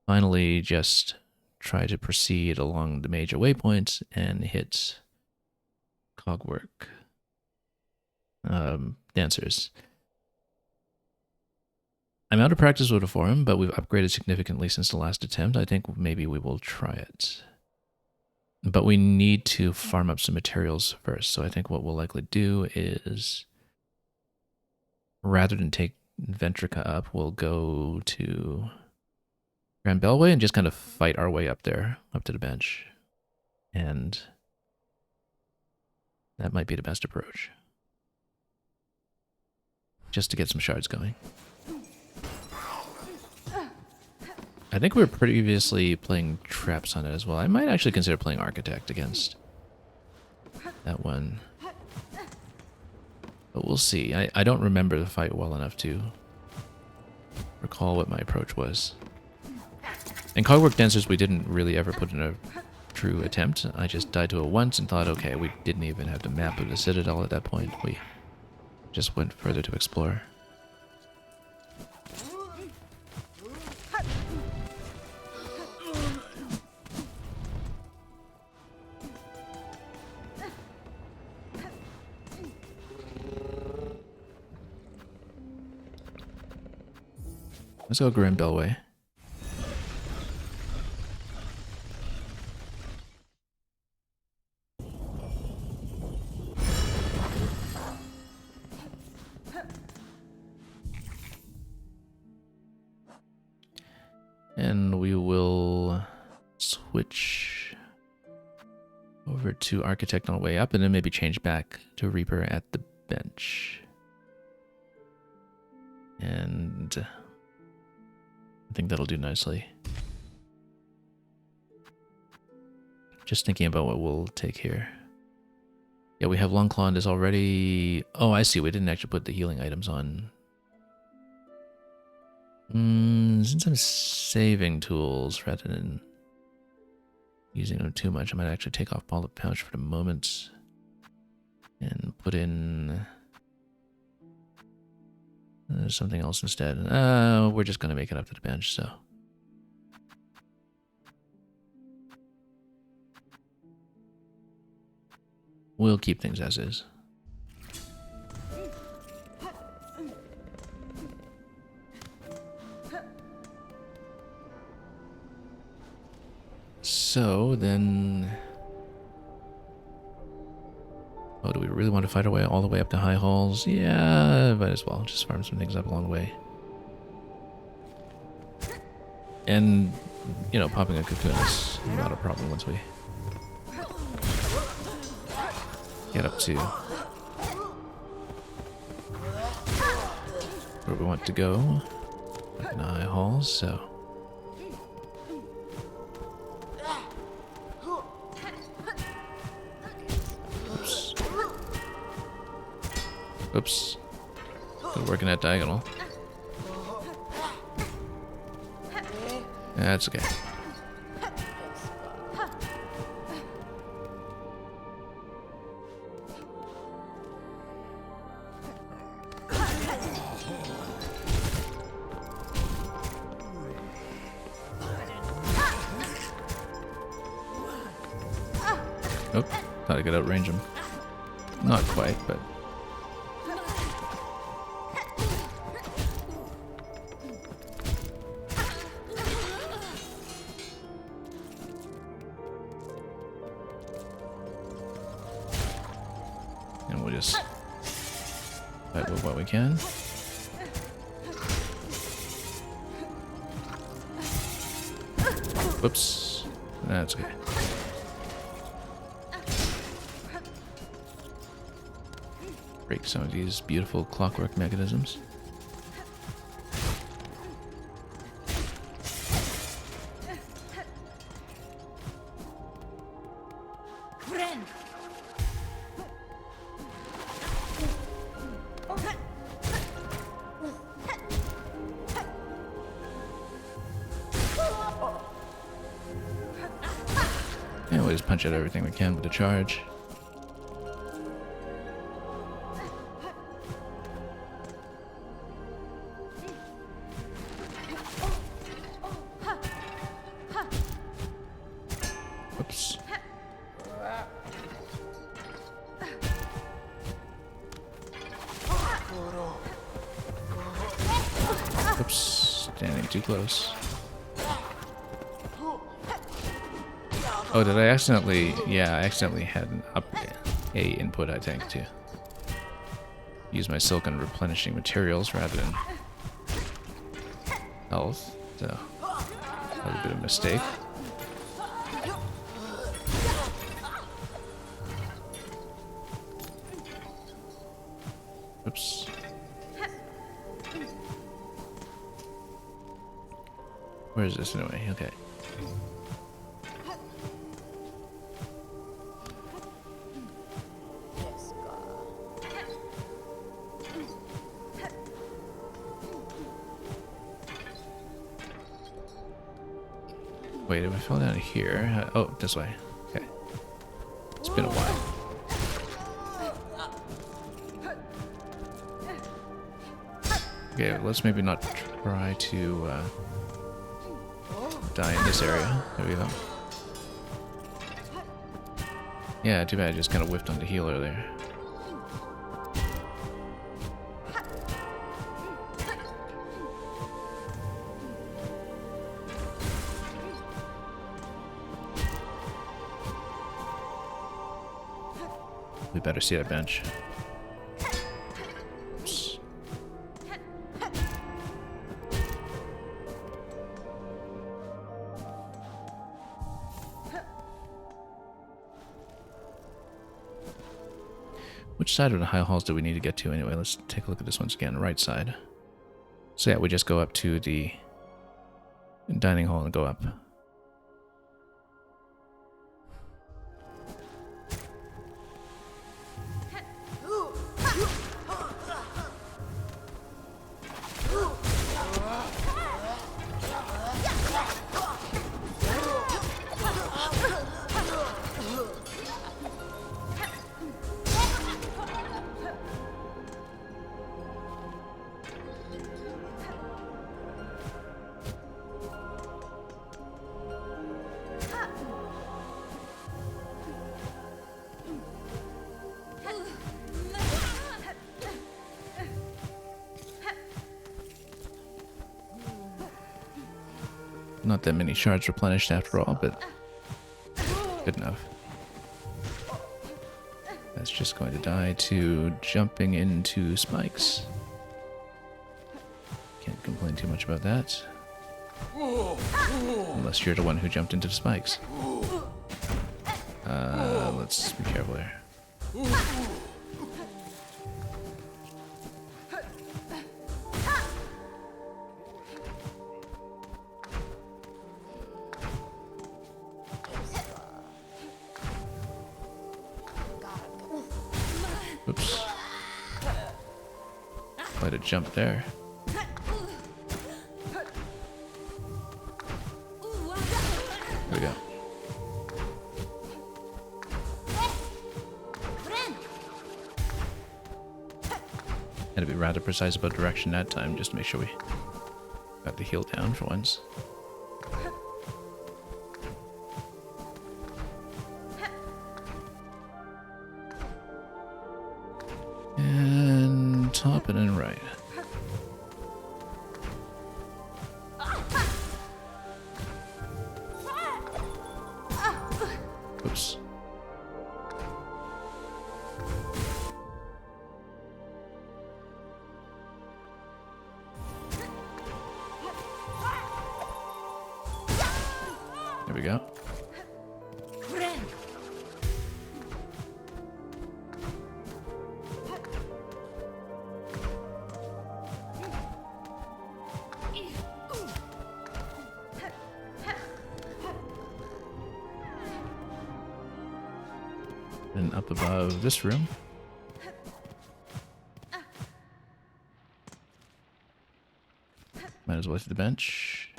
finally just try to proceed along the major waypoints and hit cogwork. Dancers. I'm out of practice with a forum, but we've upgraded significantly since the last attempt. I think maybe we will try it. But we need to farm up some materials first. So I think what we'll likely do is, rather than take Ventrica up, we'll go to Grand Bellway and just kind of fight our way up there, up to the bench. And that might be the best approach. Just to get some shards going. I think we were previously playing traps on it as well. I might actually consider playing Architect against that one. But we'll see. I don't remember the fight well enough to recall what my approach was. And Cogwork Dancers we didn't really ever put in a true attempt. I just died to it once and thought, okay, we didn't even have the map of the Citadel at that point. We just went further to explore. Let's go Grand Bellway. And we will switch over to Architect on the way up and then maybe change back to Reaper at the bench. And I think that'll do nicely. Just thinking about what we'll take here. Yeah, we have Longclaw and is already... Oh, I see. We didn't actually put the healing items on. Since I'm saving tools rather than using them too much, I might actually take off Bullet Pouch for the moment and put in something else instead. We're just going to make it up to the bench, so. We'll keep things as is. So then, oh, do we really want to fight our way all the way up to High Halls? Yeah, might as well just farm some things up along the way. And, you know, popping a cocoon is not a problem once we get up to where we want to go, up in the High Halls, so. Oops. Good working that diagonal. That's okay. Oh, thought I could outrange him. Not quite, but... And we'll just fight with what we can. Whoops. That's okay. Break some of these beautiful clockwork mechanisms. And we'll just punch out everything we can with the charge. Oops. Oops, standing too close. Oh, did I accidentally... Yeah, I accidentally had an A input, I think, to use my silk on replenishing materials rather than health. So, that was a bit of a mistake. Oops. Where is this anyway? Okay. Wait, if I fell down here... oh, this way. Okay. It's been a while. Okay, let's maybe not try to die in this area. There we go. Yeah, too bad I just kind of whiffed onto healer there. We better see that bench. Oops. Which side of the high halls do we need to get to anyway? Let's take a look at this once again. Right side. So yeah, we just go up to the dining hall and go up. Not that many shards replenished after all, but good enough. That's just going to die to jumping into spikes. Can't complain too much about that. Unless you're the one who jumped into the spikes. Let's be careful there. Oops. Quite a jump there. There we go. Had to be rather precise about direction that time, just to make sure we got the heal down for once. And top and then right. Oops. There we go. And up above this room. Might as well to the bench.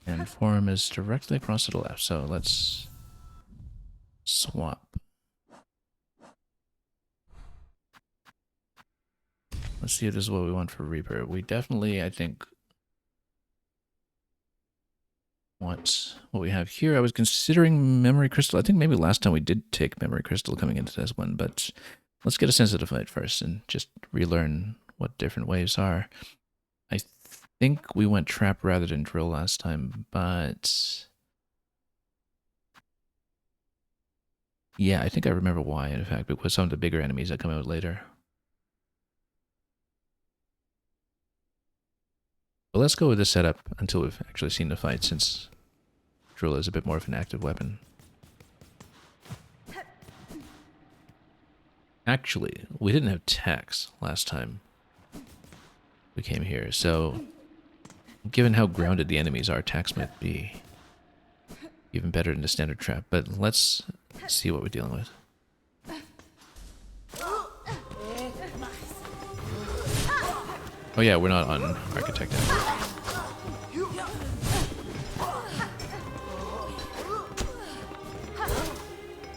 And forum is directly across to the left, so let's swap. Let's see if this is what we want for Reaper. We definitely, I think, want what we have here. I was considering Memory Crystal. I think maybe last time we did take Memory Crystal coming into this one, but let's get a Sensitive Fight first and just relearn what different waves are. I think we went trap rather than drill last time, but yeah, I think I remember why, in fact, because some of the bigger enemies that come out later. But let's go with this setup until we've actually seen the fight, since drill is a bit more of an active weapon. Actually, we didn't have tax last time we came here, so given how grounded the enemies are, tax might be even better than the standard trap. But let's see what we're dealing with. Oh yeah, we're not on Architect now.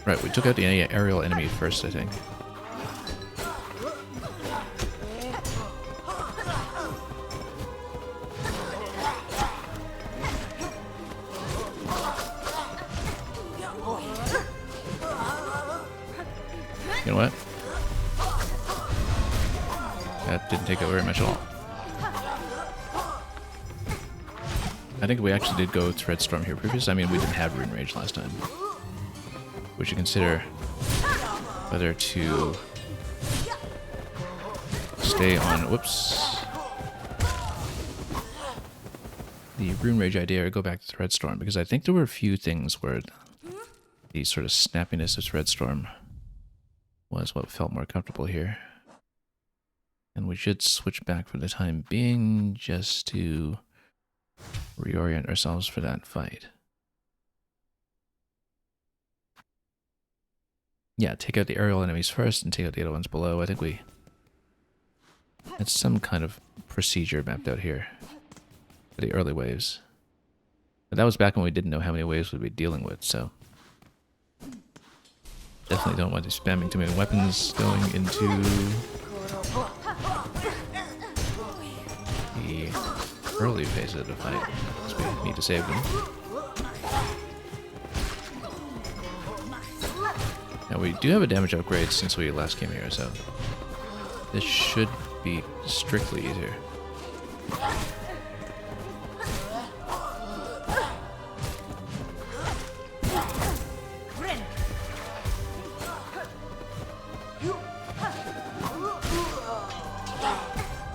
Right, we took out the aerial enemy first, I think. You know what? That didn't take out very much at all. I think we actually did go Thread Storm here previously. I mean, we didn't have Rune Rage last time. We should consider whether to stay on, whoops, the Rune Rage idea or go back to Thread Storm, because I think there were a few things where the sort of snappiness of Thread Storm was what felt more comfortable here. And we should switch back for the time being just to reorient ourselves for that fight. Yeah, take out the aerial enemies first and take out the other ones below. I think we had some kind of procedure mapped out here for the early waves. But that was back when we didn't know how many waves we'd be dealing with, so definitely don't want to be spamming too many weapons going into the early phase of the fight, because we need to save them. Now we do have a damage upgrade since we last came here, so this should be strictly easier.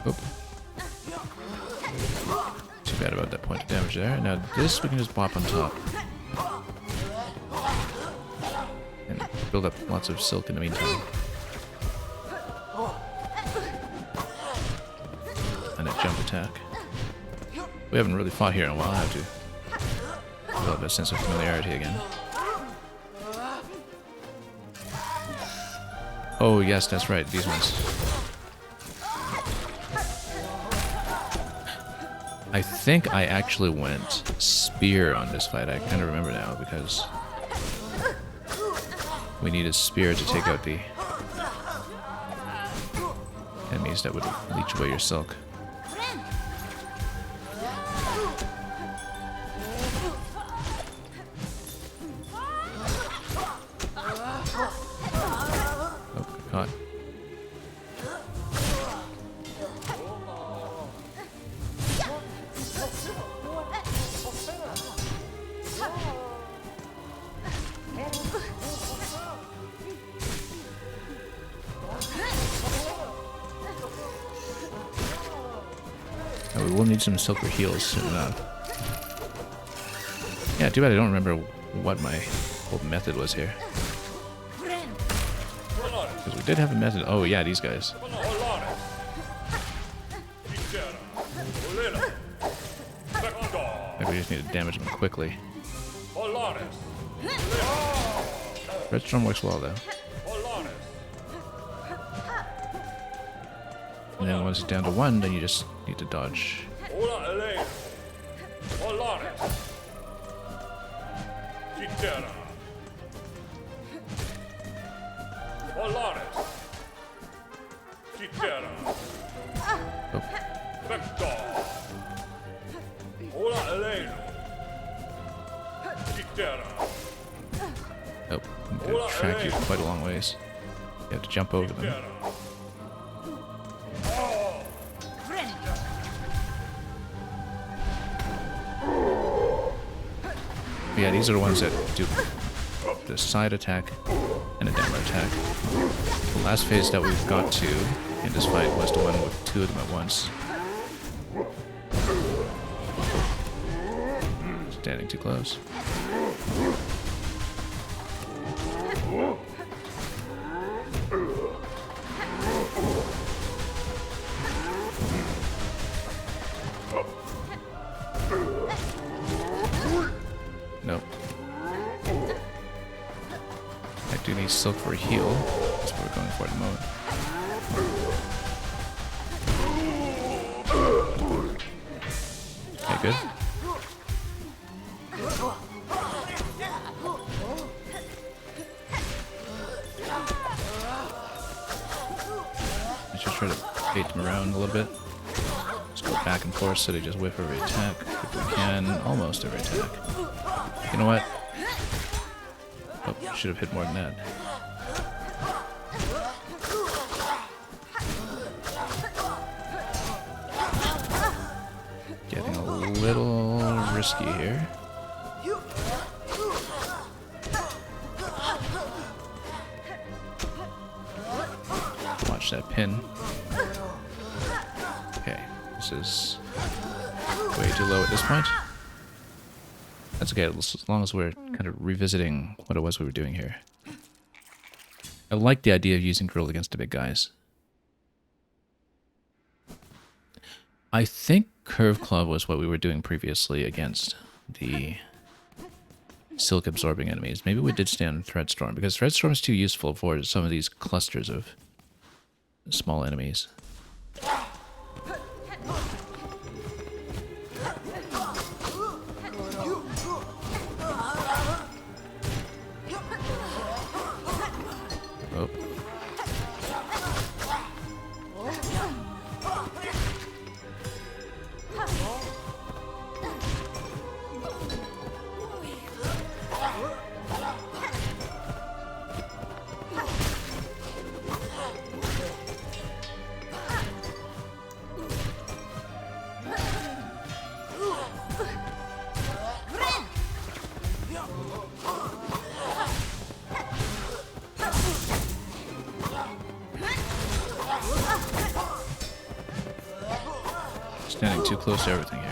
Oop. Too bad about that point of damage there. Now this we can just bop on top. Build up lots of silk in the meantime. And a jump attack. We haven't really fought here in a while, I have to develop a sense of familiarity again. Oh yes, that's right, these ones. I think I actually went spear on this fight, I kind of remember now, because we needed spear to take out the enemies that would leech away your silk. Oh, caught. We will need some silver heals soon enough. Yeah, too bad I don't remember what my old method was here. Because we did have a method. Oh yeah, these guys. Maybe we just need to damage them quickly. Red Storm works well though. And then once it's down to 1, then you just need to dodge. Oh, I'm going to track you quite a long ways. You have to jump over them. yeah, these are the ones that do the side attack and a downward attack. The last phase that we've got to in this fight was the one with two of them at once. Standing too close. Nope. I do need Silk for a heal. That's what we're going for at the moment. Okay, good. Let's just try to bait them around a little bit. Just go back and forth so they just whiff every attack if we can. Almost every attack. You know what? Oh, should have hit more than that. Getting a little risky here. Watch that pin. Okay, this is way too low at this point. That's okay, as long as we're kind of revisiting what it was we were doing here. I like the idea of using drill against the big guys. I think Curve Claw was what we were doing previously against the silk absorbing enemies. Maybe we did stay on Threadstorm, because Threadstorm is too useful for some of these clusters of small enemies. Oh. Standing too close to everything here.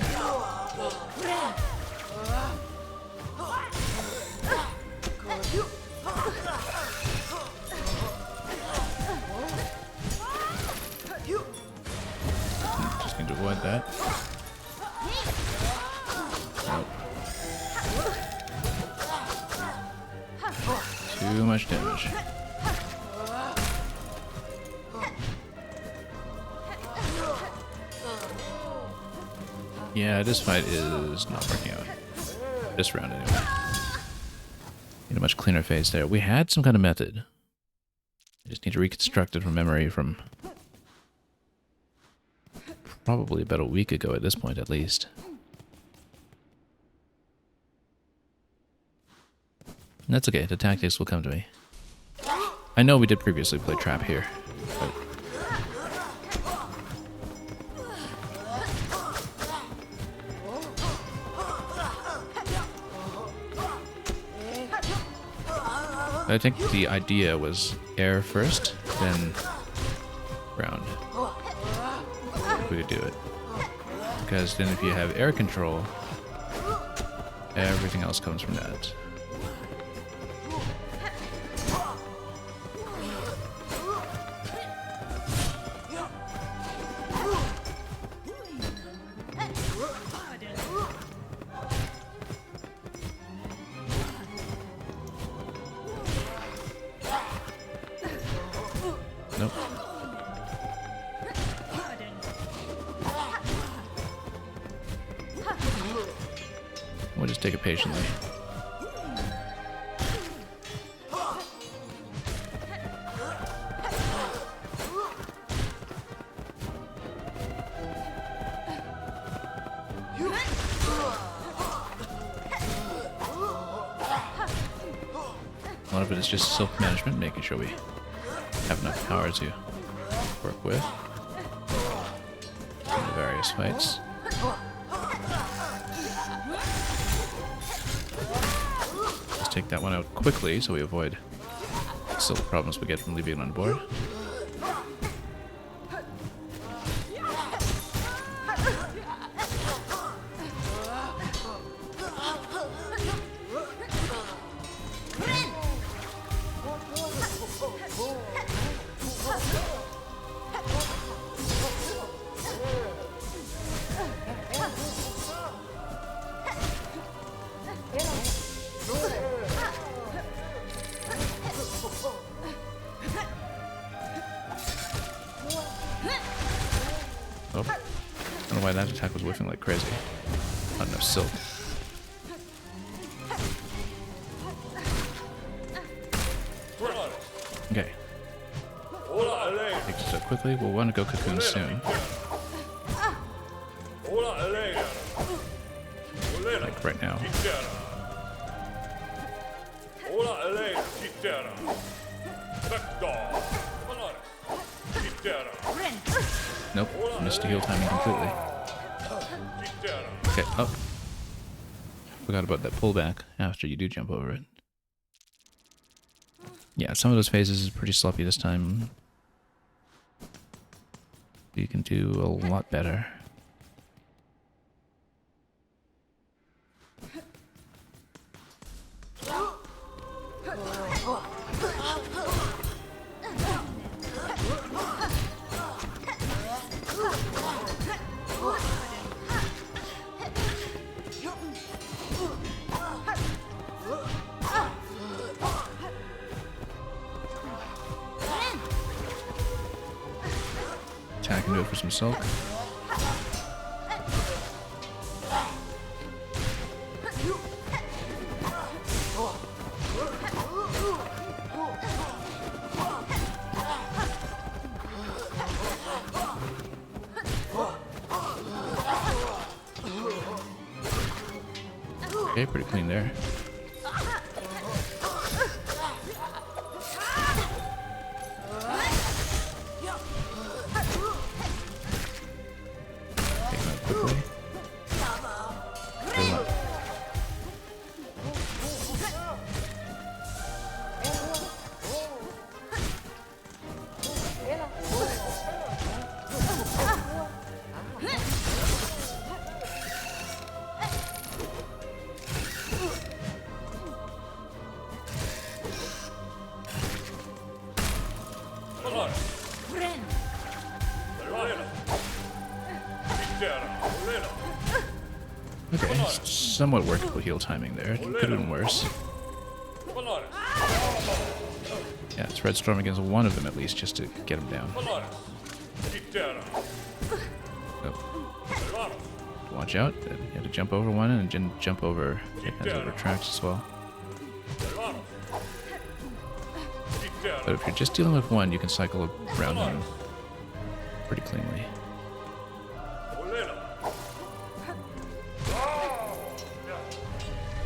Just need to avoid that. Nope. Too much damage. Yeah, this fight is not working out. This round, anyway. Need a much cleaner phase there. We had some kind of method. I just need to reconstruct it from memory from probably about a week ago at this point, at least. And that's okay. The tactics will come to me. I know we did previously play Trap here, but I think the idea was air first, then ground. If we could do it. Because then if you have air control, everything else comes from that. Nope. We'll just take it patiently. A lot of it is just silk management, making sure we have enough power to work with in the various fights. take that one out quickly so we avoid still the problems we get from leaving it on board. Oh, I don't know why that attack was whiffing like crazy. Not enough silk. Okay. Takes us up quickly. We'll want to go cocoon soon. Like right now. Nope, missed the heal timing completely. Okay, oh. Forgot about that pullback after you do jump over it. Yeah, some of those phases is pretty sloppy this time. You can do a lot better. Attack and do it for some silk. Okay, pretty clean there. Okay, somewhat workable heal timing there. It could have been worse. Yeah, it's Red Storm against one of them at least, just to get him down. Oh. Watch out, you have to jump over one and then jump over, as it retracts as well. But if you're just dealing with one, you can cycle around him pretty cleanly.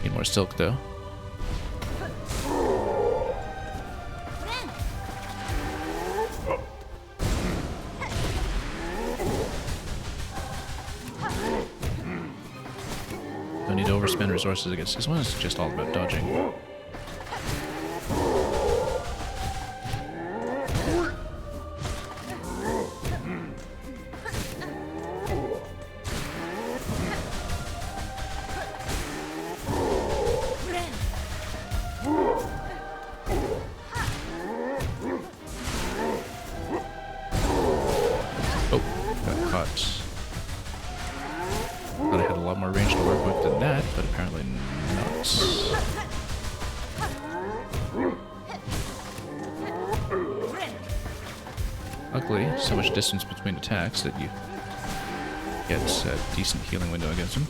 Need more silk though. Don't need to overspend resources against this one, it's just all about dodging. Thought I had a lot more range to work with than that, but apparently not. Luckily, so much distance between attacks that you get a decent healing window against him.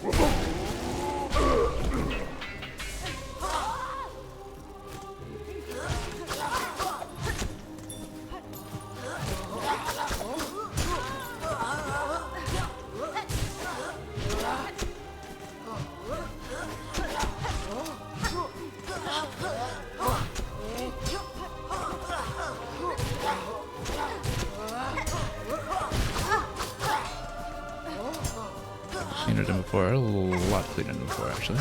Cleaner than before, a lot cleaner than before actually.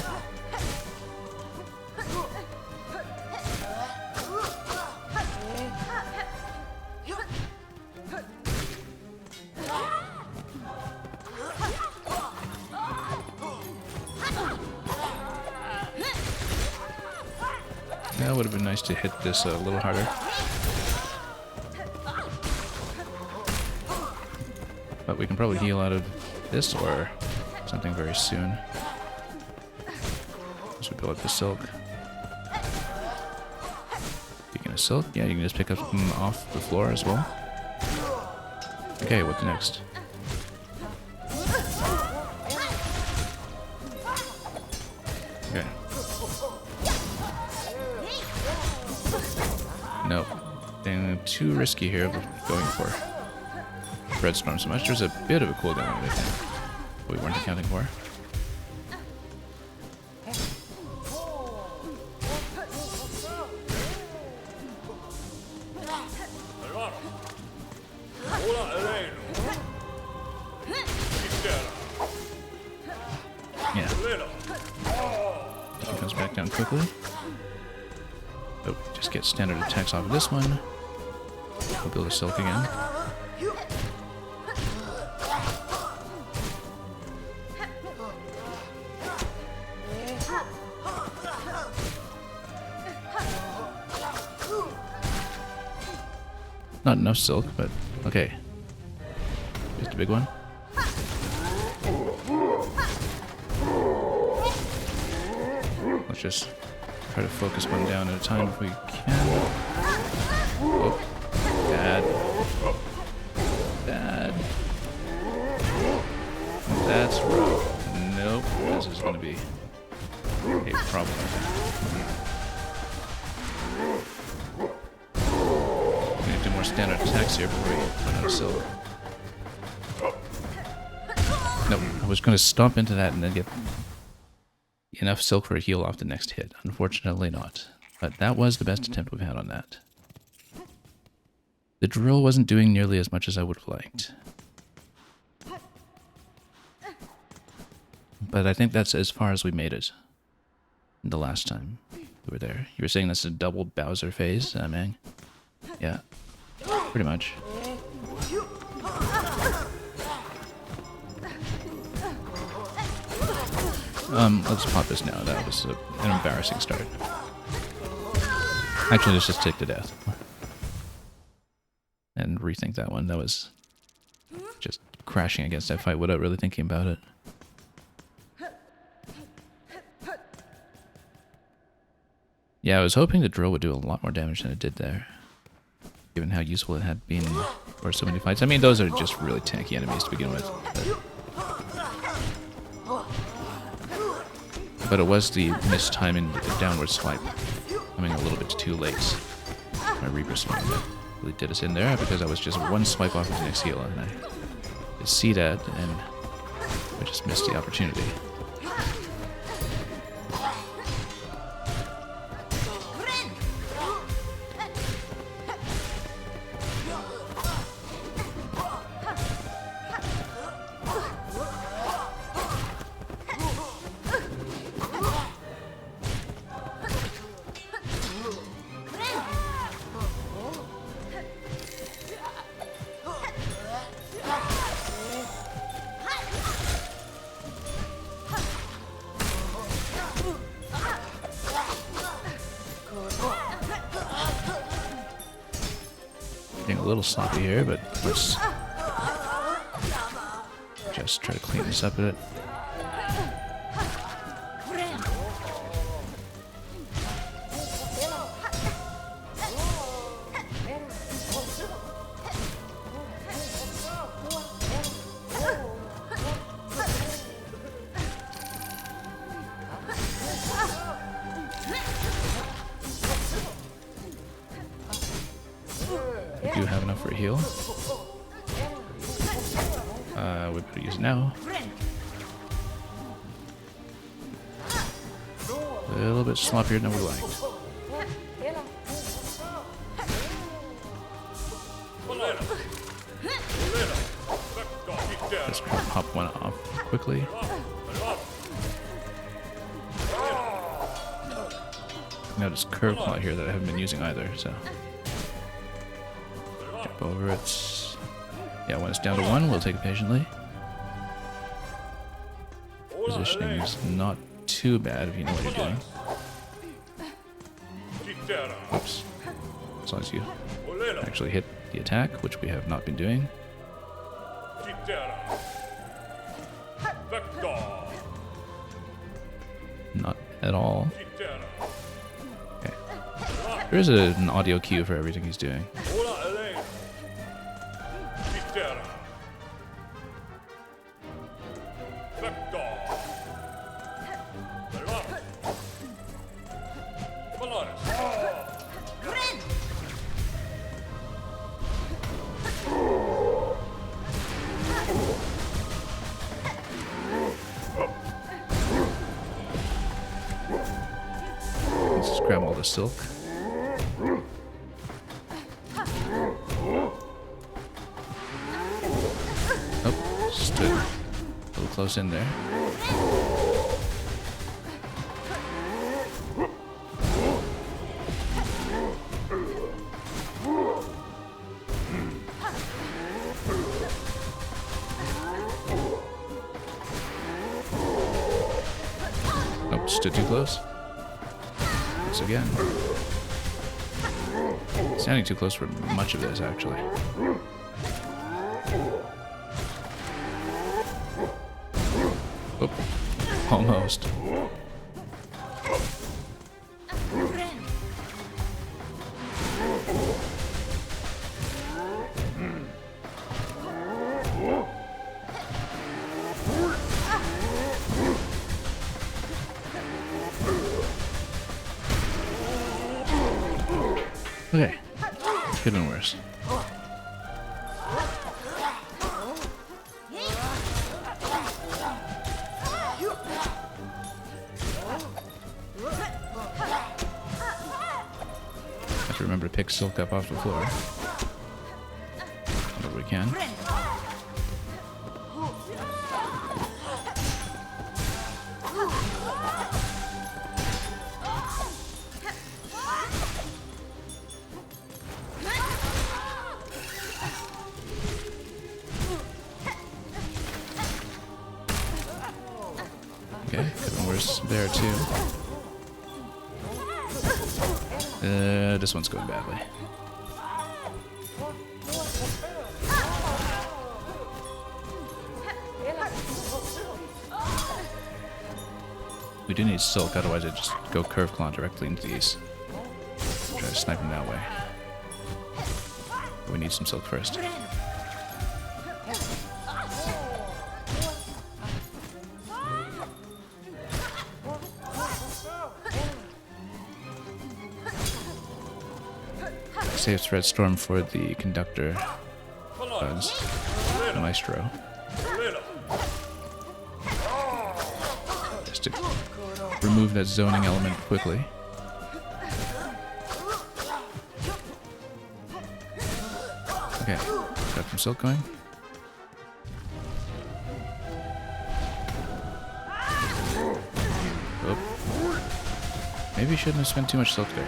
That would have been nice to hit this a little harder. But we can probably heal out of this or something very soon. As we build up the silk. Speaking of silk, yeah, you can just pick up them off the floor as well. Okay, what's next? Okay. Nope. And too risky here of going for Breadstorm so much. There's a bit of a cooldown on it, I think. We weren't accounting for. Yeah. He comes back down quickly. Oh, just get standard attacks off of this one. We'll build a silk again. Not enough silk, but okay. Just a big one. Let's just try to focus one down at a time if we can. Oh, bad. Bad. That's rough. Nope, this is going to be a problem. We need to do more standard attacks here before we run out of silk. Nope, I was going to stomp into that and then get enough silk for a heal off the next hit. Unfortunately not. But that was the best attempt we've had on that. The drill wasn't doing nearly as much as I would have liked. But I think that's as far as we made it the last time we were there. You were saying that's a double Bowser phase, Mang? Yeah, pretty much. Let's pop this now. That was an embarrassing start. Actually, let's just take to death. And rethink that one. That was just crashing against that fight without really thinking about it. Yeah, I was hoping the drill would do a lot more damage than it did there. Given how useful it had been for so many fights. I mean, those are just really tanky enemies to begin with. But it was the mistiming the downward swipe. Coming a little bit too late. My Reaper swing that really did us in there because I was just one swipe off of the next heal and I see that and I just missed the opportunity. A little sloppy here, but let's just try to clean this up a bit. Do have enough for a heal. We better use it now. A little bit sloppier than we liked. Let's pop one off quickly. Notice curve claw here that I haven't been using either, so. Jump over it. Yeah, when it's down to 1, we'll take it patiently. Positioning is not too bad if you know what you're doing. Oops. As long as you actually hit the attack, which we have not been doing. Not at all. Okay. There is an audio cue for everything he's doing. Let's just grab all the silk. Oh, stood a little close in there. Nope, stood too close. Once again. Standing too close for much of this, actually. Oop. Almost. Okay. Could have been worse. Have to remember to pick silk up off the floor. Whenever we can. Okay, could have been worse there too. This one's going badly. We do need silk, otherwise I just go curve claw directly into these. Try to snipe them that way. But we need some silk first. Save thread storm for the conductor maestro. Just to remove that zoning element quickly. Okay, got some silk going. Oh. Maybe shouldn't have spent too much silk there.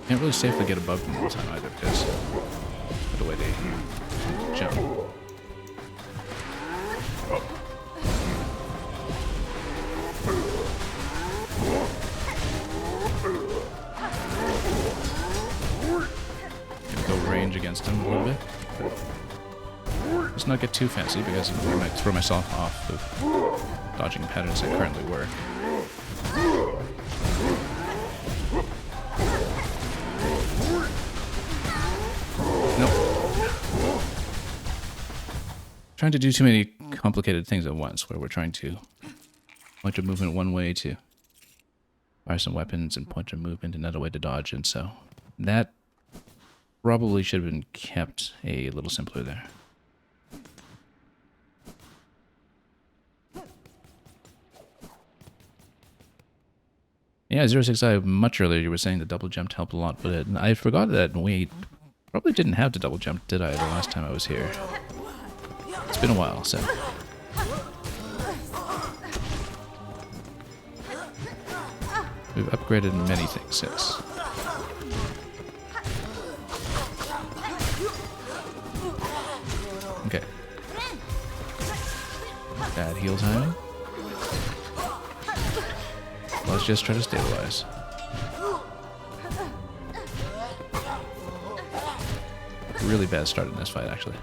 Can't really safely get above them all the time either because of the way they jump. Gonna go range against him a little bit. Let's not get too fancy because I might throw myself off of dodging patterns that currently work. Trying to do too many complicated things at once, where we're trying to point our movement one way to fire some weapons and point our movement another way to dodge, and so that probably should have been kept a little simpler there. Yeah, 06i, much earlier you were saying the double jump helped a lot, but I forgot that we probably probably didn't have to double jump, did I, the last time I was here? It's been a while, so... We've upgraded many things since. Okay. Bad heal timing. Let's just try to stabilize. Really bad start in this fight, actually.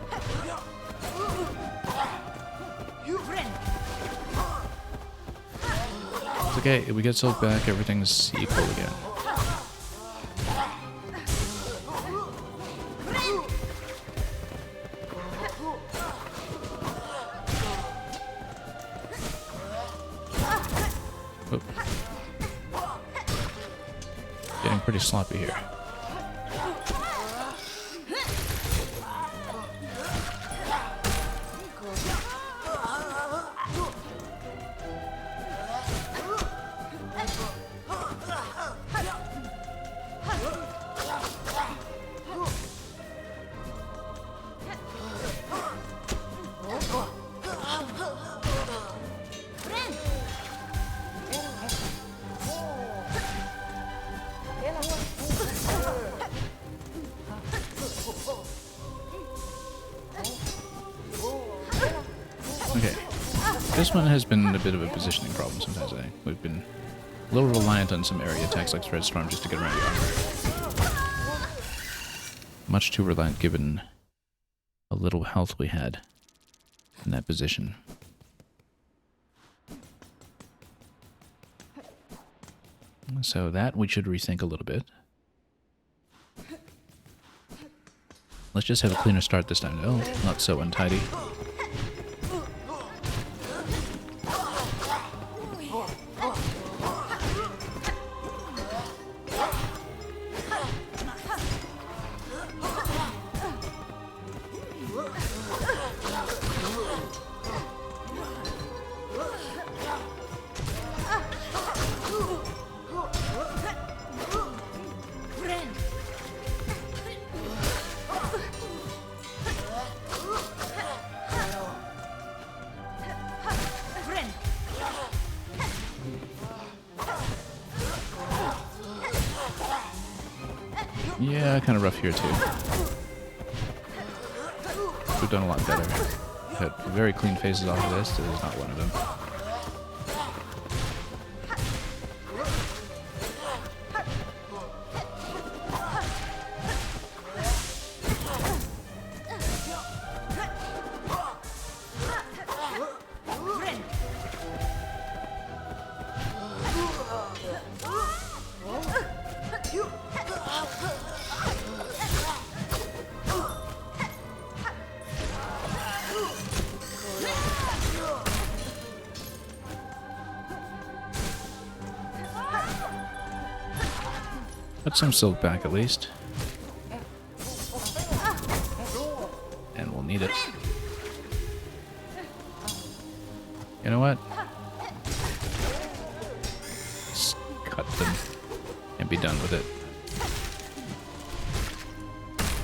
It's okay, we get Silk back, everything's equal again. Oop. Getting pretty sloppy here. Okay, this one has been a bit of a positioning problem sometimes, I think. We've been a little reliant on some area attacks like Thread Storm just to get around the armor. Much too reliant given a little health we had in that position. So that we should rethink a little bit. Let's just have a cleaner start this time. Oh, not so untidy. Yeah, kind of rough here too. We've done a lot better. We've had very clean faces off of this. This is not one of them. Put some silk back at least. And we'll need it. You know what? Just cut them and be done with it.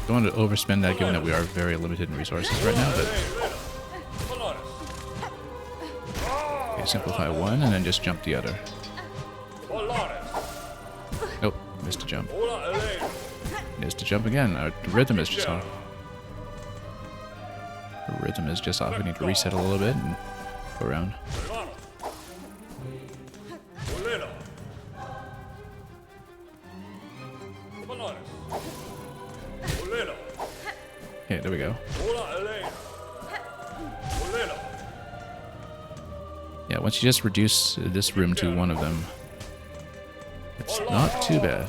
Don't want to overspend that given that we are very limited in resources right now, but... Okay, simplify one and then just jump the other. Nope, missed a jump. Missed a jump again. Our rhythm is just off. The rhythm is just off. We need to reset a little bit and go around. Okay, there we go. Yeah, once you just reduce this room to one of them, it's not too bad.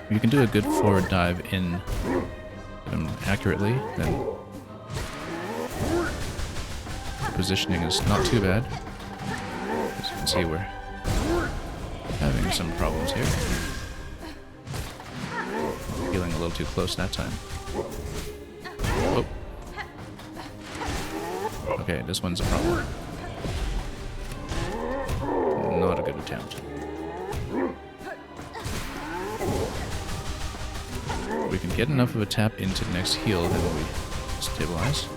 If you can do a good forward dive in them accurately, then the positioning is not too bad. As you can see, we're having some problems here. getting a little too close that time. Oh. Okay, this one's a problem. Not a good attempt. We can get enough of a tap into the next heal, then we stabilize.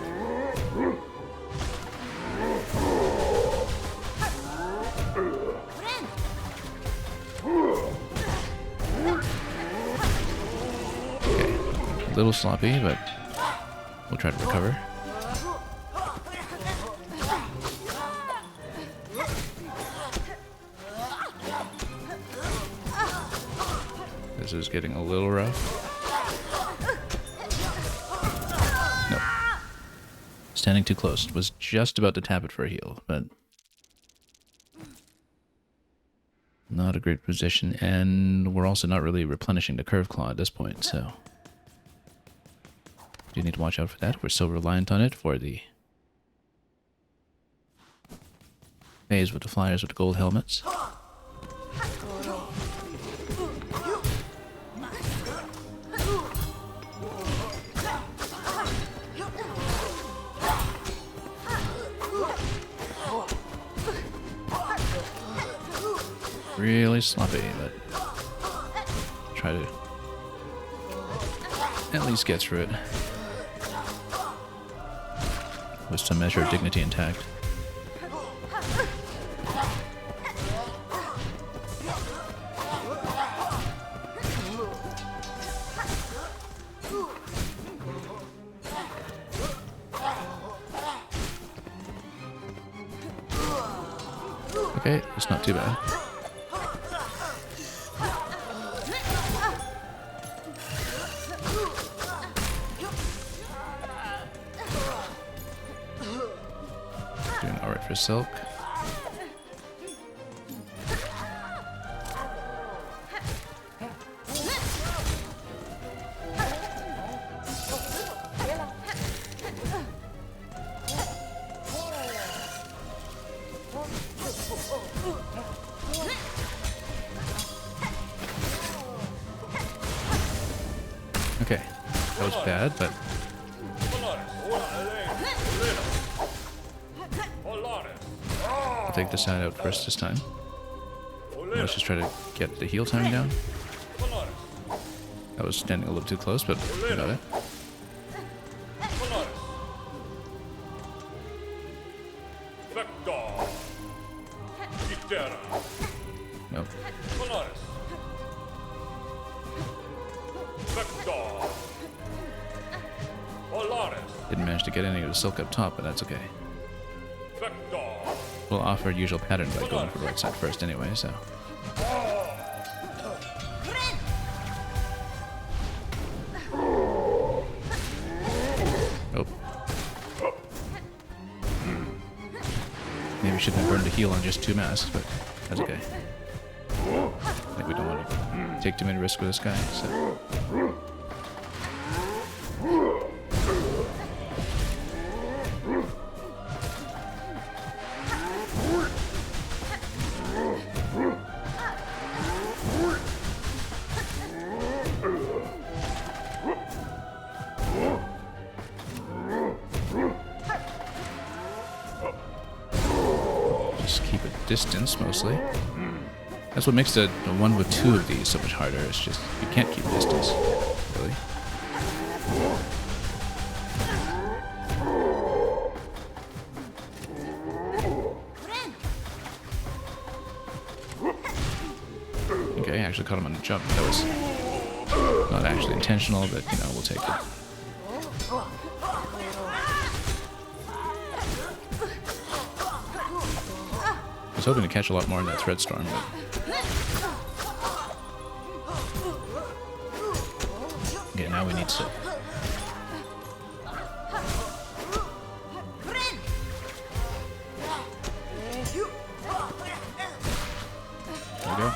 Okay, a little sloppy, but we'll try to recover. This is getting a little rough. Nope. Standing too close. Was just about to tap it for a heal, but not a great position, and we're also not really replenishing the curve claw at this point, so do need to watch out for that. We're so reliant on it for the phase with the flyers with the gold helmets. Really sloppy, but try to at least get through it with some measure of dignity intact. Okay, it's not too bad. Doing alright for Silk. Okay, that was bad, but I'll take the side out first this time. Let's just try to get the heal timing down. I was standing a little too close, but we got it. Nope. Didn't manage to get any of the Silk up top, but that's okay. We'll offer usual pattern by going for the right side first anyway, so. Oh. Maybe we shouldn't have burned the heal on just 2 masks, but that's okay. I think we don't want to take too many risks with this guy, so. Just keep a distance mostly. That's what makes the one with 2 of these so much harder. It's just you can't keep distance, really. Okay, I actually caught him on the jump. That was not actually intentional, but you know, we'll take it. I was hoping to catch a lot more in that thread storm, but okay, now we need to. There we go.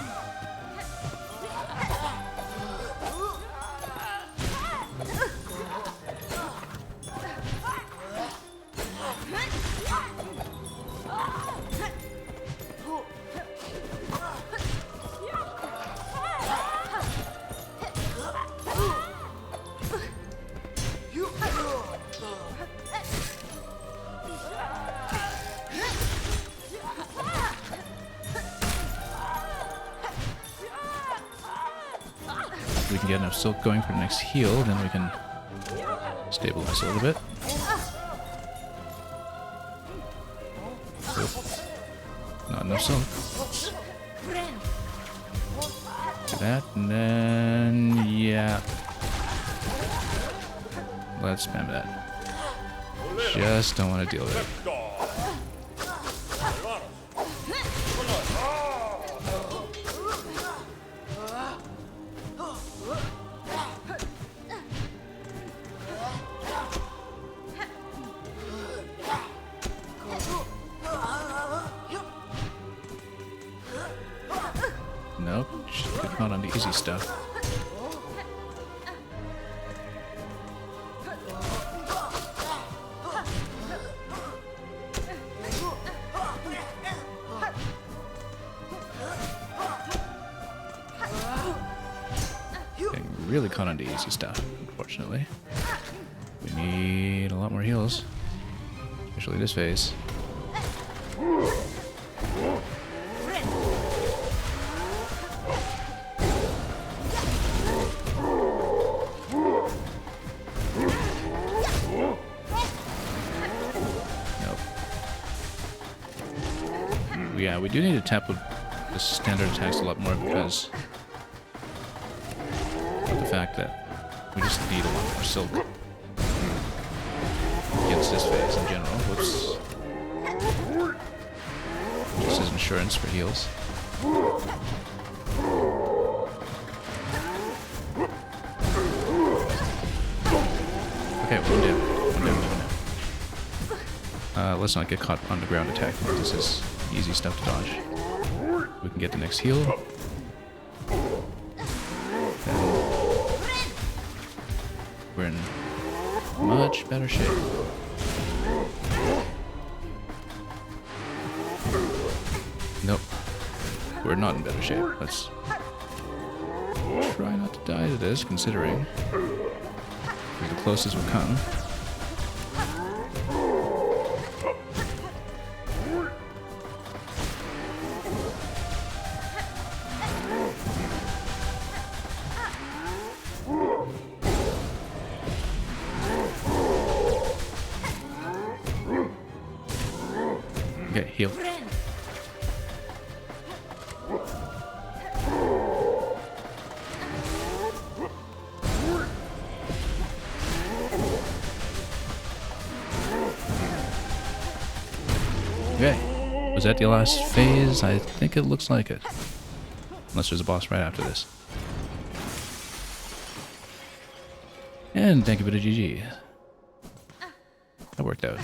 get enough silk going for the next heal, then we can stabilize a little bit. Not enough silk. Do that, and then yeah. Let's spam that. Just don't want to deal with it. Nope, just get caught on the easy stuff. Getting really caught on the easy stuff, unfortunately. We need a lot more heals, especially this phase. Yeah, we do need to tap with the standard attacks a lot more because of the fact that we just need a lot more silk against this phase in general. Whoops. Just as insurance for heals. Okay, one down. Let's not get caught on the ground attack. This is easy stuff to dodge. We can get the next heal. We're in much better shape. Nope. We're not in better shape. Let's try not to die to this, considering we're the closest we've come. Okay, heal. Okay. Was that the last phase? I think it looks like it. Unless there's a boss right after this. And thank you for the GG. That worked out.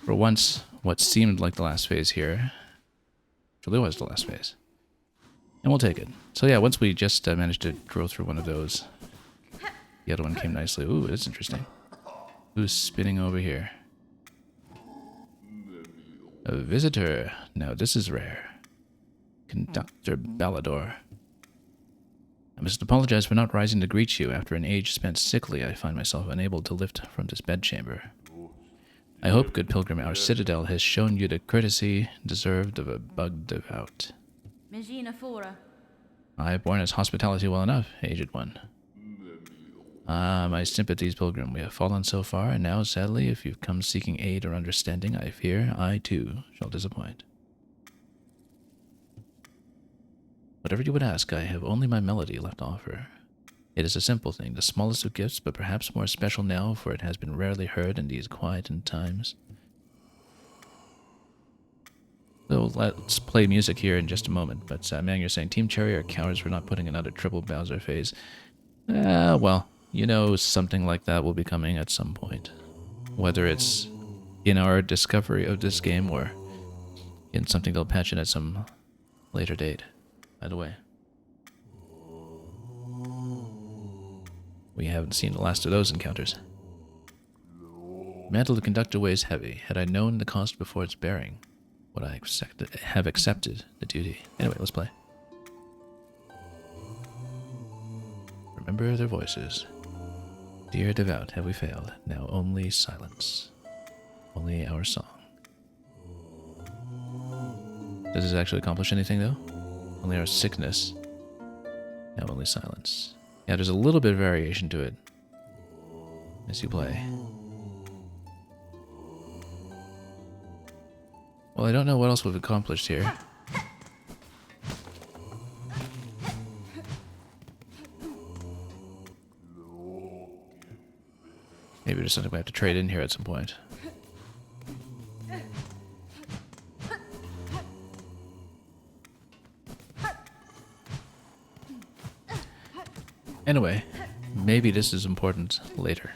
For once, what seemed like the last phase here really was the last phase. And we'll take it. So yeah, once we just managed to grow through one of those, the other one came nicely. Ooh, that's interesting. Who's spinning over here? A visitor. Now this is rare. Conductor Ballador. I must apologize for not rising to greet you. After an age spent sickly, I find myself unable to lift from this bedchamber. I hope, good pilgrim, our citadel has shown you the courtesy deserved of a bug devout. I have borne its hospitality well enough, aged one. Ah, my sympathies, pilgrim. We have fallen so far, and now, sadly, if you've come seeking aid or understanding, I fear I, too, shall disappoint. Whatever you would ask, I have only my melody left to offer. It is a simple thing, the smallest of gifts, but perhaps more special now, for it has been rarely heard in these quiet times. So let's play music here in just a moment, but man, you're saying Team Cherry are cowards for not putting another triple Bowser phase. Well, you know something like that will be coming at some point. Whether it's in our discovery of this game or in something they'll patch in at some later date. By the way. We haven't seen the last of those encounters. Mantle of Conductor weighs heavy. Had I known the cost before its bearing, would I have accepted the duty? Anyway, let's play. Remember their voices. Dear devout, have we failed? Now only silence. Only our song. Does this actually accomplish anything, though? Only our sickness. Now only silence. Yeah, there's a little bit of variation to it as you play. Well, I don't know what else we've accomplished here. Maybe there's something we have to trade in here at some point. Anyway, maybe this is important later.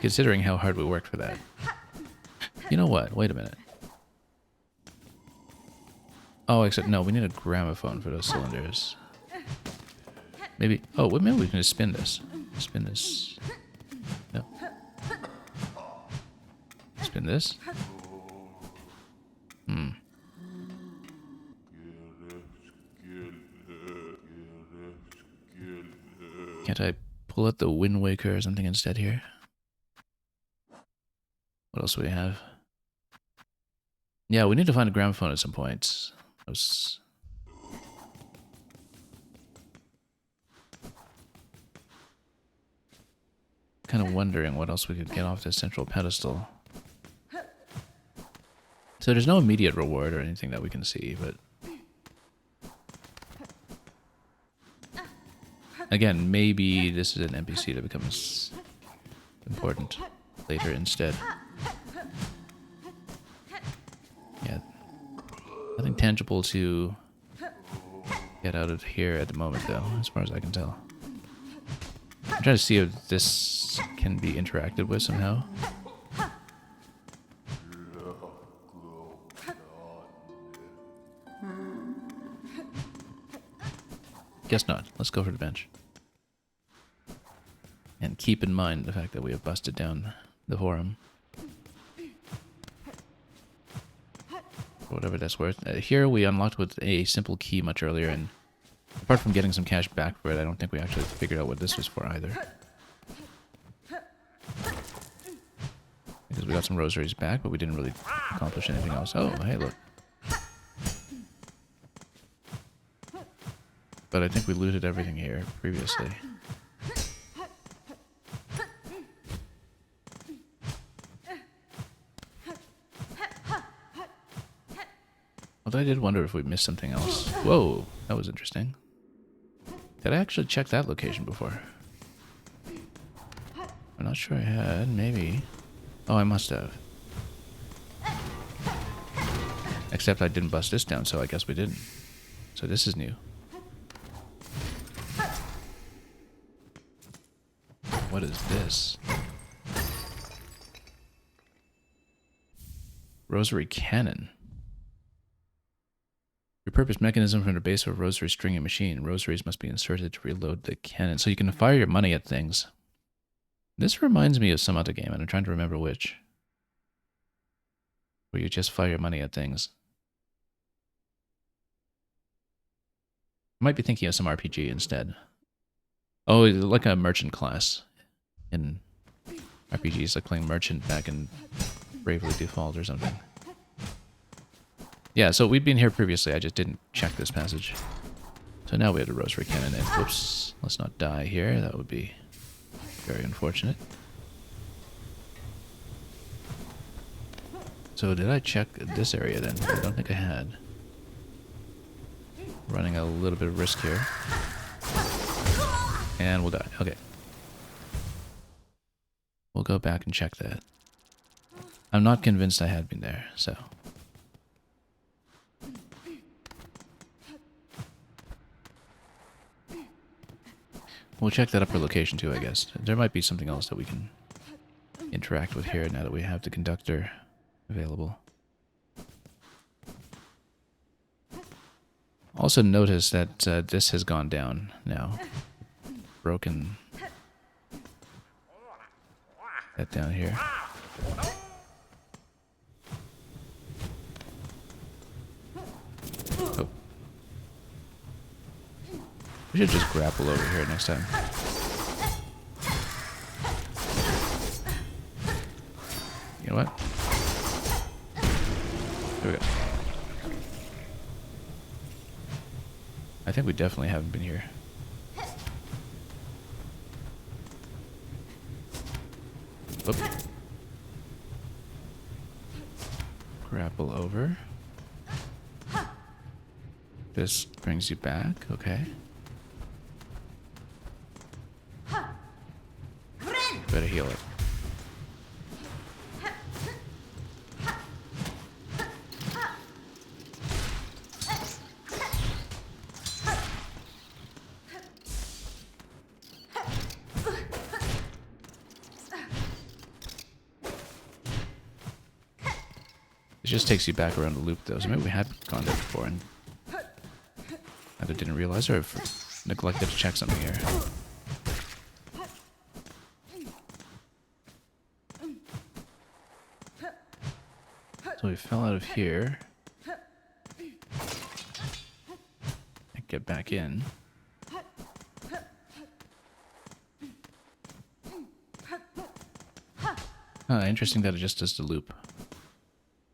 Considering how hard we worked for that. You know what? Wait a minute. Oh, except no, we need a gramophone for those cylinders. Maybe... Oh, well, maybe we can just spin this. Spin this. No. Spin this. Hmm. Can't I pull out the Wind Waker or something instead here? What else do we have? Yeah, we need to find a gramophone at some point. I was... kind of wondering what else we could get off this central pedestal. So there's no immediate reward or anything that we can see, but... Again, maybe this is an NPC that becomes important later instead. Yeah. Nothing tangible to get out of here at the moment, though, as far as I can tell. I'm trying to see if this can be interacted with somehow. Guess not. Let's go for the bench. And keep in mind the fact that we have busted down the forum. Whatever that's worth. Here we unlocked with a simple key much earlier, and apart from getting some cash back for it, I don't think we actually figured out what this was for either. Because we got some rosaries back, but we didn't really accomplish anything else. Oh, hey, look. But I think we looted everything here previously. Although I did wonder if we missed something else. Whoa, that was interesting. Did I actually check that location before? I'm not sure I had. Maybe. Oh, I must have. Except I didn't bust this down, so I guess we didn't. So this is new. What is this? Rosary cannon. Repurposed mechanism from the base of a rosary stringing machine. Rosaries must be inserted to reload the cannon. So you can fire your money at things. This reminds me of some other game, and I'm trying to remember which. Where you just fire your money at things. I might be thinking of some RPG instead. Oh, like a merchant class. In RPGs, like playing merchant back in Bravely Default or something. Yeah, so we'd been here previously, I just didn't check this passage. So now we have a rosary cannon in. Whoops, let's not die here, that would be very unfortunate. So did I check this area then? I don't think I had. Running a little bit of risk here. And we'll die, okay. We'll go back and check that. I'm not convinced I had been there, so... We'll check that upper location too, I guess. There might be something else that we can interact with here now that we have the conductor available. Also notice that this has gone down now. Broken that down here. Oh. We should just grapple over here next time. You know what? Here we go. I think we definitely haven't been here. Oop. Grapple over. This brings you back, okay. Better heal it. It just takes you back around the loop though, so maybe we had gone there before and either didn't realize or neglected to check something here. So we fell out of here. And get back in. Interesting that it just does the loop.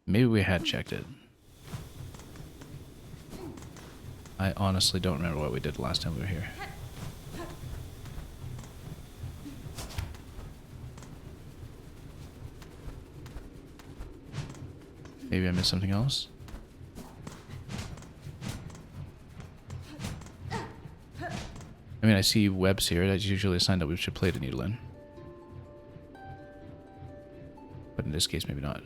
Maybe we had checked it. I honestly don't remember what we did last time we were here. Maybe I missed something else? I mean, I see webs here. That's usually a sign that we should play the needle in. But in this case, maybe not.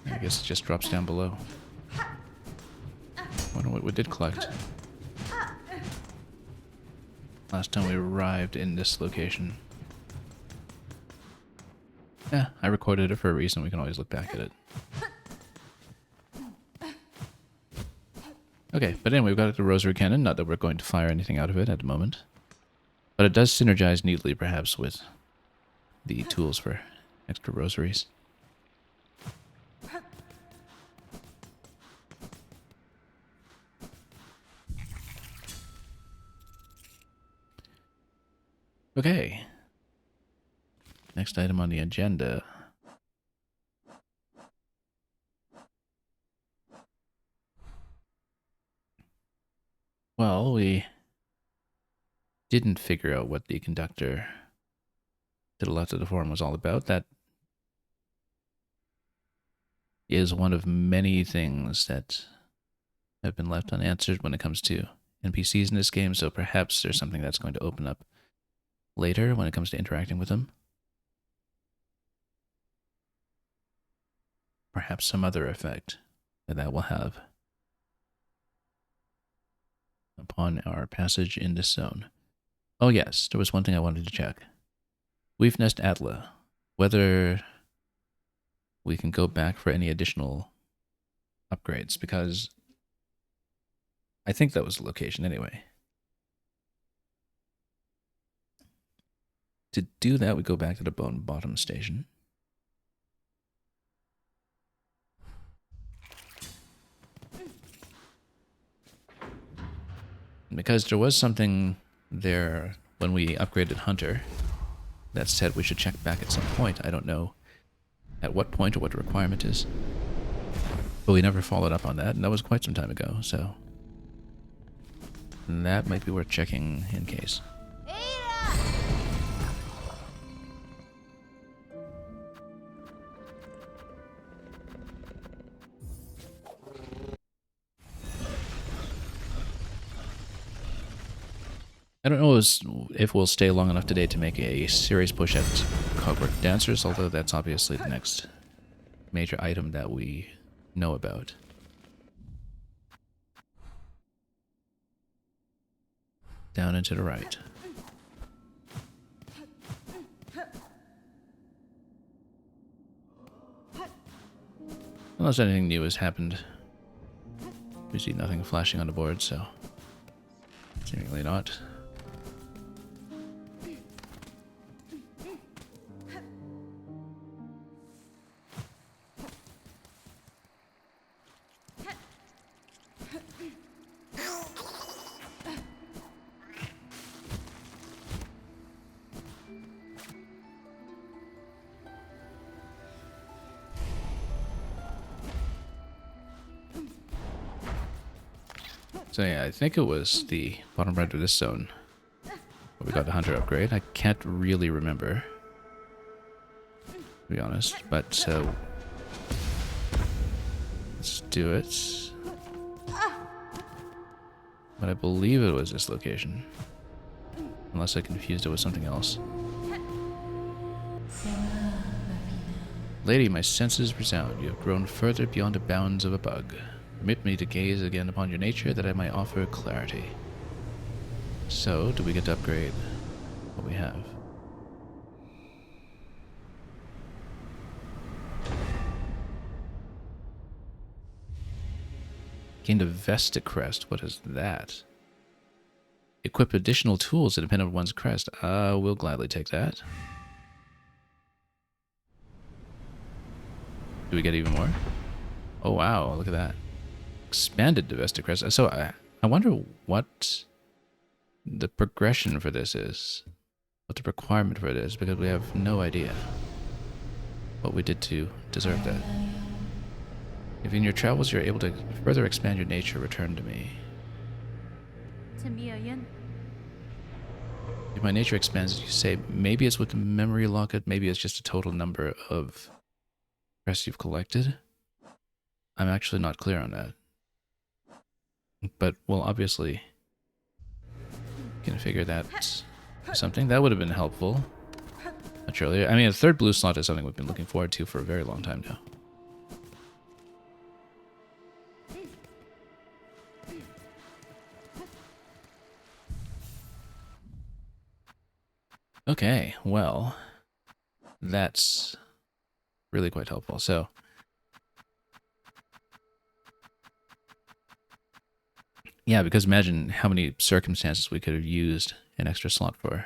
I guess it just drops down below. Wonder what we did collect. Last time we arrived in this location. Yeah, I recorded it for a reason. We can always look back at it. Okay, but anyway, we've got the rosary cannon. Not that we're going to fire anything out of it at the moment. But it does synergize neatly, perhaps, with the tools for extra rosaries. Okay. Next item on the agenda. Well, we didn't figure out what the conductor to the left of the forum was all about. That is one of many things that have been left unanswered when it comes to NPCs in this game, so perhaps there's something that's going to open up later when it comes to interacting with them. Perhaps some other effect that will have upon our passage in this zone. Oh yes, there was one thing I wanted to check. We've Nest Atla. Whether we can go back for any additional upgrades, because I think that was the location anyway. To do that, we go back to the Bone Bottom station. Because there was something there when we upgraded Hunter that said we should check back at some point. I don't know at what point or what the requirement is. But we never followed up on that, and that was quite some time ago, so that might be worth checking in case. I don't know if we'll stay long enough today to make a serious push at Cogwork Dancers, although that's obviously the next major item that we know about. Down and to the right. Unless anything new has happened. We see nothing flashing on the board, so seemingly not. So yeah, I think it was the bottom right of this zone where we got the hunter upgrade. I can't really remember, to be honest, but let's do it. But I believe it was this location, unless I confused it with something else. Lady, my senses resound. You have grown further beyond the bounds of a bug. Permit me to gaze again upon your nature that I might offer clarity. So, do we get to upgrade what we have? Gained a Vesta crest. What is that? Equip additional tools that depend on one's crest. We'll gladly take that. Do we get even more? Oh wow, look at that. Expanded the Vesta crest. So I wonder what the progression for this is. What the requirement for it is, because we have no idea what we did to deserve that. If in your travels you're able to further expand your nature, return to me. If my nature expands, as you say, maybe it's with the memory locket, maybe it's just a total number of crests you've collected. I'm actually not clear on that. But we'll obviously figure that something. That would have been helpful much earlier. I mean, a third blue slot is something we've been looking forward to for a very long time now. Okay, well, that's really quite helpful. So, yeah, because imagine how many circumstances we could have used an extra slot for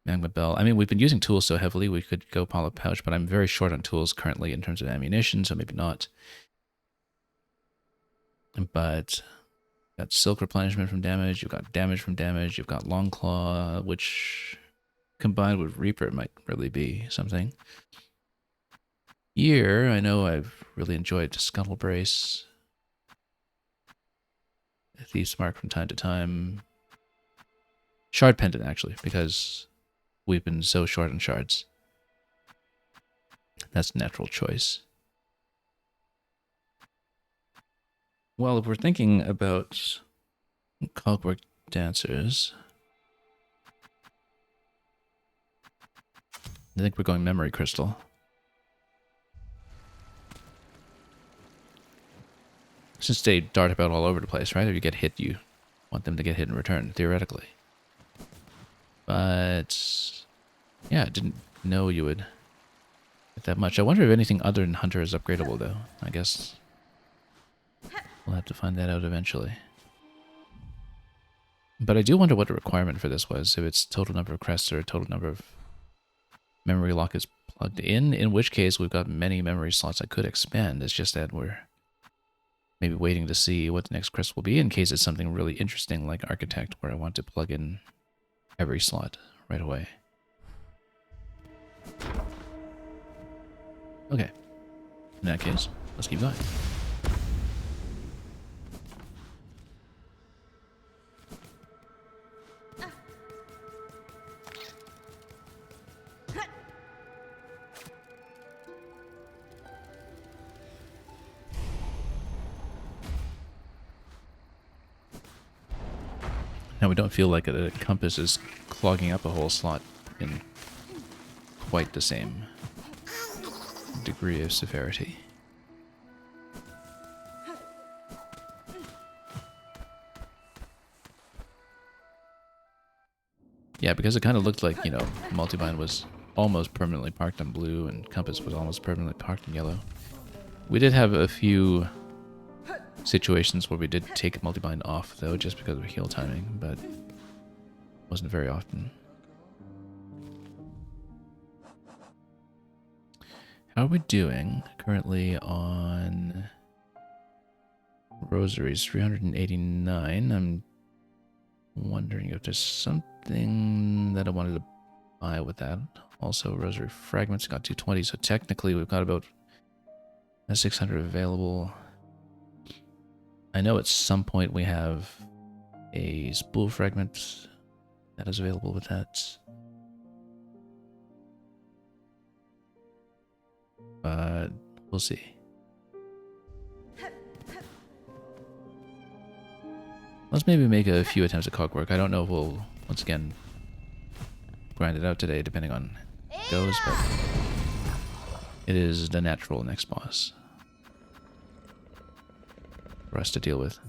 Magma Bell. I mean, we've been using tools so heavily, we could go Polyp Pouch, but I'm very short on tools currently in terms of ammunition, so maybe not. But got Silk replenishment from damage, you've got damage from damage, you've got Long Claw, which combined with Reaper might really be something. Here, I know I've really enjoyed Scuttle Brace. Thief's Mark from time to time. Shard Pendant, actually, because we've been so short on shards. That's a natural choice. Well, if we're thinking about Clockwork Dancers, I think we're going Memory Crystal. Since they dart about all over the place, right? If you get hit, you want them to get hit in return, theoretically. But yeah, I didn't know you would get that much. I wonder if anything other than Hunter is upgradable, though. I guess we'll have to find that out eventually. But I do wonder what the requirement for this was. If it's total number of crests or total number of memory lockets plugged in which case we've got many memory slots I could expand. It's just that we're maybe waiting to see what the next crest will be in case it's something really interesting like Architect, where I want to plug in every slot right away. Okay. In that case, let's keep going. Now we don't feel like a compass is clogging up a whole slot in quite the same degree of severity. Yeah, because it kind of looked like, you know, Multibind was almost permanently parked on blue and Compass was almost permanently parked in yellow. We did have a few situations where we did take Multibind off, though, just because of heal timing, but wasn't very often. How are we doing currently on Rosaries? 389. I'm wondering if there's something that I wanted to buy with that. Also, Rosary Fragments got 220, so technically we've got about 600 available. I know at some point we have a spool fragment that is available with that. But we'll see. Let's maybe make a few attempts at cogwork. I don't know if we'll, once again, grind it out today, depending on how it goes, but it is the natural next boss for us to deal with.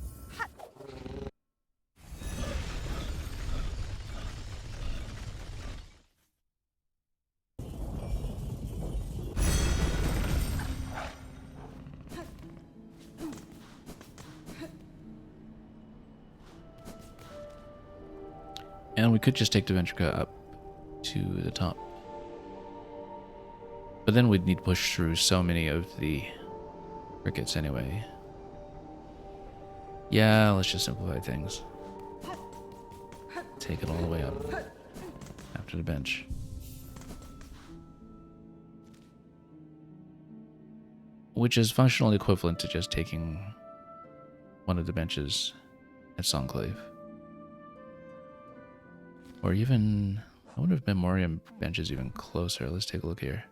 And we could just take the Ventrica up to the top. But then we'd need to push through so many of the crickets anyway. Yeah, let's just simplify things. Take it all the way up after the bench. Which is functionally equivalent to just taking one of the benches at Songclave. Or even, I wonder if Memoriam bench is even closer. Let's take a look here.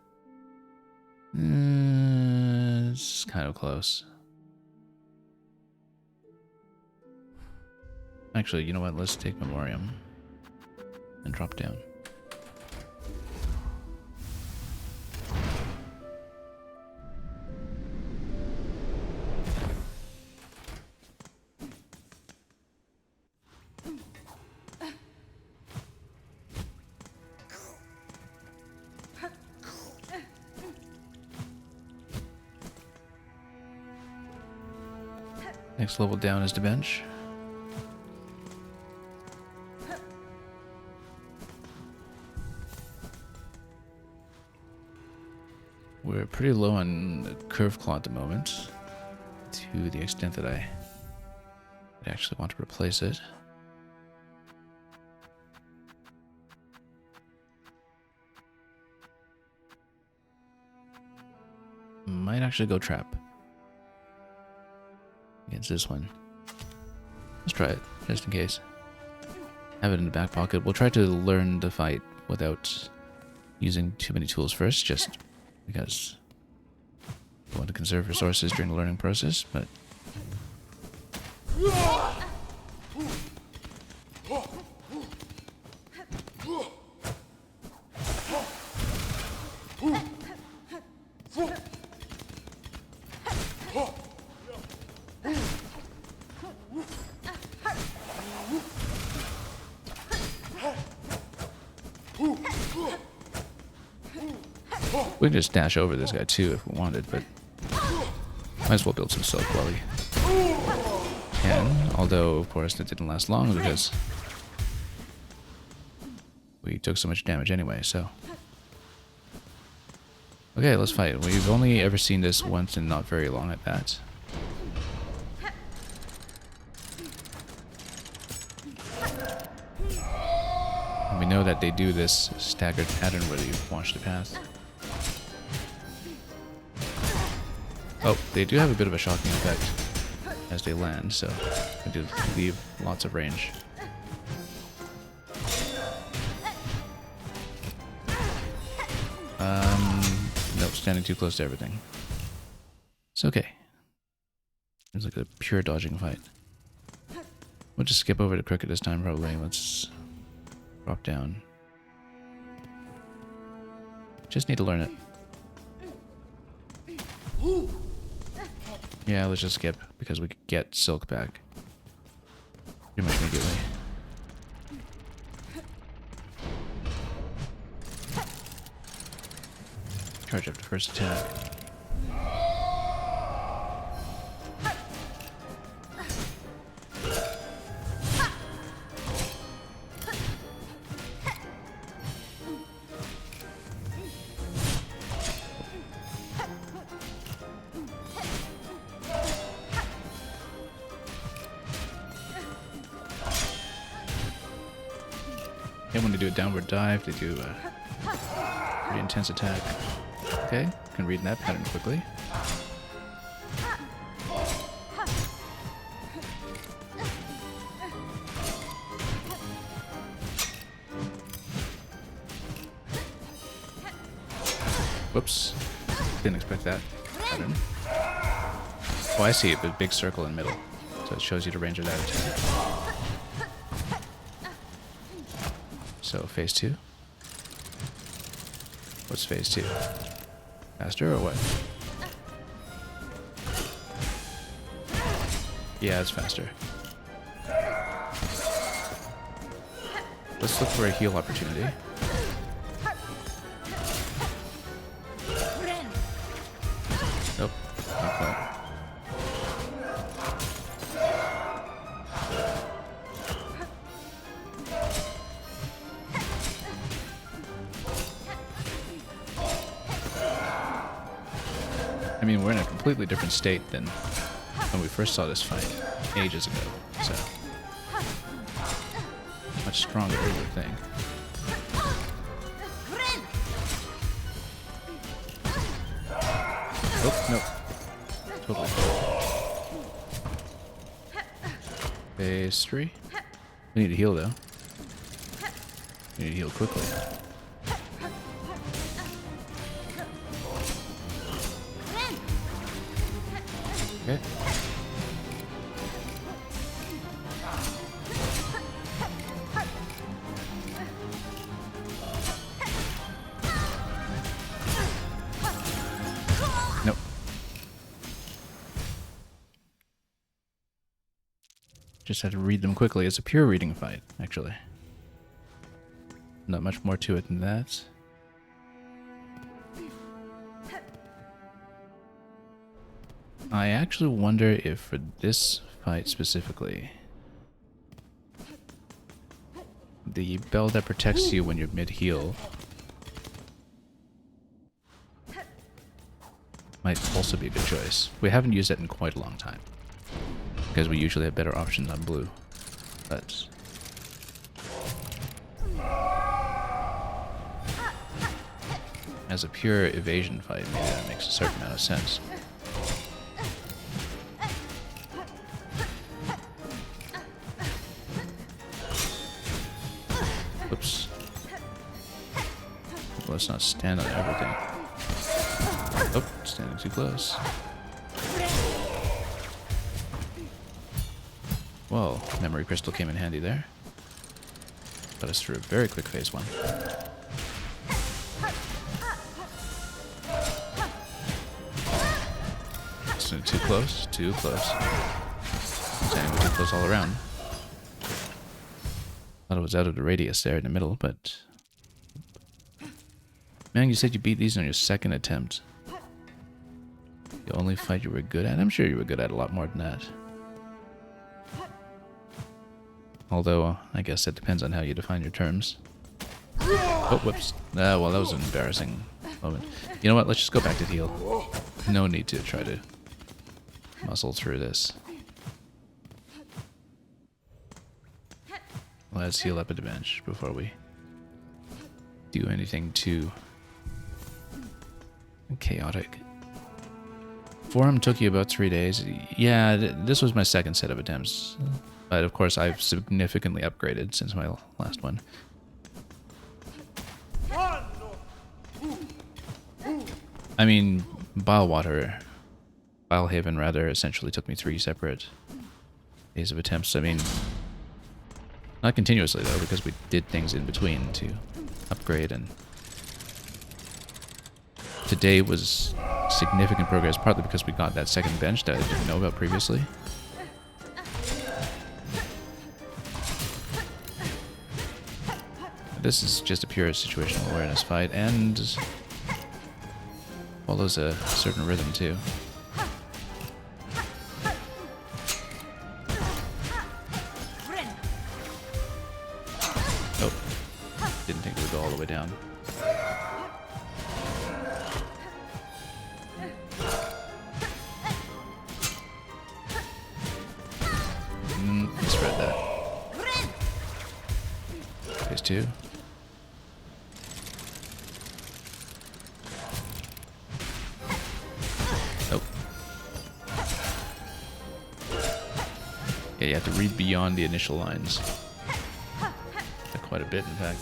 It's kind of close. Actually, you know what? Let's take Memoriam and drop down. Next level down is the bench. We're pretty low on the curve claw at the moment, to the extent that I actually want to replace it. Might actually go trap against this one. Let's try it, just in case. Have it in the back pocket. We'll try to learn the fight without using too many tools first, just because we want to conserve resources during the learning process, but... we can just dash over this guy too if we wanted, but might as well build some silk while we can. Although, of course, that didn't last long because we took so much damage anyway, so... Okay, let's fight. We've only ever seen this once and not very long at that. And we know that they do this staggered pattern where you watch the path. Oh, they do have a bit of a shocking effect as they land, so they do leave lots of range. Nope, standing too close to everything. It's okay. It's like a pure dodging fight. We'll just skip over to cricket this time, probably. Let's drop down. Just need to learn it. Yeah, let's just skip, because we could get Silk back pretty much immediately. Charge after first attack. And when they do a downward dive, they do a pretty intense attack. Okay, can read that pattern quickly. Whoops. Didn't expect that. Pattern. Oh, I see. A big circle in the middle. So it shows you the range of that attack. So phase 2. What's phase 2? Faster or what? Yeah, it's faster. Let's look for a heal opportunity. Nope, not quite. I mean, we're in a completely different state than when we first saw this fight ages ago, so much stronger, you would think. Oh, nope. Totally. Phase 3. We need to heal, though. We need to heal quickly. Okay. Nope. Just had to read them quickly. It's a pure reading fight, actually. Not much more to it than that. I actually wonder if for this fight specifically, the bell that protects you when you're mid-heal might also be a good choice. We haven't used it in quite a long time, because we usually have better options on blue. But as a pure evasion fight, maybe that makes a certain amount of sense. Whoops. Let's not stand on everything. Oh, standing too close. Well, memory crystal came in handy there. Got us through a very quick phase 1. Too close, too close. Standing too close all around. Thought it was out of the radius there in the middle, but... Man, you said you beat these on your second attempt. The only fight you were good at? I'm sure you were good at a lot more than that. Although, I guess that depends on how you define your terms. Oh, whoops. Well, that was an embarrassing moment. You know what? Let's just go back to heal. No need to try to muscle through this. Let's heal up at the bench before we do anything too chaotic. Forum took you about 3 days. Yeah, this was my second set of attempts. But of course I've significantly upgraded since my last one. I mean, Bilehaven rather, essentially took me 3 separate days of attempts. I mean, not continuously though, because we did things in between to upgrade, and today was significant progress, partly because we got that second bench that I didn't know about previously. This is just a pure situational awareness fight, and follows a certain rhythm too. Oh, didn't think it would go all the way down. Misread that. Phase 2. Yeah, you have to read beyond the initial lines. Quite a bit, in fact.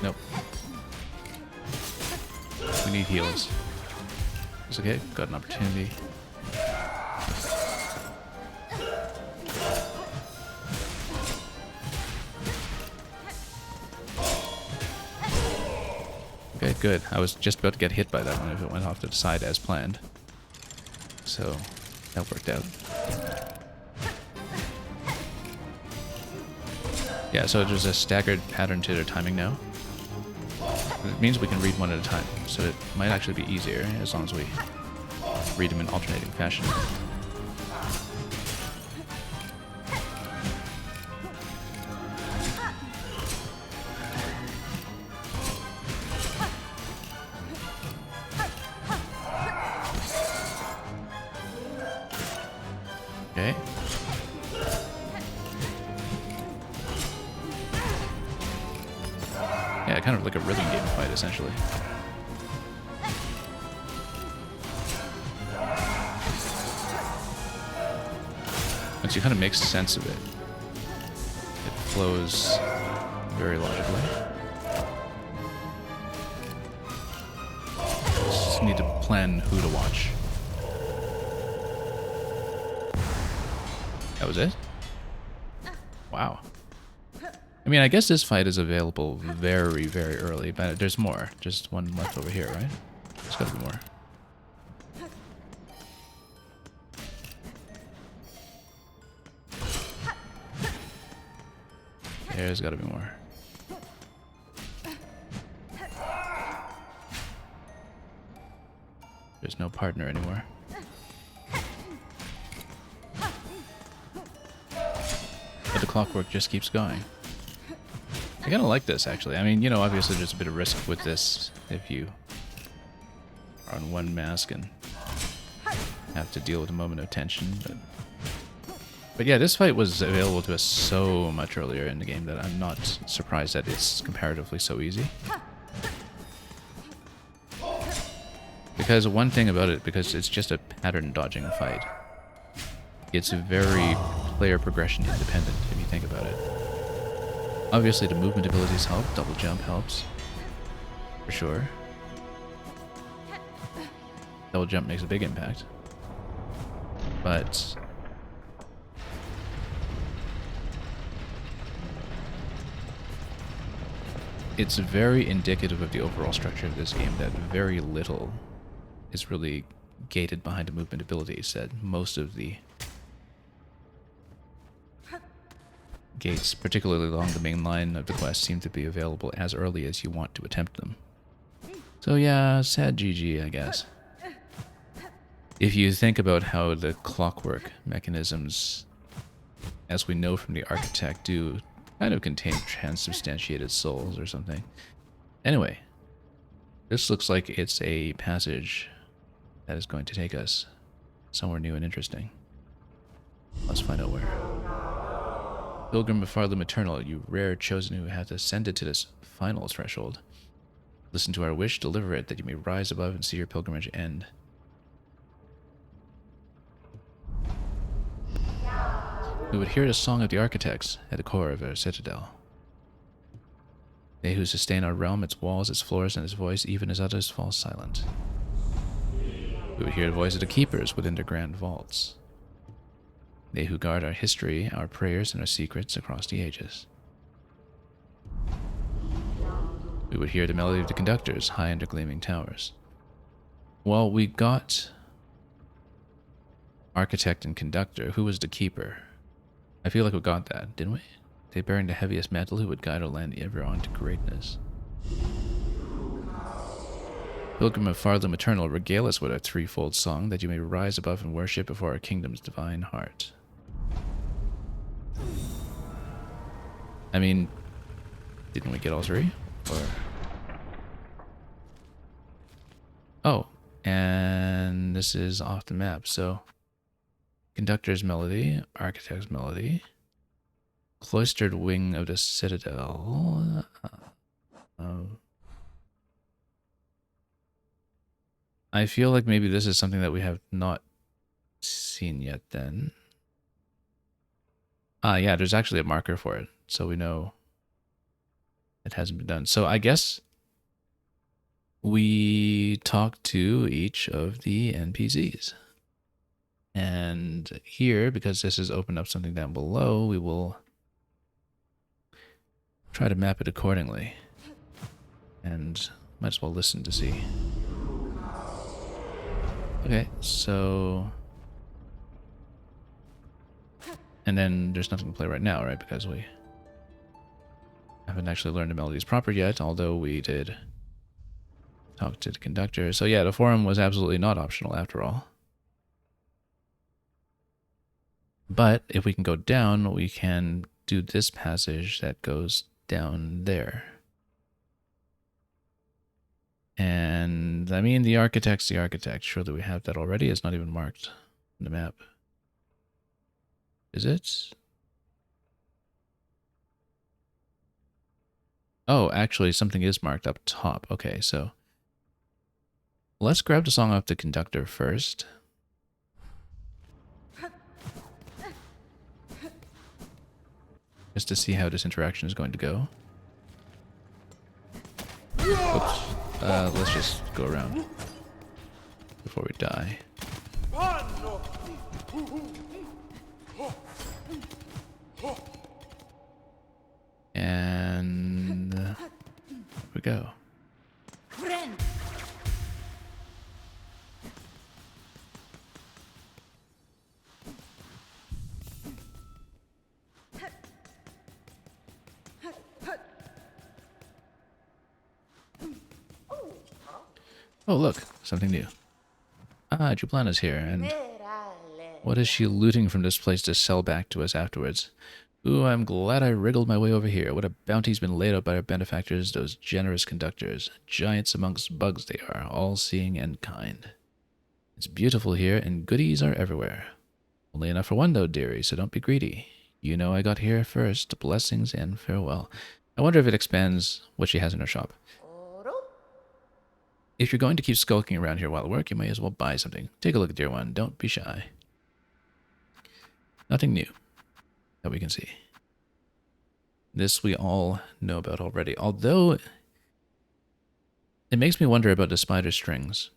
Nope. We need heals. It's okay. Got an opportunity. Okay, good. I was just about to get hit by that one if it went off to the side as planned. So, that worked out. Yeah, so there's a staggered pattern to their timing now. It means we can read one at a time, so it might actually be easier as long as we read them in alternating fashion. Okay. Yeah, kind of like a rhythm game fight, essentially. Once you kind of make sense of it, it flows very logically. Just need to plan who to watch. That was it? Wow. I mean, I guess this fight is available very, very early, but there's more. Just one left over here, right? There's gotta be more. There's gotta be more. There's no partner anymore. But the clockwork just keeps going. I kind of like this, actually. I mean, you know, obviously there's a bit of risk with this if you are on one mask and have to deal with a moment of tension. But yeah, this fight was available to us so much earlier in the game that I'm not surprised that it's comparatively so easy. Because one thing about it, because it's just a pattern dodging fight, it's very player progression independent if you think about it. Obviously the movement abilities help, double jump helps, for sure. Double jump makes a big impact. But it's very indicative of the overall structure of this game that very little is really gated behind the movement abilities, that most of the gates, particularly along the main line of the quest, seem to be available as early as you want to attempt them. So yeah, sad GG, I guess. If you think about how the clockwork mechanisms, as we know from the architect, do kind of contain transubstantiated souls or something. Anyway, this looks like it's a passage that is going to take us somewhere new and interesting. Let's find out where. Pilgrim of Fartham Eternal, you rare chosen who hath ascended to this final threshold. Listen to our wish, deliver it, that you may rise above and see your pilgrimage end. We would hear the song of the architects at the core of our citadel. They who sustain our realm, its walls, its floors, and its voice, even as others fall silent. We would hear the voice of the keepers within their grand vaults. They who guard our history, our prayers, and our secrets across the ages. We would hear the melody of the conductors high under gleaming towers. Well, we got architect and conductor. Who was the keeper? I feel like we got that, didn't we? They bearing the heaviest mantle who would guide our land ever on to greatness. Pilgrim of Fartham Eternal, regale us with our threefold song, that you may rise above and worship before our kingdom's divine heart. I mean, didn't we get all three? Or... oh, and this is off the map, so... Conductor's melody, architect's melody, cloistered wing of the citadel. I feel like maybe this is something that we have not seen yet then. Ah, yeah, there's actually a marker for it, so we know It hasn't been done. So I guess we talk to each of the NPCs. And here, because this has opened up something down below, we will try to map it accordingly. And might as well listen to see. Okay, so... And then there's nothing to play right now, right? Because we haven't actually learned the melodies proper yet, although we did talk to the conductor. So yeah, the forum was absolutely not optional after all. But if we can go down, we can do this passage that goes down there. And I mean, the architect's the architect. Surely we have that already. It's not even marked on the map. Is it? Oh, actually, something is marked up top. Okay, so let's grab the song off the conductor first. Just to see how this interaction is going to go. Oops. Let's just go around before we die. And here we go. Oh, look, something new. Ah, Juplana's here, and what is she looting from this place to sell back to us afterwards? Ooh, I'm glad I wriggled my way over here. What a bounty's been laid out by our benefactors, those generous conductors. Giants amongst bugs they are, all-seeing and kind. It's beautiful here, and goodies are everywhere. Only enough for one, though, dearie, so don't be greedy. You know I got here first. Blessings and farewell. I wonder if it expands what she has in her shop. If you're going to keep skulking around here while at work, you may as well buy something. Take a look, dear one. Don't be shy. Nothing new that we can see. This we all know about already. Although, it makes me wonder about the spider strings.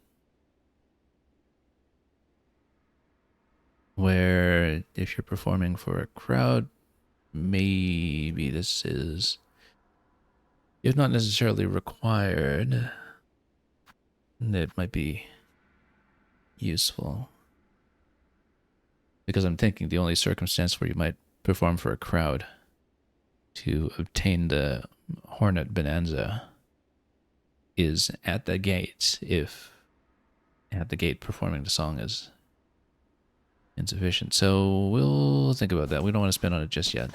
Where, if you're performing for a crowd, maybe this is, if not necessarily required, it might be useful. Because I'm thinking the only circumstance where you might perform for a crowd to obtain the Hornet Bonanza is at the gate, if at the gate performing the song is insufficient. So we'll think about that. We don't want to spend on it just yet.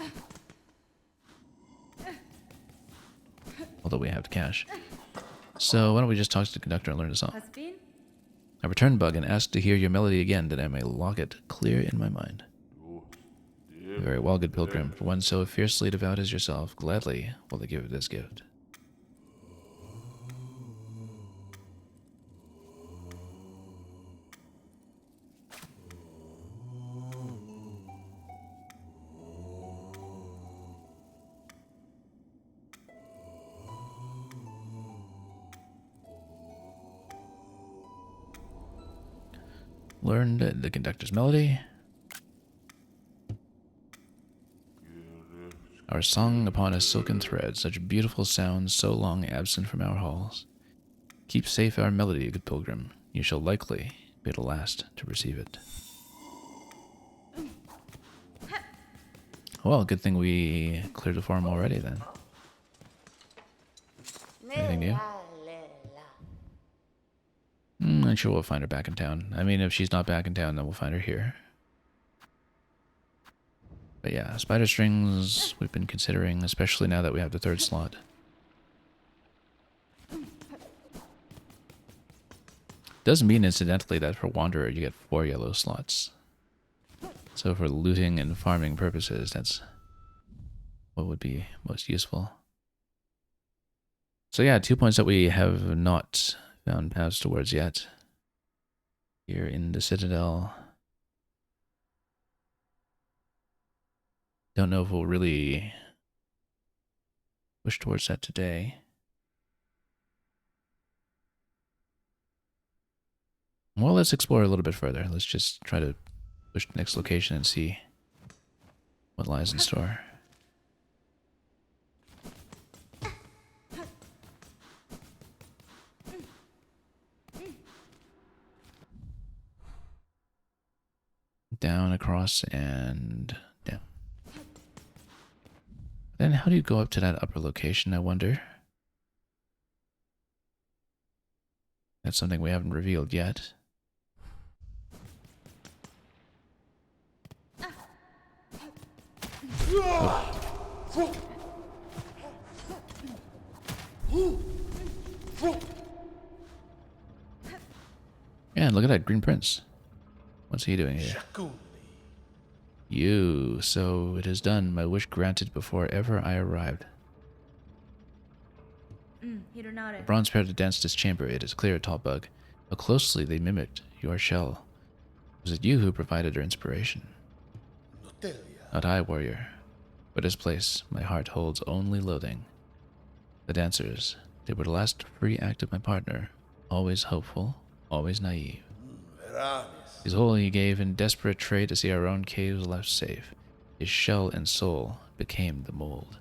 Although we have the cash. So why don't we just talk to the conductor and learn the song? I return, Bug, and ask to hear your melody again, that I may log it clear in my mind. Very well, good pilgrim. For one so fiercely devout as yourself, gladly will I give this gift. Learned the conductor's melody. Our song upon a silken thread, such beautiful sounds so long absent from our halls. Keep safe our melody, good pilgrim. You shall likely be the last to receive it. Well, good thing we cleared the farm already then. Anything new? I'm sure we'll find her back in town. I mean, if she's not back in town, then we'll find her here. But yeah, spider strings we've been considering, especially now that we have the third slot. Does mean, incidentally, that for Wanderer you get 4 yellow slots. So for looting and farming purposes, that's what would be most useful. So yeah, 2 points that we have not found paths towards yet. Here in the Citadel. Don't know if we'll really push towards that today. Well, let's explore a little bit further. Let's just try to push the next location and see what lies in store. Down, across, and down. Then how do you go up to that upper location, I wonder? That's something we haven't revealed yet. Oh. Yeah, look at that Green Prince. What's he doing here? You, so it is done. My wish granted before ever I arrived. The bronze parrot danced its chamber. It is clear, tall bug. How closely they mimicked your shell. Was it you who provided her inspiration? Not I, warrior. For this place, my heart holds only loathing. The dancers, they were the last free act of my partner. Always hopeful, always naive. His whole he gave in desperate trade to see our own caves left safe. His shell and soul became the mold.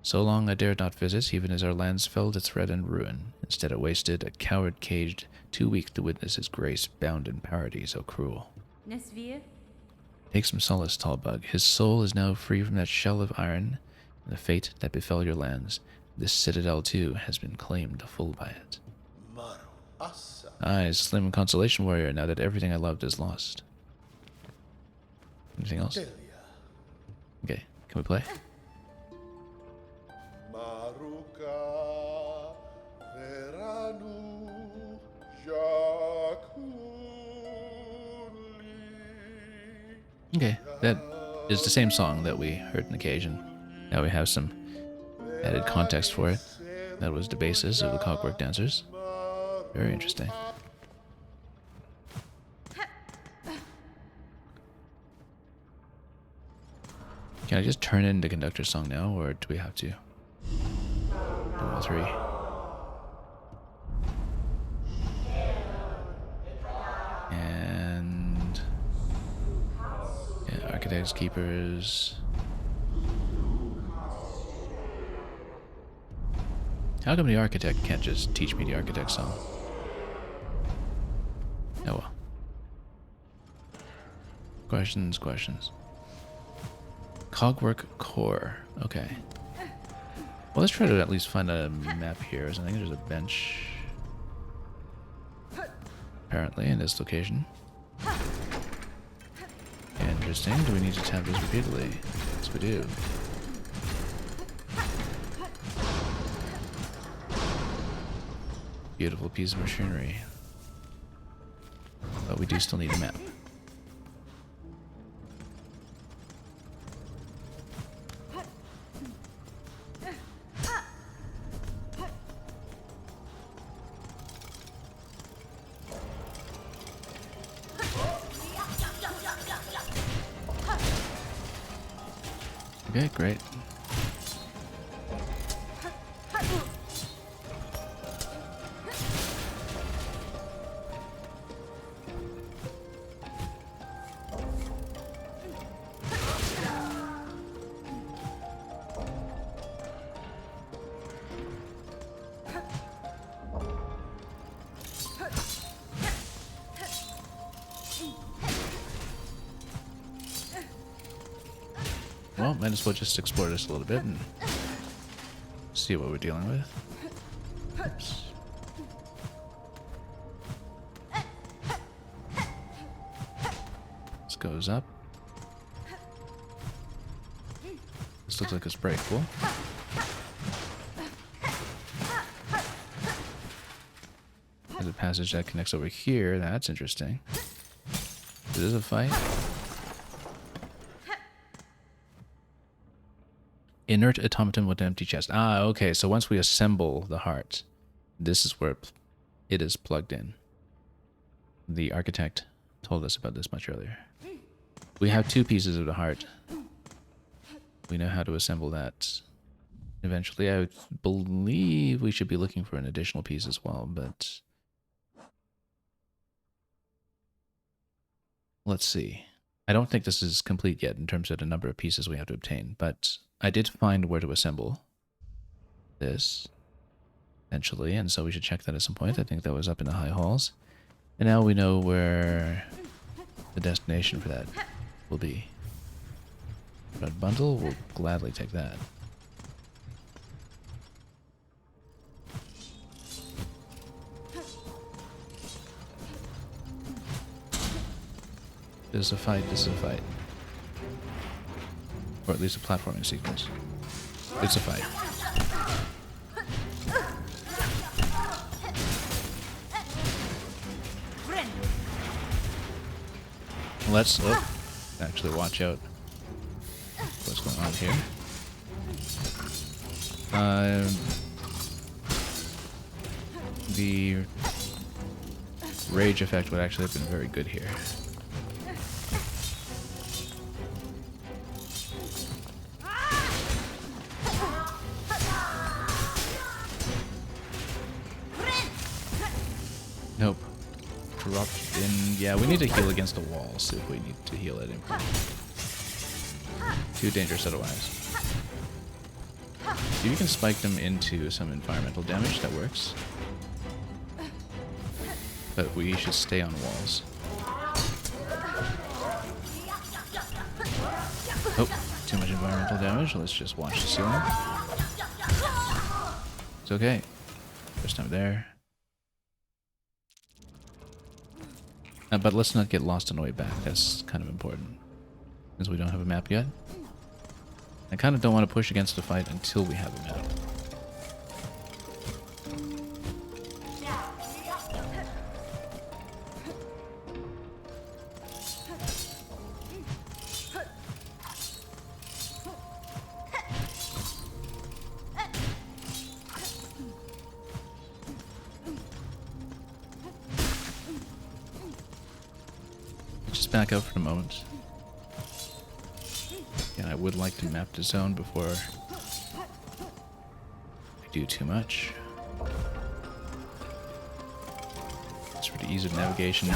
So long I dared not visit, even as our lands fell to thread and ruin. Instead it wasted, a coward caged, too weak to witness his grace, bound in parody so cruel. Take some solace, tall bug. His soul is now free from that shell of iron, and the fate that befell your lands. This citadel, too, has been claimed full by it. I, slim consolation warrior, now that everything I loved is lost. Anything else? Okay, can we play? Okay, that is the same song that we heard on occasion. Now we have some added context for it. That was the basis of the Clockwork Dancers. Very interesting. Can I just turn in the conductor's song now, or do we have to? Level 3. And yeah, architects, keepers. How come the architect can't just teach me the architect song? Oh well. Questions. Cogwork core. Okay. Well, let's try to at least find a map here. I think there's a bench. Apparently, in this location. Interesting. Do we need to tap this repeatedly? Yes, we do. Beautiful piece of machinery. But we do still need a map. Okay, great. Well, might as well just explore this a little bit and see what we're dealing with. Oops. This goes up. This looks like it's breakable. There's a passage that connects over here. That's interesting. Is this a fight? Inert automaton with an empty chest. Ah, okay. So once we assemble the heart, this is where it is plugged in. The architect told us about this much earlier. We have 2 pieces of the heart. We know how to assemble that Eventually, I believe we should be looking for an additional piece as well, but let's see. I don't think this is complete yet in terms of the number of pieces we have to obtain, but I did find where to assemble this, eventually, and so we should check that at some point. I think that was up in the high halls. And now we know where the destination for that will be. Red bundle, we'll gladly take that. This is a fight, this is a fight. Or at least a platforming sequence. It's a fight. Let's actually watch out what's going on here. The rage effect would actually have been very good here. Nope. Corruption. Yeah, we need to heal against the walls if we need to heal it. Too dangerous otherwise. If you can spike them into some environmental damage, that works. But we should stay on walls. Oh, too much environmental damage. Let's just watch the ceiling. It's okay. First time there. But let's not get lost on the way back. That's kind of important. Since we don't have a map yet. I kind of don't want to push against the fight until we have a map. Just back up for a moment. And I would like to map the zone before we do too much. Just for the ease of navigation in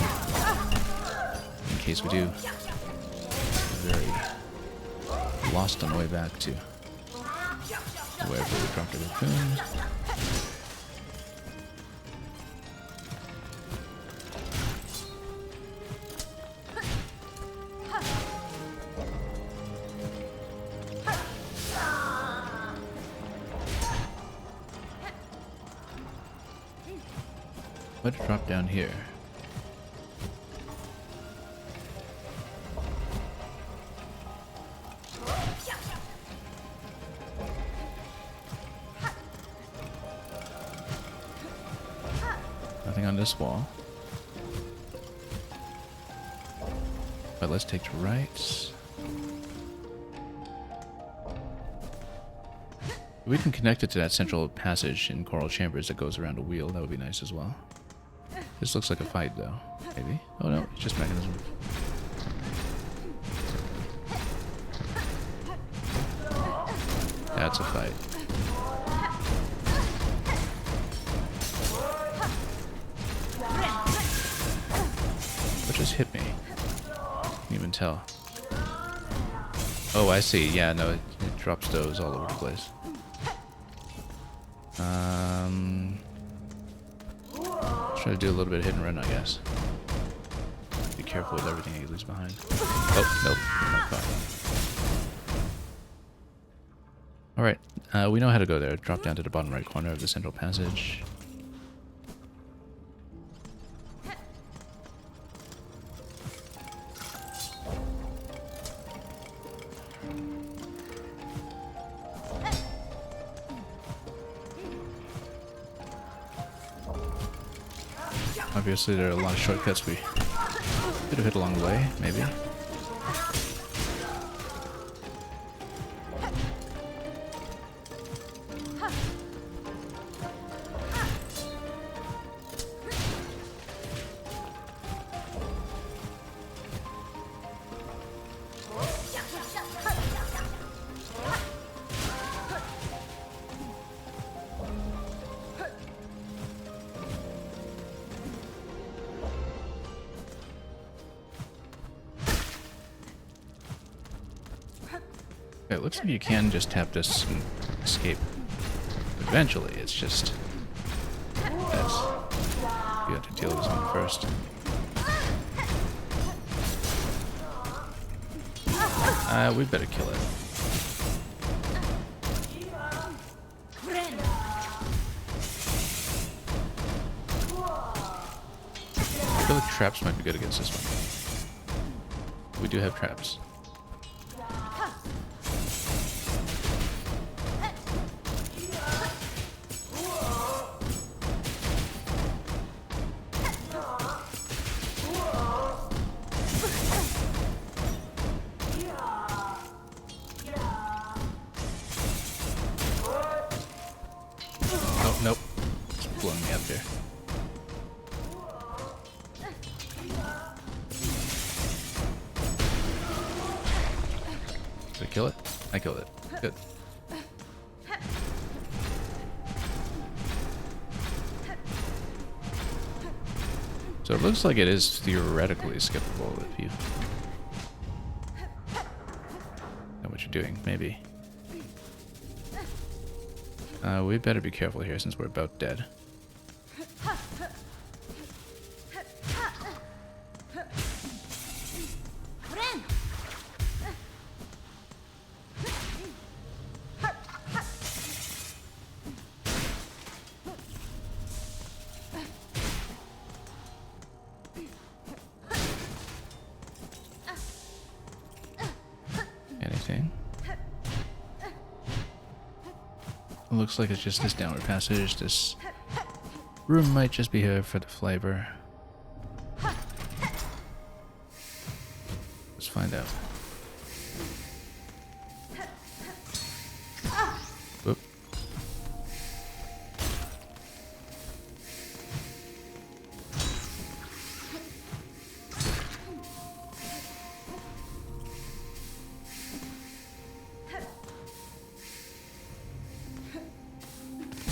case we do very lost on the way back to wherever we dropped the raccoon. Let's drop down here. Nothing on this wall. But let's take the right. We can connect it to that central passage in Coral Chambers that goes around a wheel. That would be nice as well. This looks like a fight, though. Maybe? Oh no, it's just mechanism. That's a fight. What just hit me? Can't even tell. Oh, I see. Yeah, no, it drops those all over the place. Try to do a little bit of hit and run, I guess. Be careful with everything he leaves behind. Oh, nope. Not caught. Alright, we know how to go there. Drop down to the bottom right corner of the central passage. Obviously, there are a lot of shortcuts we could have hit along the way, maybe. It looks like you can just tap this and escape. Eventually, it's just that you have to deal with something first. We better kill it. I feel like traps might be good against this one. We do have traps. Oh, nope. It's blowing me up here. Did I kill it? I killed it. Good. So it looks like it is theoretically skippable if you know what you're doing, maybe. We better be careful here since we're about dead. Anything? It looks like it's just this downward passage. This room might just be here for the flavor. Let's find out. Whoop.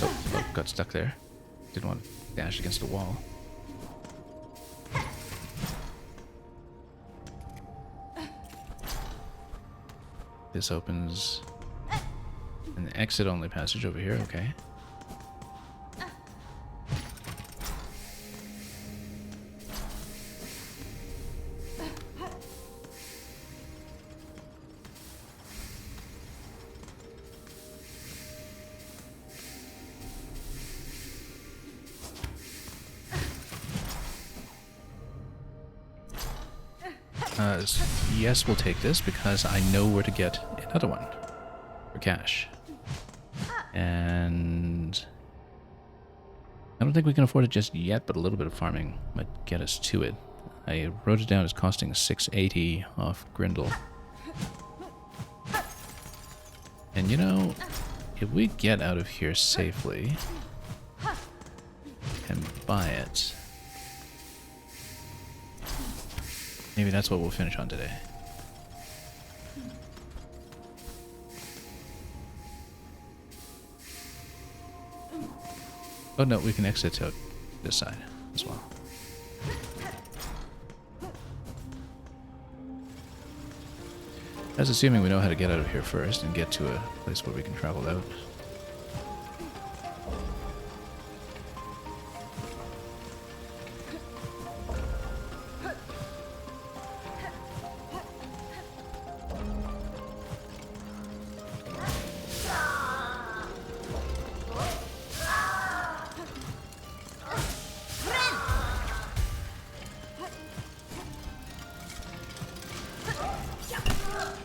Oh, got stuck there. Didn't want to dash against the wall. This opens an exit-only passage over here, okay. Yes, we'll take this because I know where to get another one for cash. And I don't think we can afford it just yet, but a little bit of farming might get us to it. I wrote it down as costing 680 off Grindle. And you know, if we get out of here safely and buy it, maybe that's what we'll finish on today. Oh no, we can exit out this side as well. That's assuming we know how to get out of here first and get to a place where we can travel out.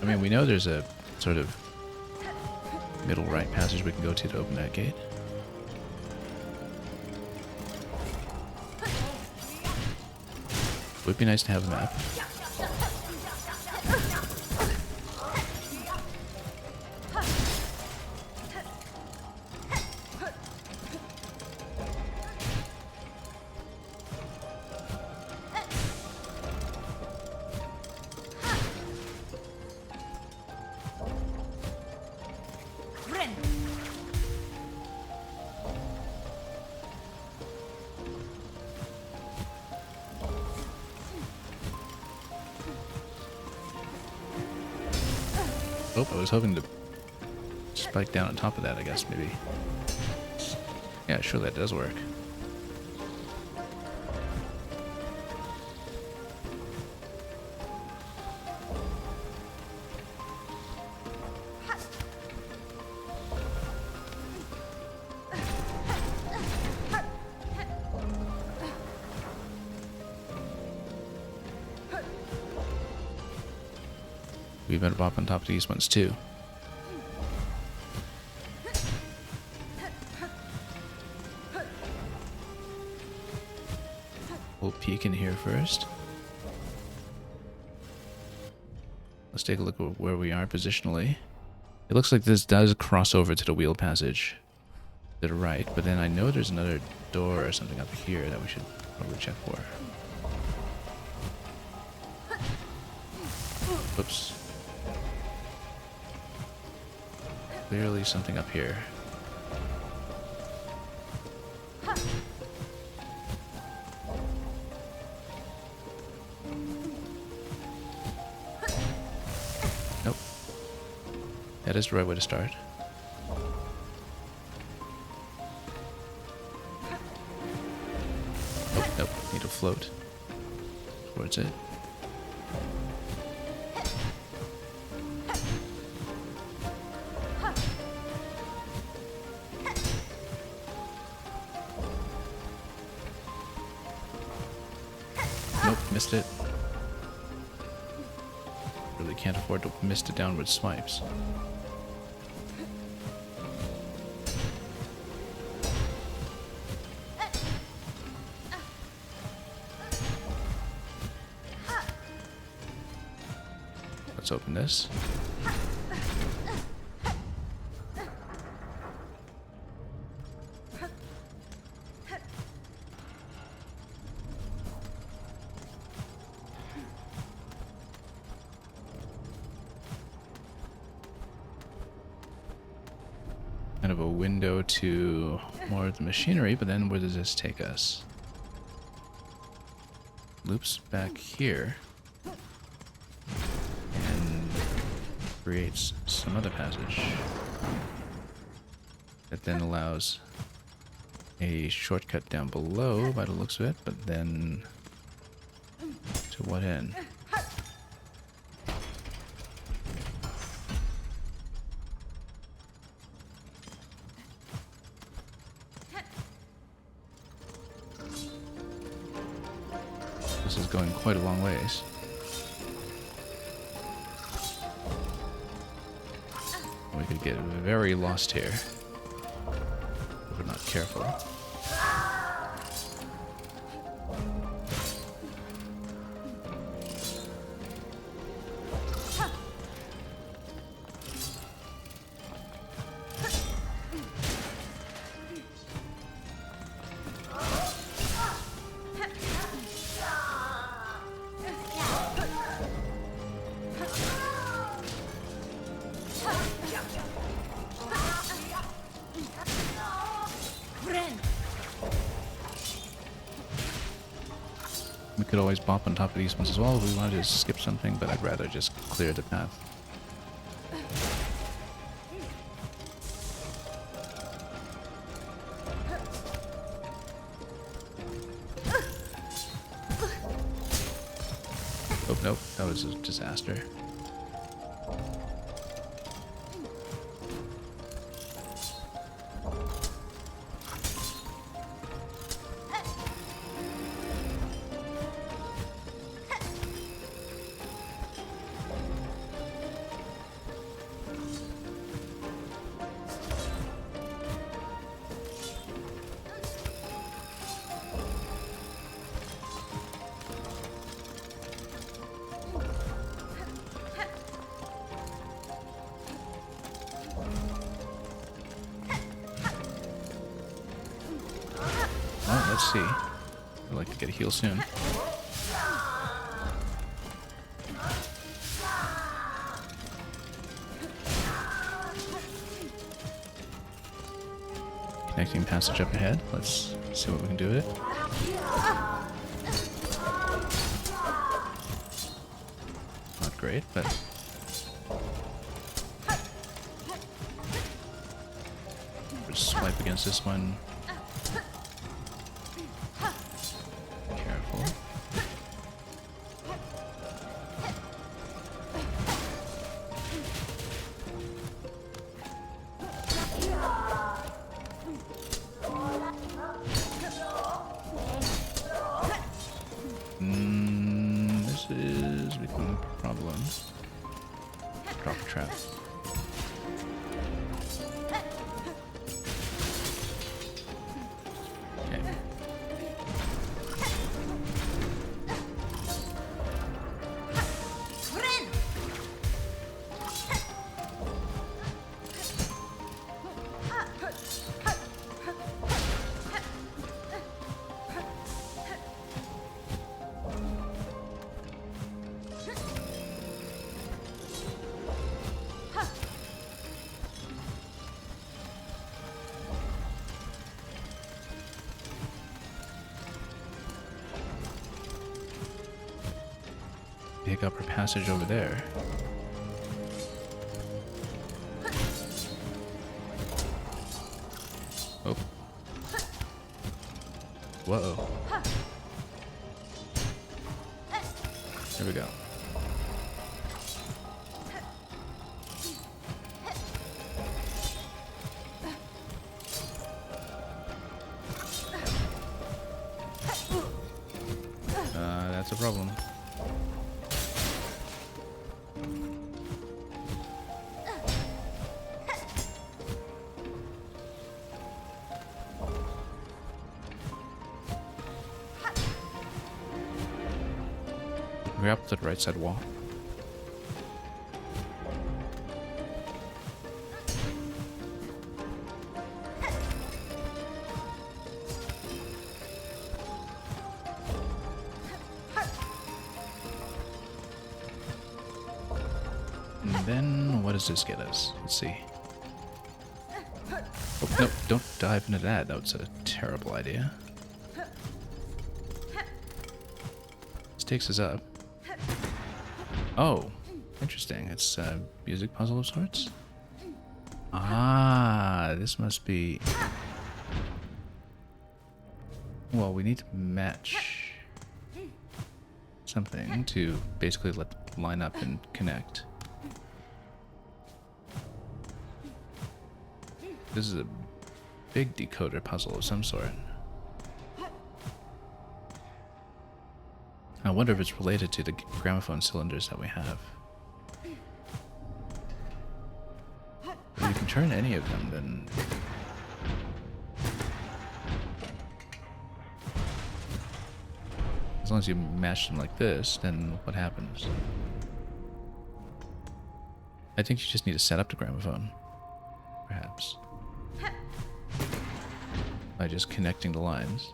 I mean, we know there's a sort of middle right passage we can go to open that gate. Would be nice to have a map. Oh, I was hoping to spike down on top of that, I guess, maybe. Yeah, sure, that does work. We better pop on top of these ones too. We'll peek in here first. Let's take a look at where we are positionally. It looks like this does cross over to the wheel passage to the right, but then I know there's another door or something up here that we should probably check for. Oops. Clearly something up here. Nope. That is the right way to start. Oh, nope. Need to float towards it. Nope, missed it. Really can't afford to miss the downward swipes. Let's open this. Kind of a window to more of the machinery, but then where does this take us? Loops back here and creates some other passage that then allows a shortcut down below by the looks of it, but then to what end? This is going quite a long ways. We could get very lost here if we're not careful. We could always bop on top of these ones as well if we wanted to skip something, but I'd rather just clear the path. Oh, nope, that was a disaster. Well, let's see. I'd like to get a heal soon. Connecting passage up ahead. Let's see what we can do with it. Not great, but swipe against this one. Careful. This is becoming a problem. Drop a trap. Okay. Pick up her passage over there. Oh. Whoa. There we go. That's a problem. We're up to the right side wall. And then, what does this get us? Let's see. Oh, no, don't dive into that. That was a terrible idea. This takes us up. Oh, interesting. It's a music puzzle of sorts. Ah, this must be... Well, we need to match something to basically let them line up and connect. This is a big decoder puzzle of some sort. I wonder if it's related to the gramophone cylinders that we have. If you can turn any of them, then... As long as you mash them like this, then what happens? I think you just need to set up the gramophone. Perhaps. By just connecting the lines.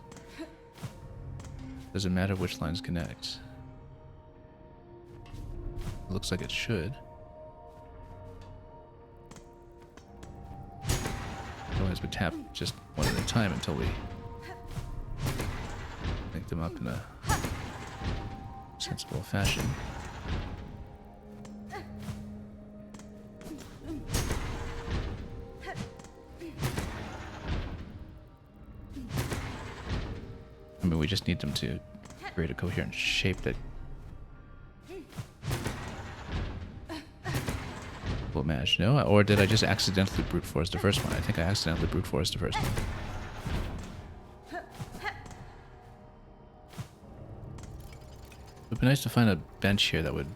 Doesn't matter which lines connect. It looks like it should. Otherwise we tap just one at a time until we link them up in a sensible fashion. I mean, we just need them to create a coherent shape that will match. No? Or did I just accidentally brute force the first one? I think I accidentally brute forced the first one. It would be nice to find a bench here that would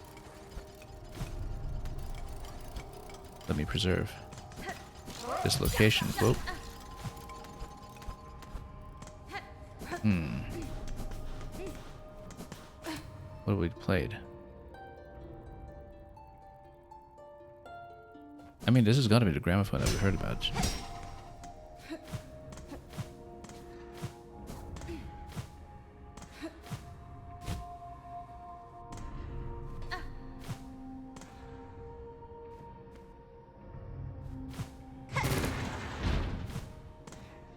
let me preserve this location. Whoa. What have we played? I mean, this has got to be the gramophone that we heard about.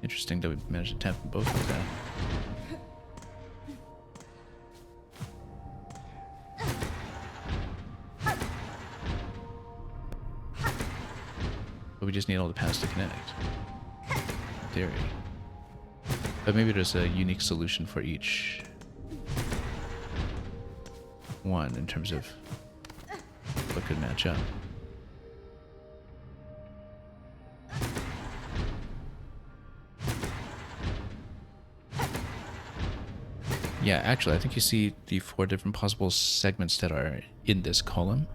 Interesting that we managed to tap both of them. But we just need all the paths to connect. theory. But maybe there's a unique solution for each one in terms of what could match up. Yeah, actually, I think you see the 4 different possible segments that are in this column,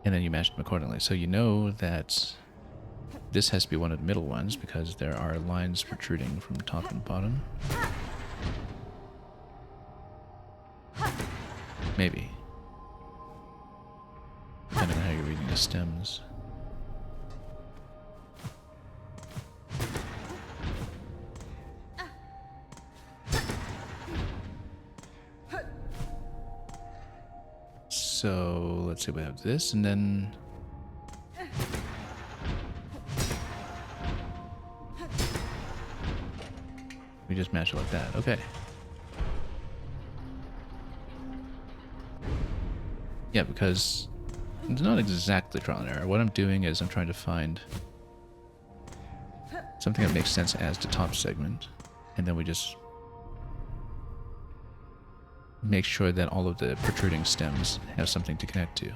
and then you match them accordingly. So you know that this has to be one of the middle ones because there are lines protruding from top and bottom. Maybe. Depending on how you're reading the stems. So let's see, we have this, and then we just match it like that. Okay. Yeah, because it's not exactly trial and error. What I'm doing is I'm trying to find something that makes sense as the top segment, and then we just make sure that all of the protruding stems have something to connect to.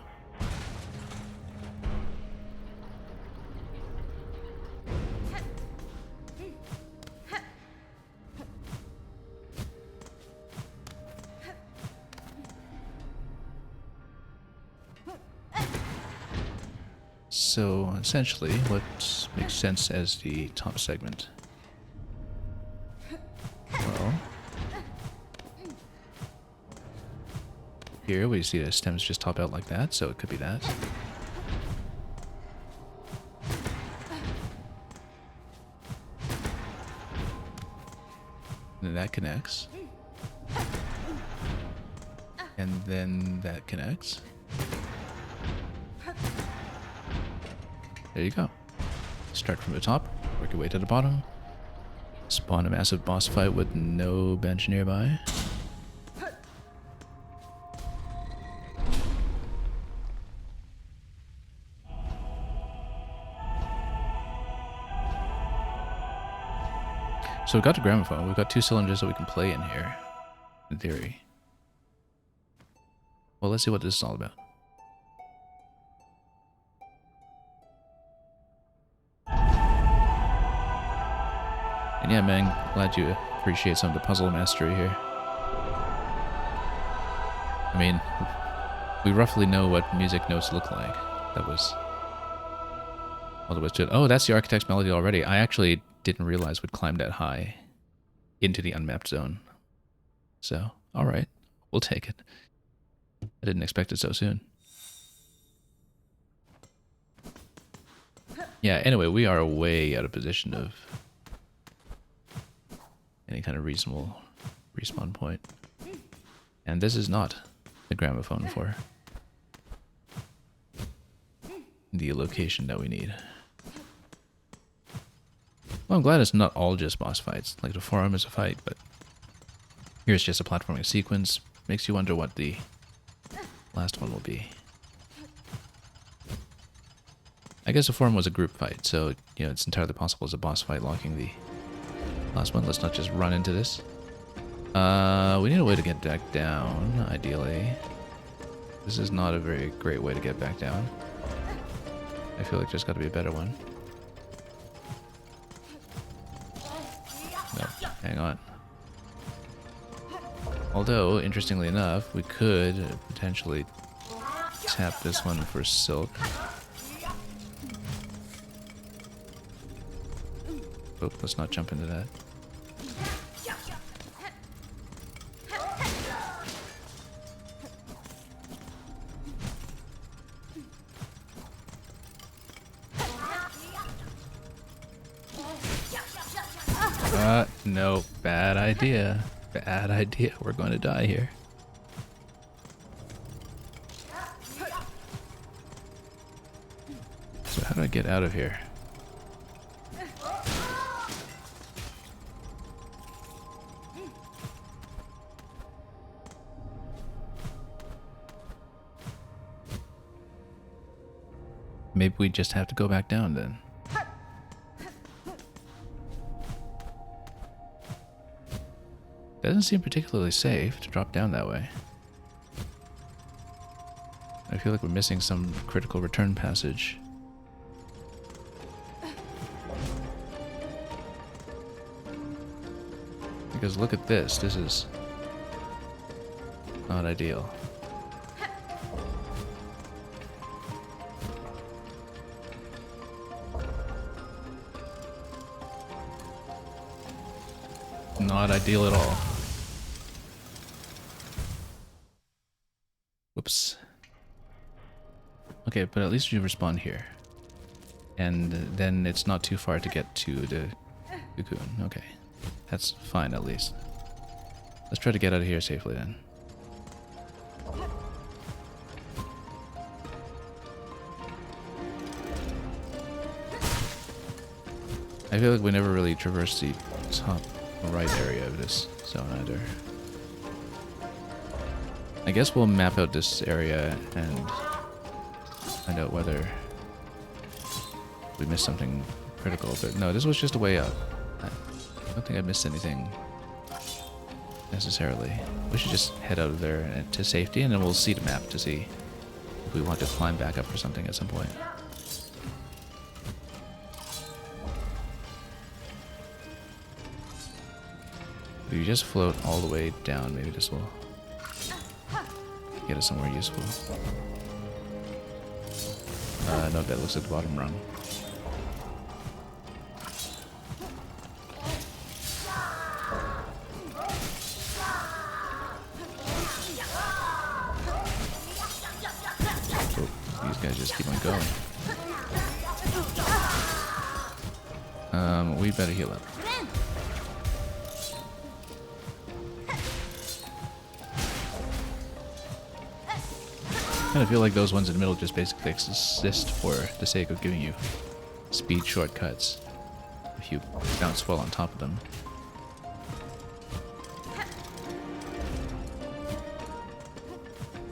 So essentially, what makes sense as the top segment? Well, here we see the stems just top out like that, so it could be that. And then that connects. And then that connects. There you go. Start from the top, work your way to the bottom. Spawn a massive boss fight with no bench nearby. So we've got the gramophone. We've got 2 cylinders that we can play in here, in theory. Well, let's see what this is all about. And yeah, man, glad you appreciate some of the puzzle mastery here. I mean, we roughly know what music notes look like. That was all there was to it. Oh, that's the Architect's Melody already. I actually didn't realize we'd climb that high into the unmapped zone. So, alright, we'll take it. I didn't expect it so soon. Yeah, anyway, we are way out of position of any kind of reasonable respawn point. And this is not the gramophone for the location that we need. Well, I'm glad it's not all just boss fights. Like, the forum is a fight, but here's just a platforming sequence. Makes you wonder what the last one will be. I guess the forum was a group fight, so, you know, it's entirely possible as a boss fight locking the last one. Let's not just run into this. We need a way to get back down, ideally. This is not a very great way to get back down. I feel like there's got to be a better one. No, hang on. Although, interestingly enough, we could potentially tap this one for silk. Oh, let's not jump into that. No, bad idea. Bad idea. We're going to die here. So how do I get out of here? Maybe we just have to go back down then. Doesn't seem particularly safe to drop down that way. I feel like we're missing some critical return passage. Because look at this. This is not ideal. Not ideal at all. Whoops. Okay, but at least you respawn here. And then it's not too far to get to the cocoon. Okay. That's fine at least. Let's try to get out of here safely then. I feel like we never really traversed the top right area of this zone either. I guess we'll map out this area and find out whether we missed something critical. But no, this was just a way up. I don't think I missed anything necessarily. We should just head out of there to safety, and then we'll see the map to see if we want to climb back up or something at some point. If you just float all the way down, maybe this will get us somewhere useful. No, that looks at the bottom rung. Oh, these guys just keep on going. We better heal up. I kind of feel like those ones in the middle just basically exist for the sake of giving you speed shortcuts if you bounce well on top of them.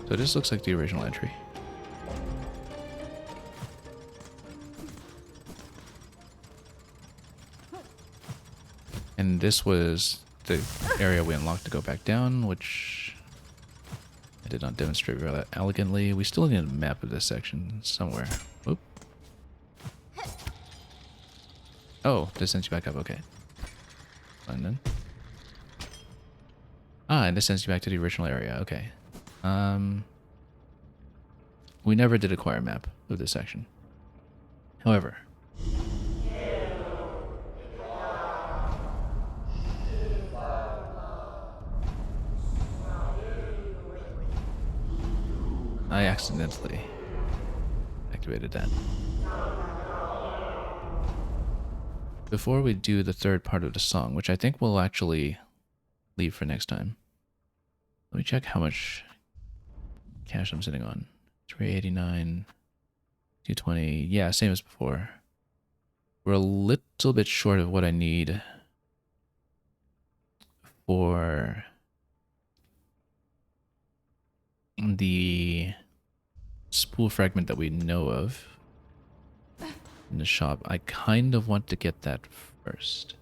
So this looks like the original entry. And this was the area we unlocked to go back down, which I did not demonstrate very elegantly. We still need a map of this section somewhere. Oop. Oh, this sends you back up. Okay. Fine then. Ah, and this sends you back to the original area. Okay. We never did acquire a map of this section. However, I accidentally activated that. Before we do the third part of the song, which I think we'll actually leave for next time, let me check how much cash I'm sitting on. 389, 220. Yeah, same as before. We're a little bit short of what I need for the spool fragment that we know of in the shop. I kind of want to get that first.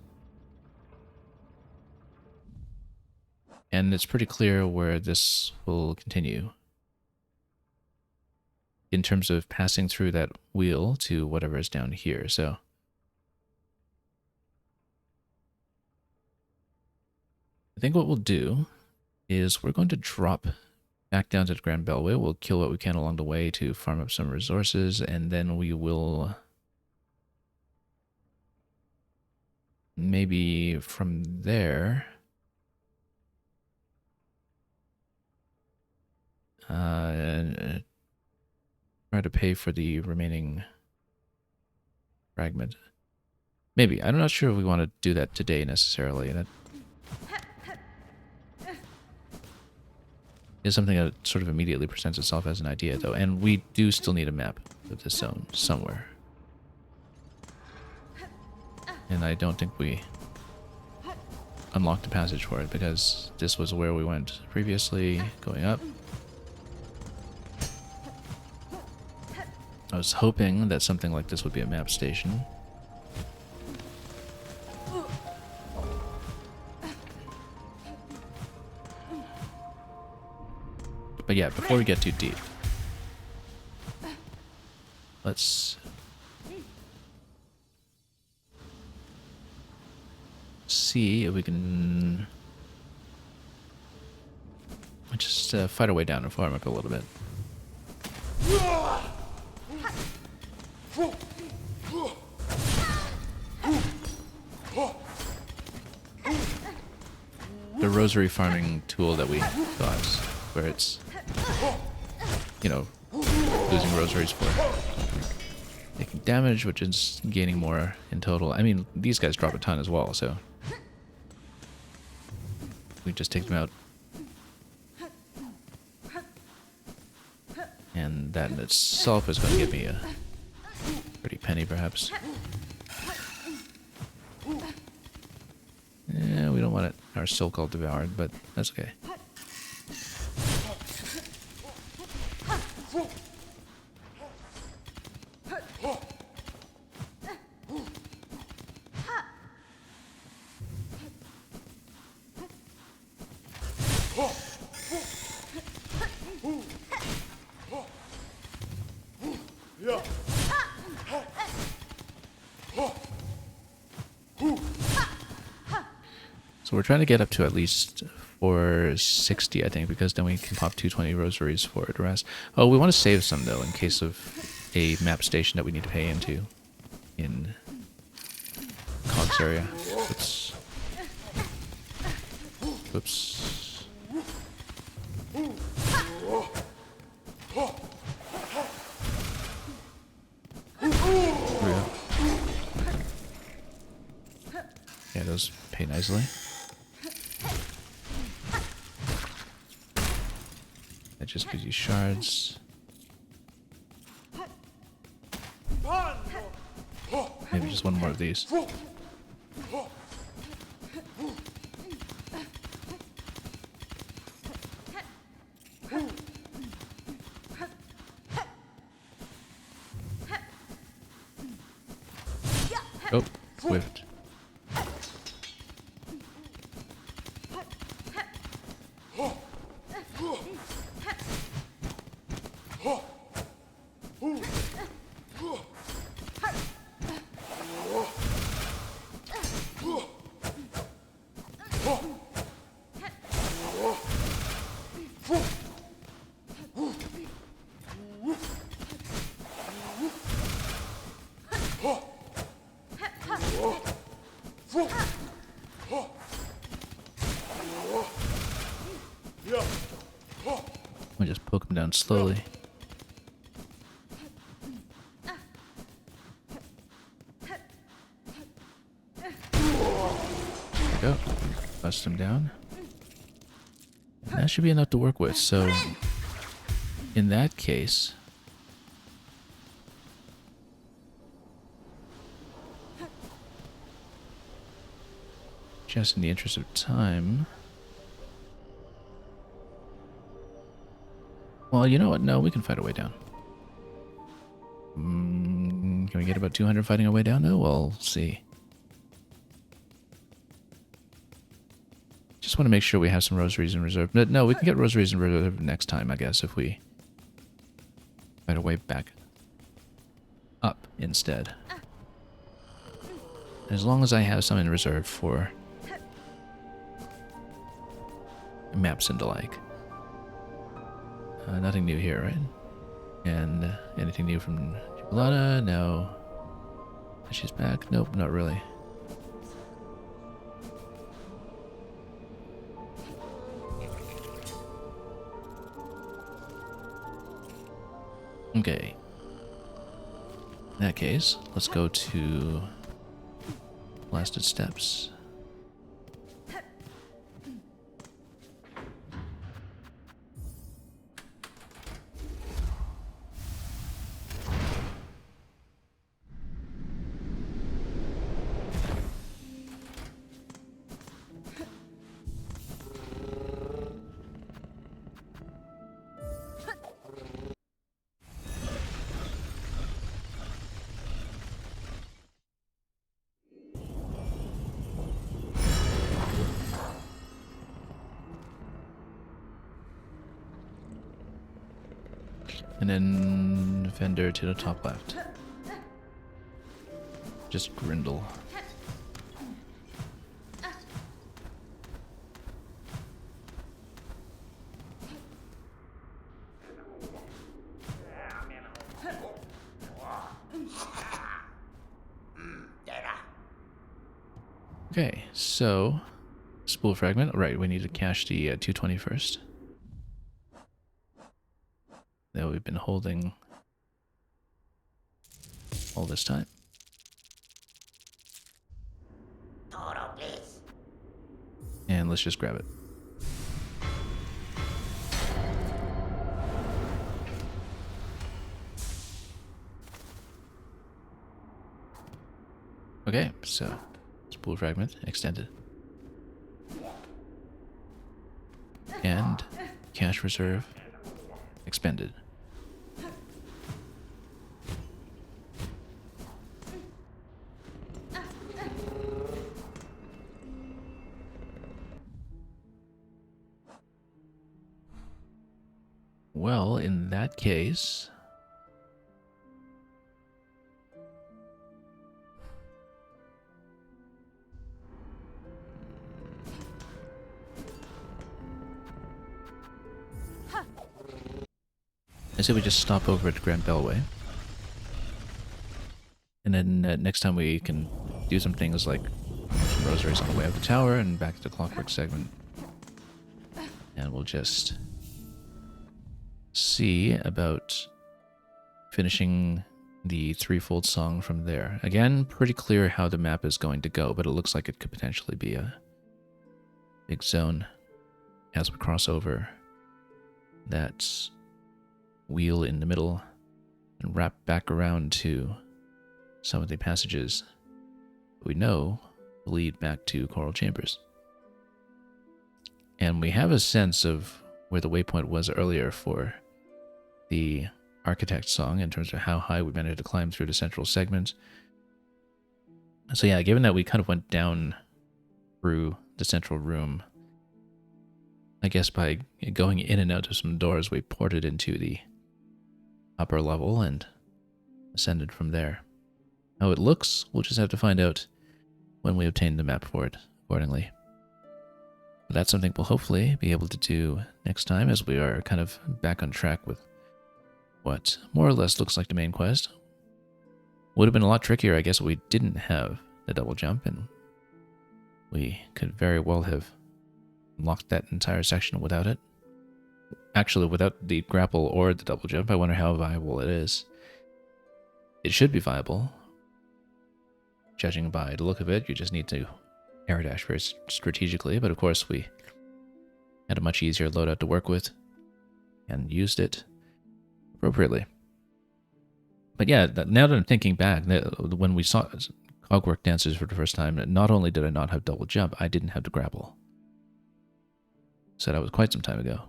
And it's pretty clear where this will continue in terms of passing through that wheel to whatever is down here. So I think what we'll do is we're going to drop back down to the Grand Bellway. We'll kill what we can along the way to farm up some resources, and then we will maybe from there try to pay for the remaining fragment. Maybe. I'm not sure if we want to do that today necessarily. That is something that sort of immediately presents itself as an idea, though. And we do still need a map of this zone somewhere. And I don't think we unlocked a passage for it, because this was where we went previously, going up. I was hoping that something like this would be a map station. But yeah, before we get too deep, let's see if we can just fight our way down and farm up a little bit. The rosary farming tool that we got, where it's, you know, losing rosaries for taking damage, which is gaining more in total. I mean, these guys drop a ton as well, so we just take them out. And that in itself is going to give me a pretty penny, perhaps. Yeah, we don't want it, our silk all devoured, but that's okay. So we're trying to get up to at least 460, I think, because then we can pop 220 rosaries for the rest. Oh, we want to save some, though, in case of a map station that we need to pay into in Cogs area. Oops. Oops. Yeah, those pay nicely. That just gives you shards. Maybe just one more of these. Oh, whiffed. We just poke them down slowly. There we go. Bust them down. That should be enough to work with. So, in that case, just in the interest of time. Well, you know what? No, we can fight our way down. Can we get about 200 fighting our way down? No, we'll see. Just want to make sure we have some rosaries in reserve. No, we can get rosaries in reserve next time, I guess, if we fight our way back up instead. As long as I have some in reserve for maps and the like. Nothing new here, right? And anything new from Jubilata? No. She's back? Nope, not really. Okay. In that case, let's go to Blasted Steps. And then Fender to the top left. Just Grindle. Okay, so spool fragment. Right, we need to cache the 220 first. That we've been holding all this time. And let's just grab it. Okay, so spool fragment extended. And cache reserve expended. Well, in that case, I say we just stop over at Grand Bellway. And then next time we can do some things like some rosaries on the way up the tower and back to the Clockwork segment. And we'll just see about finishing the threefold song from there. Again, pretty clear how the map is going to go, but it looks like it could potentially be a big zone as we cross over that wheel in the middle and wrap back around to some of the passages we know lead back to Coral Chambers. And we have a sense of where the waypoint was earlier for the Architect song in terms of how high we managed to climb through the central segment. So yeah, given that we kind of went down through the central room, I guess by going in and out of some doors, we ported into the upper level and ascended from there. How it looks, we'll just have to find out when we obtain the map for it accordingly. But that's something we'll hopefully be able to do next time, as we are kind of back on track with what more or less looks like the main quest. Would have been a lot trickier, I guess, if we didn't have the double jump, and we could very well have unlocked that entire section without it. Actually, without the grapple or the double jump, I wonder how viable it is. It should be viable. Judging by the look of it, you just need to air dash very strategically, but of course we had a much easier loadout to work with and used it appropriately. But yeah, now that I'm thinking back, when we saw Cogwork Dancers for the first time, not only did I not have double jump, I didn't have to grapple. So that was quite some time ago,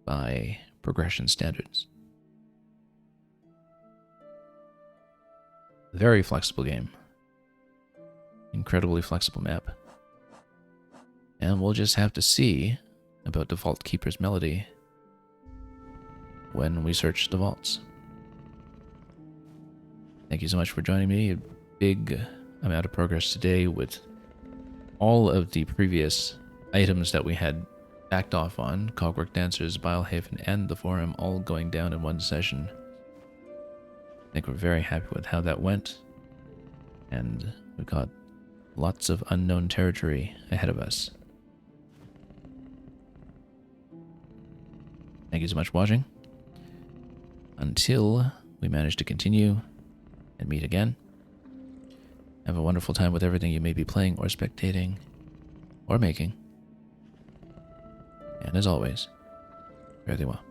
by progression standards. Very flexible game. Incredibly flexible map. And we'll just have to see about the Vault Keeper's Melody when we search the vaults. Thank you so much for joining me. A big amount of progress today with all of the previous items that we had backed off on, Cogwork Dancers, Bilehaven, and the Forum, all going down in one session. I think we're very happy with how that went, and we've got lots of unknown territory ahead of us. Thank you so much for watching. Until we manage to continue and meet again, have a wonderful time with everything you may be playing or spectating or making. And as always, fare thee well.